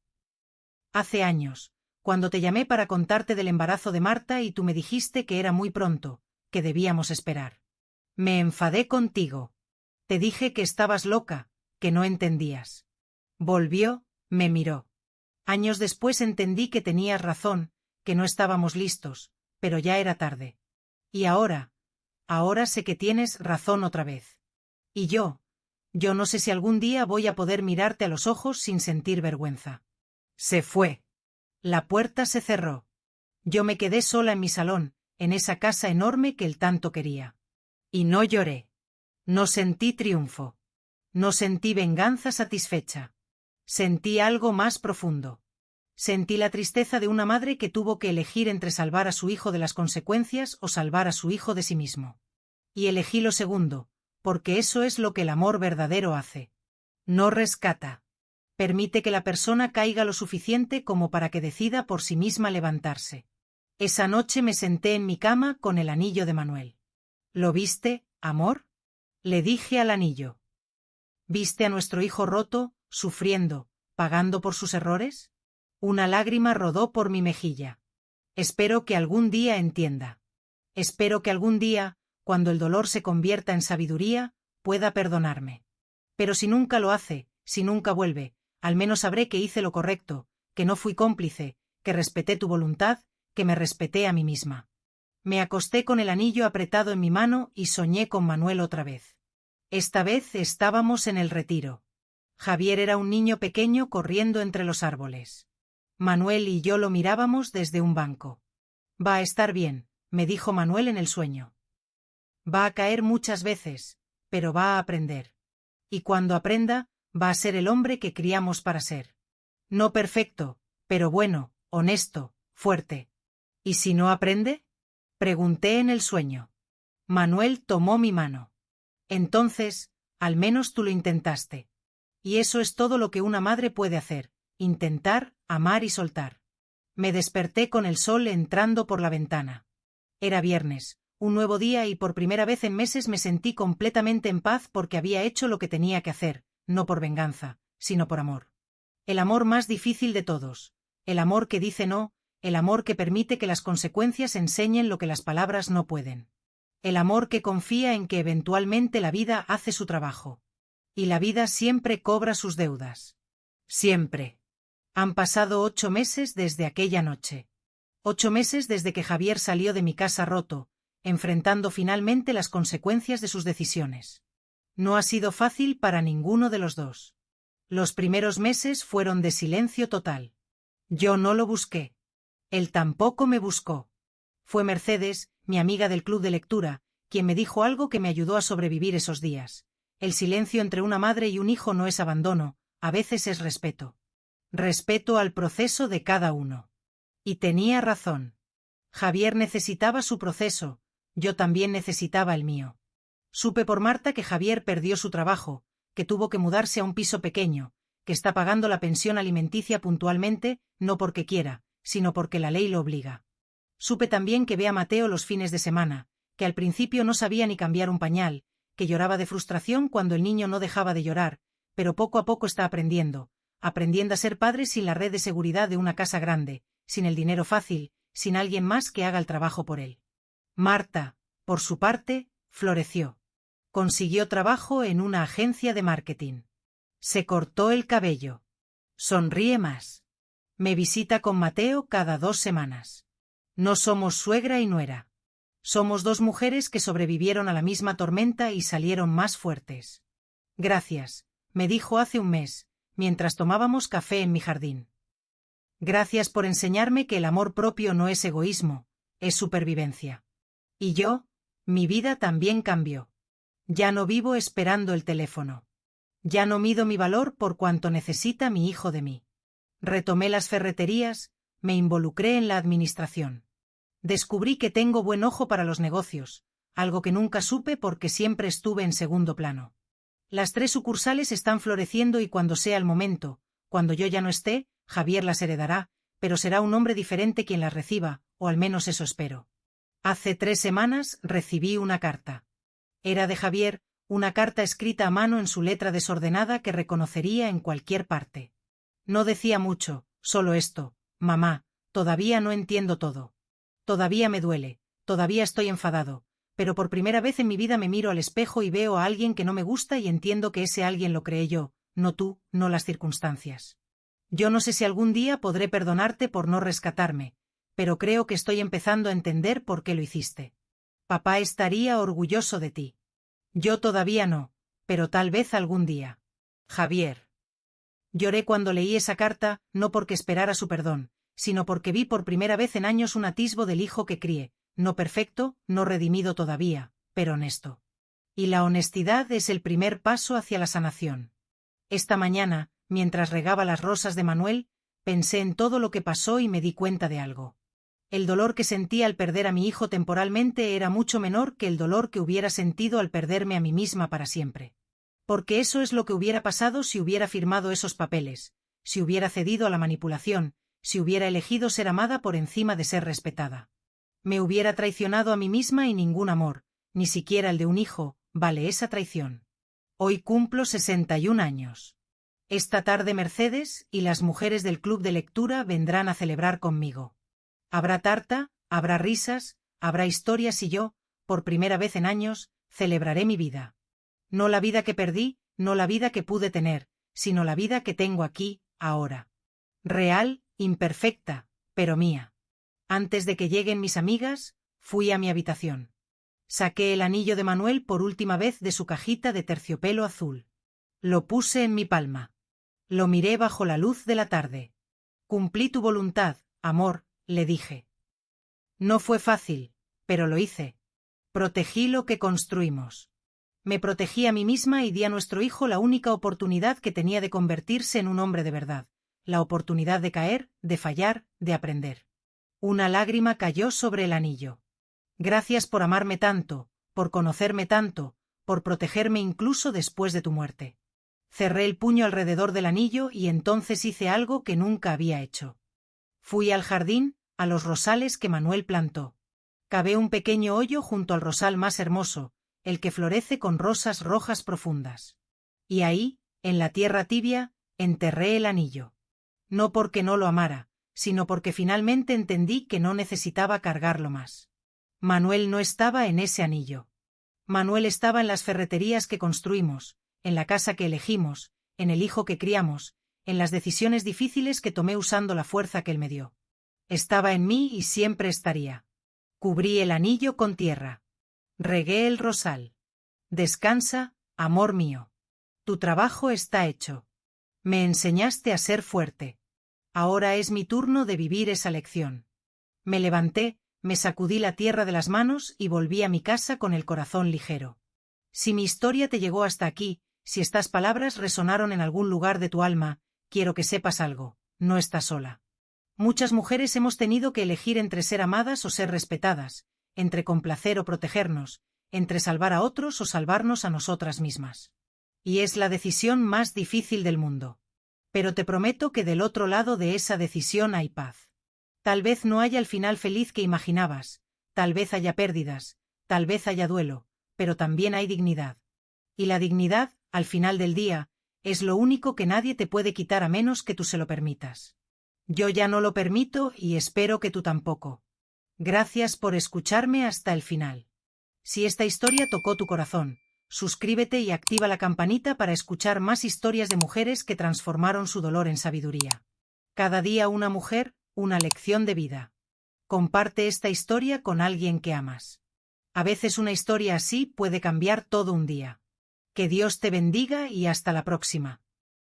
Hace años, cuando te llamé para contarte del embarazo de Marta y tú me dijiste que era muy pronto, que debíamos esperar. Me enfadé contigo. Te dije que estabas loca, que no entendías. Volvió, me miró. Años después entendí que tenías razón, que no estábamos listos, pero ya era tarde. Y ahora sé que tienes razón otra vez. Y yo no sé si algún día voy a poder mirarte a los ojos sin sentir vergüenza. Se fue. La puerta se cerró. Yo me quedé sola en mi salón, en esa casa enorme que él tanto quería. Y no lloré. No sentí triunfo. No sentí venganza satisfecha. Sentí algo más profundo. Sentí la tristeza de una madre que tuvo que elegir entre salvar a su hijo de las consecuencias o salvar a su hijo de sí mismo. Y elegí lo segundo, porque eso es lo que el amor verdadero hace. No rescata. Permite que la persona caiga lo suficiente como para que decida por sí misma levantarse. Esa noche me senté en mi cama con el anillo de Manuel. ¿Lo viste, amor? Le dije al anillo. ¿Viste a nuestro hijo roto, sufriendo, pagando por sus errores? Una lágrima rodó por mi mejilla. Espero que algún día entienda. Espero que algún día, cuando el dolor se convierta en sabiduría, pueda perdonarme. Pero si nunca lo hace, si nunca vuelve, al menos sabré que hice lo correcto, que no fui cómplice, que respeté tu voluntad, que me respeté a mí misma. Me acosté con el anillo apretado en mi mano y soñé con Manuel otra vez. Esta vez estábamos en el retiro. Javier era un niño pequeño corriendo entre los árboles. Manuel y yo lo mirábamos desde un banco. Va a estar bien, me dijo Manuel en el sueño. Va a caer muchas veces, pero va a aprender. Y cuando aprenda, va a ser el hombre que criamos para ser. No perfecto, pero bueno, honesto, fuerte. ¿Y si no aprende? Pregunté en el sueño. Manuel tomó mi mano. Entonces, al menos tú lo intentaste. Y eso es todo lo que una madre puede hacer, intentar, amar y soltar. Me desperté con el sol entrando por la ventana. Era viernes, un nuevo día y por primera vez en meses me sentí completamente en paz porque había hecho lo que tenía que hacer, no por venganza, sino por amor. El amor más difícil de todos, el amor que dice no, el amor que permite que las consecuencias enseñen lo que las palabras no pueden. El amor que confía en que eventualmente la vida hace su trabajo. Y la vida siempre cobra sus deudas. Siempre. Han pasado 8 meses desde aquella noche. 8 meses desde que Javier salió de mi casa roto, enfrentando finalmente las consecuencias de sus decisiones. No ha sido fácil para ninguno de los dos. Los primeros meses fueron de silencio total. Yo no lo busqué. Él tampoco me buscó. Fue Mercedes, mi amiga del club de lectura, quien me dijo algo que me ayudó a sobrevivir esos días. El silencio entre una madre y un hijo no es abandono, a veces es respeto. Respeto al proceso de cada uno. Y tenía razón. Javier necesitaba su proceso, yo también necesitaba el mío. Supe por Marta que Javier perdió su trabajo, que tuvo que mudarse a un piso pequeño, que está pagando la pensión alimenticia puntualmente, no porque quiera, sino porque la ley lo obliga. Supe también que ve a Mateo los fines de semana, que al principio no sabía ni cambiar un pañal, que lloraba de frustración cuando el niño no dejaba de llorar, pero poco a poco está aprendiendo a ser padre sin la red de seguridad de una casa grande, sin el dinero fácil, sin alguien más que haga el trabajo por él. Marta, por su parte, floreció. Consiguió trabajo en una agencia de marketing. Se cortó el cabello. Sonríe más. Me visita con Mateo cada 2 semanas. No somos suegra y nuera. Somos 2 mujeres que sobrevivieron a la misma tormenta y salieron más fuertes. Gracias, me dijo hace un mes, mientras tomábamos café en mi jardín. Gracias por enseñarme que el amor propio no es egoísmo, es supervivencia. Y yo, mi vida también cambió. Ya no vivo esperando el teléfono. Ya no mido mi valor por cuanto necesita mi hijo de mí. Retomé las ferreterías, me involucré en la administración. Descubrí que tengo buen ojo para los negocios, algo que nunca supe porque siempre estuve en segundo plano. Las 3 sucursales están floreciendo y cuando sea el momento, cuando yo ya no esté, Javier las heredará, pero será un hombre diferente quien las reciba, o al menos eso espero. Hace 3 semanas recibí una carta. Era de Javier, una carta escrita a mano en su letra desordenada que reconocería en cualquier parte. No decía mucho, solo esto: mamá, todavía no entiendo todo. Todavía me duele, todavía estoy enfadado, pero por primera vez en mi vida me miro al espejo y veo a alguien que no me gusta y entiendo que ese alguien lo creé yo, no tú, no las circunstancias. Yo no sé si algún día podré perdonarte por no rescatarme, pero creo que estoy empezando a entender por qué lo hiciste. Papá estaría orgulloso de ti. Yo todavía no, pero tal vez algún día. Javier. Lloré cuando leí esa carta, no porque esperara su perdón, sino porque vi por primera vez en años un atisbo del hijo que crié, no perfecto, no redimido todavía, pero honesto. Y la honestidad es el primer paso hacia la sanación. Esta mañana, mientras regaba las rosas de Manuel, pensé en todo lo que pasó y me di cuenta de algo. El dolor que sentí al perder a mi hijo temporalmente era mucho menor que el dolor que hubiera sentido al perderme a mí misma para siempre. Porque eso es lo que hubiera pasado si hubiera firmado esos papeles, si hubiera cedido a la manipulación, si hubiera elegido ser amada por encima de ser respetada. Me hubiera traicionado a mí misma y ningún amor, ni siquiera el de un hijo, vale esa traición. Hoy cumplo 61 años. Esta tarde Mercedes y las mujeres del club de lectura vendrán a celebrar conmigo. Habrá tarta, habrá risas, habrá historias y yo, por primera vez en años, celebraré mi vida. No la vida que perdí, no la vida que pude tener, sino la vida que tengo aquí, ahora. Real, imperfecta, pero mía. Antes de que lleguen mis amigas, fui a mi habitación. Saqué el anillo de Manuel por última vez de su cajita de terciopelo azul. Lo puse en mi palma. Lo miré bajo la luz de la tarde. Cumplí tu voluntad, amor, le dije. No fue fácil, pero lo hice. Protegí lo que construimos. Me protegí a mí misma y di a nuestro hijo la única oportunidad que tenía de convertirse en un hombre de verdad, la oportunidad de caer, de fallar, de aprender. Una lágrima cayó sobre el anillo. Gracias por amarme tanto, por conocerme tanto, por protegerme incluso después de tu muerte. Cerré el puño alrededor del anillo y entonces hice algo que nunca había hecho. Fui al jardín, a los rosales que Manuel plantó. Cavé un pequeño hoyo junto al rosal más hermoso, el que florece con rosas rojas profundas. Y ahí, en la tierra tibia, enterré el anillo. No porque no lo amara, sino porque finalmente entendí que no necesitaba cargarlo más. Manuel no estaba en ese anillo. Manuel estaba en las ferreterías que construimos, en la casa que elegimos, en el hijo que criamos, en las decisiones difíciles que tomé usando la fuerza que él me dio. Estaba en mí y siempre estaría. Cubrí el anillo con tierra. Regué el rosal. Descansa, amor mío. Tu trabajo está hecho. Me enseñaste a ser fuerte. Ahora es mi turno de vivir esa lección. Me levanté, me sacudí la tierra de las manos y volví a mi casa con el corazón ligero. Si mi historia te llegó hasta aquí, si estas palabras resonaron en algún lugar de tu alma, quiero que sepas algo, no estás sola. Muchas mujeres hemos tenido que elegir entre ser amadas o ser respetadas, entre complacer o protegernos, entre salvar a otros o salvarnos a nosotras mismas. Y es la decisión más difícil del mundo. Pero te prometo que del otro lado de esa decisión hay paz. Tal vez no haya el final feliz que imaginabas, tal vez haya pérdidas, tal vez haya duelo, pero también hay dignidad. Y la dignidad, al final del día, es lo único que nadie te puede quitar a menos que tú se lo permitas. Yo ya no lo permito y espero que tú tampoco. Gracias por escucharme hasta el final. Si esta historia tocó tu corazón, suscríbete y activa la campanita para escuchar más historias de mujeres que transformaron su dolor en sabiduría. Cada día una mujer, una lección de vida. Comparte esta historia con alguien que amas. A veces una historia así puede cambiar todo un día. Que Dios te bendiga y hasta la próxima.